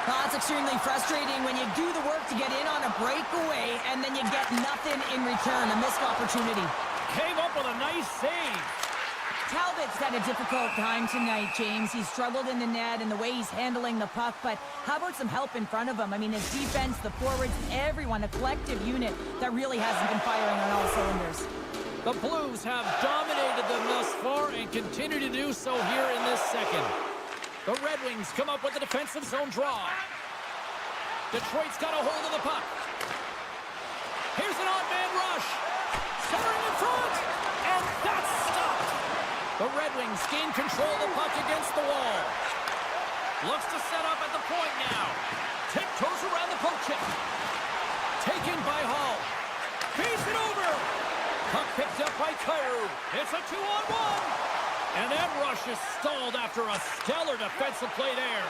Well, it's extremely frustrating when you do the work to get in on a breakaway and then you get nothing in return, a missed opportunity. Came up with a nice save. Talbot's had a difficult time tonight, James. He's struggled in the net and the way he's handling the puck, but how about some help in front of him? I mean, his defense, the forwards, everyone, a collective unit that really hasn't been firing on all cylinders. The Blues have dominated them thus far and continue to do so here in this second. The Red Wings come up with a defensive zone draw. Detroit's got a hold of the puck. Here's an odd man rush. Centering in front. And that's stopped. The Red Wings gain control of the puck against the wall. Looks to set up at the point now. Tiptoes around the poke check. Taken by Hall. Face it over. Puck picked up by Kyrou. It's a 2-on-1. And that rush is stalled after a stellar defensive play there.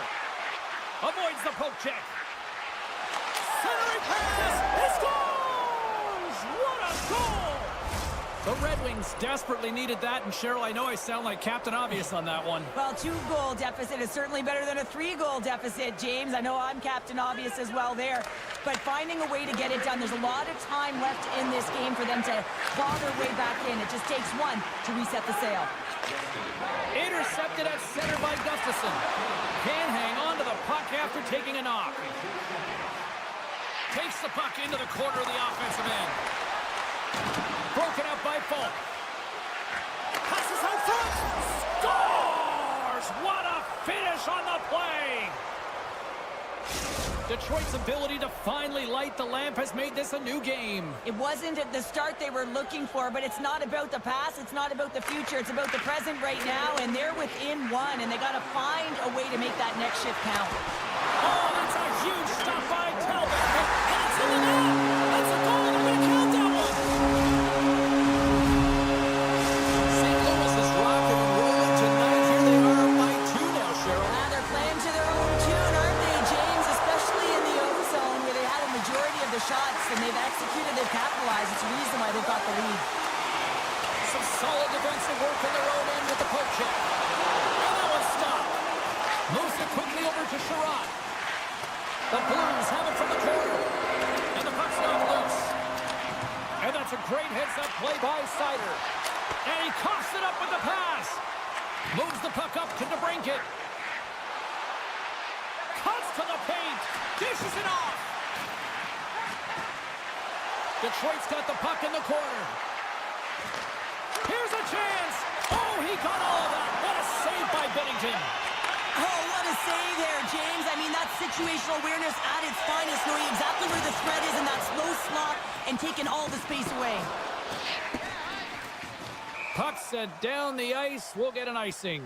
Avoids the poke check. Centering pass. He scores! What a goal! The Red Wings desperately needed that, and Cheryl, I know I sound like Captain Obvious on that one. Well, 2-goal deficit is certainly better than a 3-goal deficit, James. I know I'm Captain Obvious as well there. But finding a way to get it done, there's a lot of time left in this game for them to claw their way back in. It just takes one to reset the sail. Intercepted at center by Gustafsson. Can't hang on to the puck after taking a knock. Takes the puck into the corner of the offensive end. Broken up by Falk. Passes out front. Scores! What a finish on the play! Detroit's ability to finally light the lamp has made this a new game. It wasn't at the start they were looking for, but it's not about the past, it's not about the future, it's about the present right now, and they're within one, and they got to find a way to make that next shift count. Oh, that's a huge stop by Talbot. And it's in the net. That's a goal. They're going to count that one. St. Louis is rocking and rolling tonight. Here they are by 2 now, Cheryl. Now they're playing to their own tune, aren't they, James? Especially in the O-zone where they had a majority of the shots, and they've executed, they've capitalized. It's the reason why they've got the lead. Some solid defensive work in their own end with the poke check. And that one's stopped. Moves it quickly over to Sherrod. The Blues have it from the corner. And the puck's knocked loose. And that's a great heads-up play by Sider. And he coughs it up with the pass. Moves the puck up to DeBrincat. Cuts to the paint. Dishes it off. Detroit's got the puck in the corner. Here's a chance. Oh, he got all of that. What a save by Bennington. Oh, what a save there, James. I mean, that's situational awareness at its finest, knowing exactly where the threat is in that slow slot and taking all the space away. Puck sent down the ice. We'll get an icing.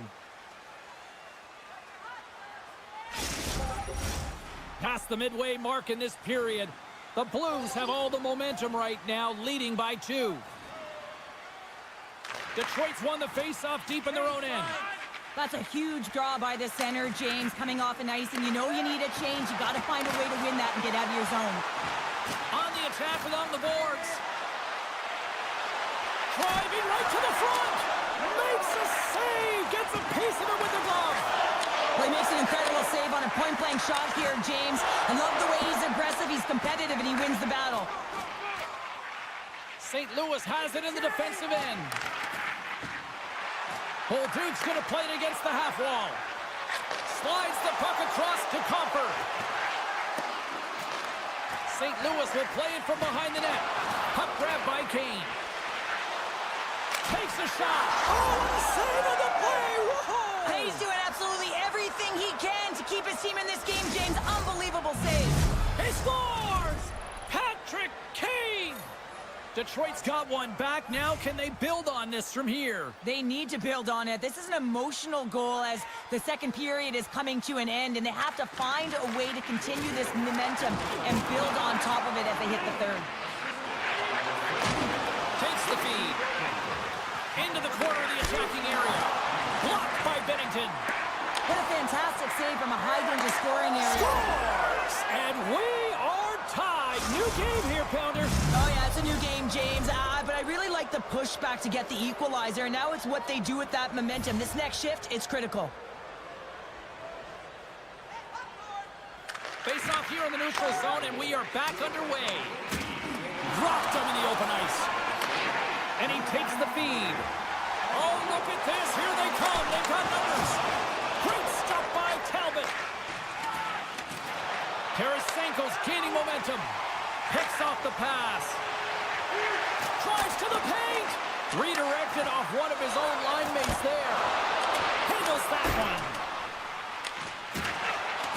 Past the midway mark in this period. The Blues have all the momentum right now, leading by 2. Detroit's won the faceoff deep in their own end. That's a huge draw by the center, James, coming off an icing. You know you need a change. You got to find a way to win that and get out of your zone. On the attack along the boards. Driving right to the front. Makes a save. Gets a piece of it with the glove. Well, he makes an incredible save on a point-blank shot here, James. I love the way he's aggressive, he's competitive, and he wins the battle. St. Louis has it in the defensive end. Duke's going to play it against the half wall. Slides the puck across to Comper. St. Louis will play it from behind the net. Puck grab by Kane. Takes a shot. Oh, what a save on the play! Whoa! Hey, he's doing absolutely everything he can to keep his team in this game, James. Unbelievable save. He scores! Patrick Kane! Detroit's got one back now. Can they build on this from here? They need to build on it. This is an emotional goal as the second period is coming to an end, and they have to find a way to continue this momentum and build on top of it as they hit the third. Takes the feed. Into the corner of the attacking area. Blocked by Bennington. What a fantastic save from a high-danger scoring area. Scores! And we are tied. New game here, Pounder. Oh, yeah, it's a new game, James. But I really like the pushback to get the equalizer. Now it's what they do with that momentum. This next shift, it's critical. Face off here in the neutral zone, and we are back underway. Dropped him in the open ice. And he takes the feed. Oh, look at this. Here they come. They've got numbers. Great stop by Talbot. Tarasenko's gaining momentum. Picks off the pass. Drives to the paint. Redirected off one of his own line mates there. Handles that one.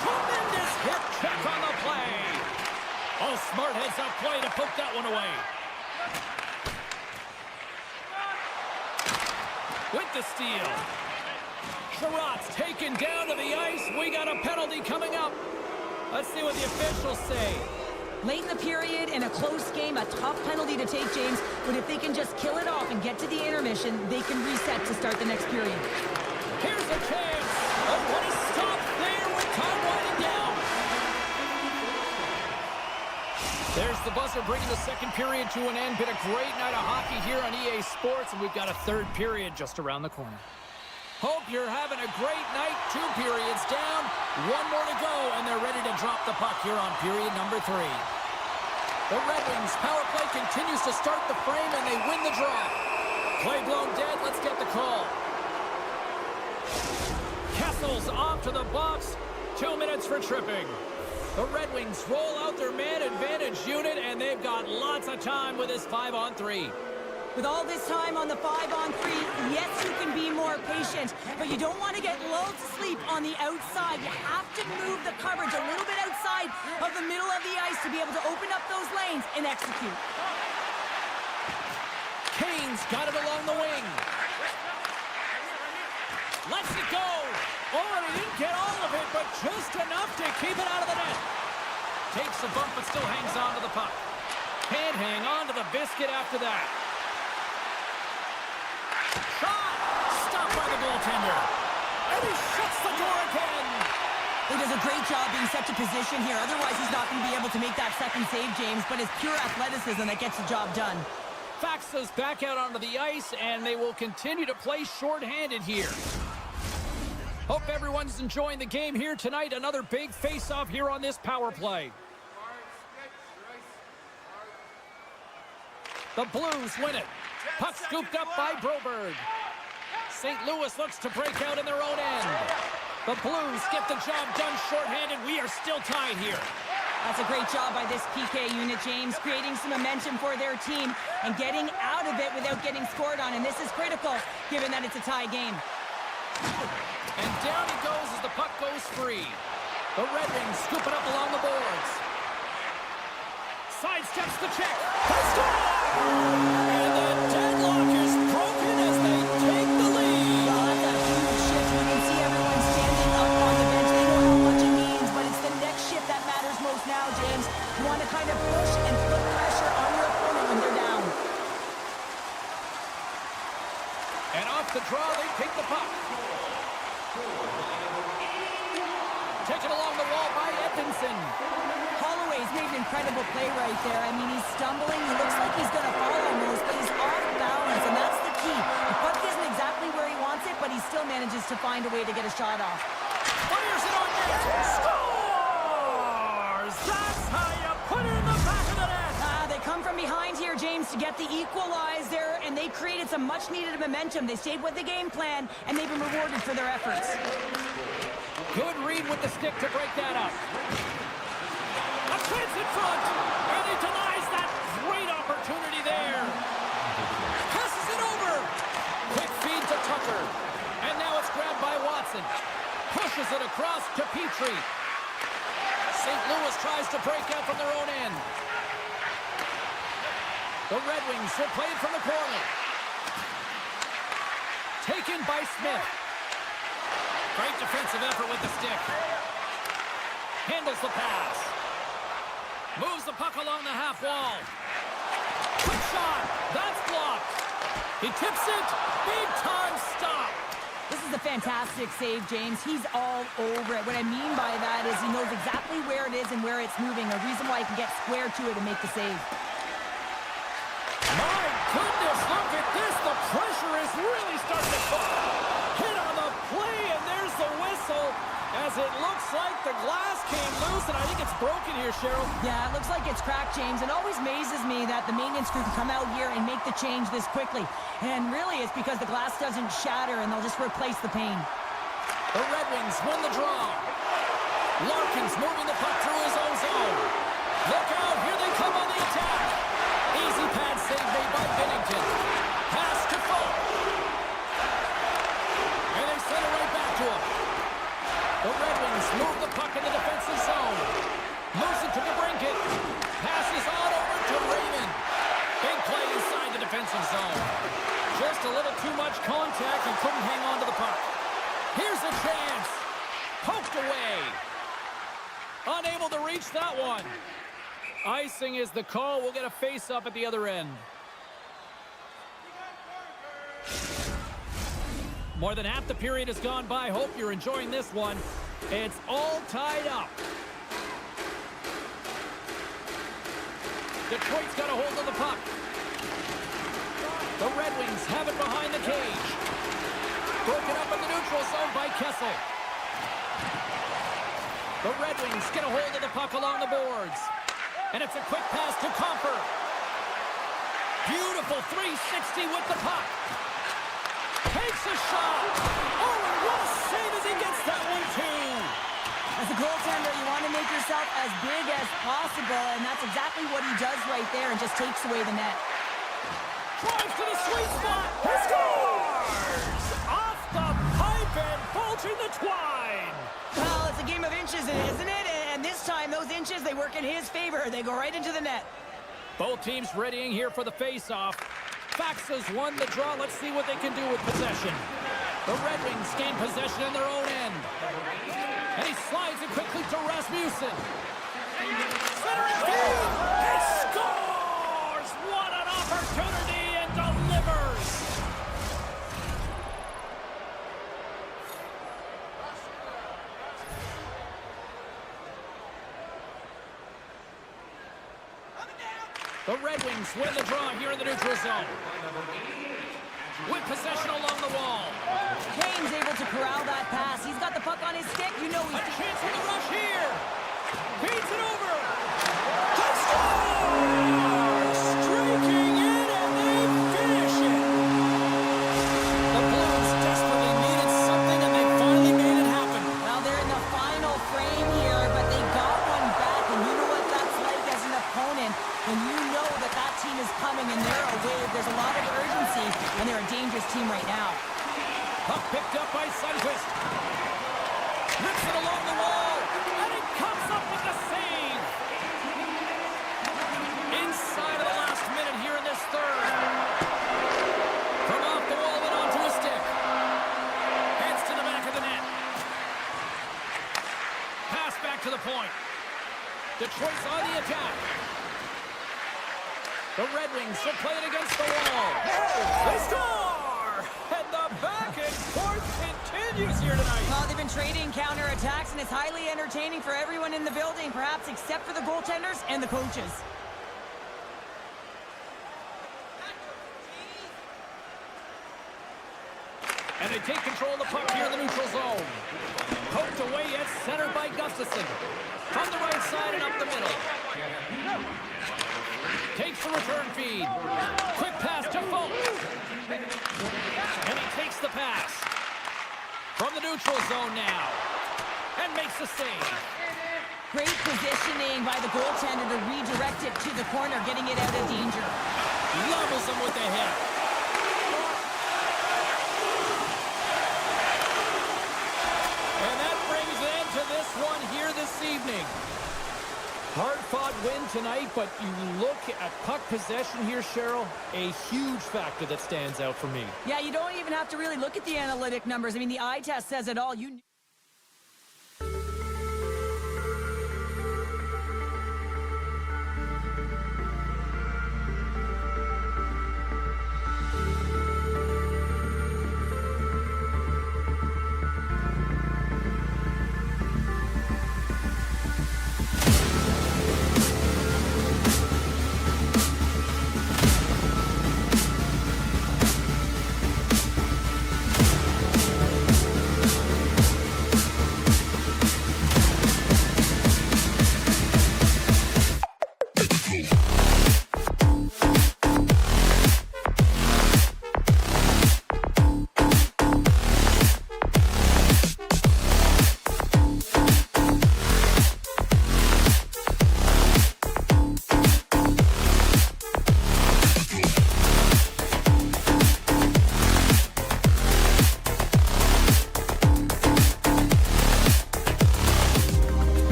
Tremendous hip check on the play. Oh, smart heads up play to poke that one away. With the steal. Sherratt's taken down to the ice. We got a penalty coming up. Let's see what the officials say. Late in the period, in a close game, a tough penalty to take, James. But if they can just kill it off and get to the intermission, they can reset to start the next period. Here's a chance. Oh, what a stop there with time winding down. There's the buzzer bringing the second period to an end. Been a great night of hockey here on EA Sports, and we've got a third period just around the corner. Hope you're having a great night. 2 periods down, 1 more to go, and they're ready to drop the puck here on period number 3. The Red Wings power play continues to start the frame, and they win the draw. Play blown dead. Let's get the call. Kessel's off to the box. 2 minutes for tripping. The Red Wings roll out their man advantage unit, and they've got lots of time with this 5-on-3. With all this time on the 5-on-3, yes, you can be more patient, but you don't want to get lulled to sleep on the outside. You have to move the coverage a little bit outside of the middle of the ice to be able to open up those lanes and execute. Kane's got it along the wing. Lets it go. Oh, and he didn't get all of it, but just enough to keep it out of the net. Takes a bump, but still hangs on to the puck. Can't hang on to the biscuit after that. Shot! Stopped by the goaltender. And he shuts the door again. He does a great job being set to position here. Otherwise, he's not going to be able to make that second save, James, but it's pure athleticism that gets the job done. Faxa's back out onto the ice, and they will continue to play shorthanded here. Hope everyone's enjoying the game here tonight. Another big face-off here on this power play. The Blues win it. Puck scooped up by Broberg. St. Louis looks to break out in their own end. The Blues get the job done shorthanded. We are still tied here. That's a great job by this PK unit, James, creating some momentum for their team and getting out of it without getting scored on. And this is critical, given that it's a tie game. And down he goes as the puck goes free. The Red Wings scoop it up along the boards. Sidesteps the check. They score! And the deadlock is broken as they take the lead. Well, that's a huge shift. You can see everyone standing up on the bench. They know how much it means, but it's the next shift that matters most now, James. You want to kind of push and put pressure on your opponent when they're down. And off the draw, they take the puck. Taken along the wall by Edmondson. Holloway's made an incredible play right there. I mean, he's stumbling. He looks like he's going to fall almost, but he's off balance, and that's the key. The puck isn't exactly where he wants it, but he still manages to find a way to get a shot off. Fires it on net. Scores! That's how you put it in the back of the net. They come from behind here, James, to get the equalizer, and they created some much-needed momentum. They stayed with the game plan, and they've been rewarded for their efforts. Good read with the stick to break that up. A chance in front, and he denies that great opportunity there. Passes it over. Quick feed to Tucker. And now it's grabbed by Watson. Pushes it across to Petrie. St. Louis tries to break out from their own end. The Red Wings will play it from the corner. Taken by Smith. Great defensive effort with the stick. Handles the pass. Moves the puck along the half wall. Quick shot. That's blocked. He tips it. Big time stop. This is a fantastic save, James. He's all over it. What I mean by that is he knows exactly where it is and where it's moving. A reason why he can get square to it and make the save. My goodness, look at this. The pressure is really starting to fall. Hit on the play, and there's the whistle. As it looks like the glass came loose, and I think it's broken here, Cheryl. Yeah, it looks like it's cracked, James. It always amazes me that the maintenance crew can come out here and make the change this quickly. And really, it's because the glass doesn't shatter, and they'll just replace the pane. The Red Wings win the draw. Larkin's moving the puck through his own zone. Look out, here they come on the attack. Easy pad save made by Binnington. Pass to Falk. And they send it right back to him. The Red Wings move the puck in the defensive zone. Moves it to DeBrincat. Passes on over to Raymond. Big play inside the defensive zone. Just a little too much contact and couldn't hang on to the puck. Here's a chance. Poked away. Unable to reach that one. Icing is the call. We'll get a face-up at the other end. More than half the period has gone by. Hope you're enjoying this one. It's all tied up. Detroit's got a hold of the puck. The Red Wings have it behind the cage. Broken up in the neutral zone by Kessel. The Red Wings get a hold of the puck along the boards. And it's a quick pass to Comper. Beautiful 360 with the puck. Takes a shot. Oh, and what a save as he gets that one, too. As a goaltender, you want to make yourself as big as possible, and that's exactly what he does right there and just takes away the net. Drives to the sweet spot. He scores! Off the pipe and bulging the twine. Well, it's a game of inches, isn't it? And this time, those inches, they work in his favor. They go right into the net. Both teams readying here for the face-off. Faxas won the draw. Let's see what they can do with possession. The Red Wings gain possession in their own end. And he slides it quickly to Rasmussen. Centering field. He scores! What an opportunity, and delivers. The Red Wings win the draw here in the neutral zone. With possession along the wall. Kane's able to corral that pass. He's got the puck on his stick. You know A he's... chance for the rush here. Beats it over. They score! Streaking in, and they finish it. The Blues desperately needed something, and they finally made it happen. Well, they're in the final frame here, but they got one back, and you know what that's like as an opponent. When you know that that team is coming and they're away, there's a lot of urgency, and they're a dangerous team right now. Puck picked up by Sundqvist. Rips it along the wall, and he comes up with the save. Inside of the last minute here in this third. From off the wall and onto a stick. Heads to the back of the net. Pass back to the point. Detroit's on the attack. The Red Wings will play it against the wall. They score! And the back and forth continues. continues here tonight. Well, they've been trading counterattacks, and it's highly entertaining for everyone in the building, perhaps except for the goaltenders and the coaches. And they take control of the puck here in the neutral zone. Poked away at center by Gustafsson. From the right side and up the middle. Takes the return feed. Quick pass to Folk. And he takes the pass. From the neutral zone now. And makes the save. Great positioning by the goaltender to redirect it to the corner, getting it out of danger. Levels him with the hit. And that brings an end to this one here this evening. Hard-fought win tonight, but you look at puck possession here, Cheryl, a huge factor that stands out for me. Yeah, you don't even have to really look at the analytic numbers. I mean, the eye test says it all.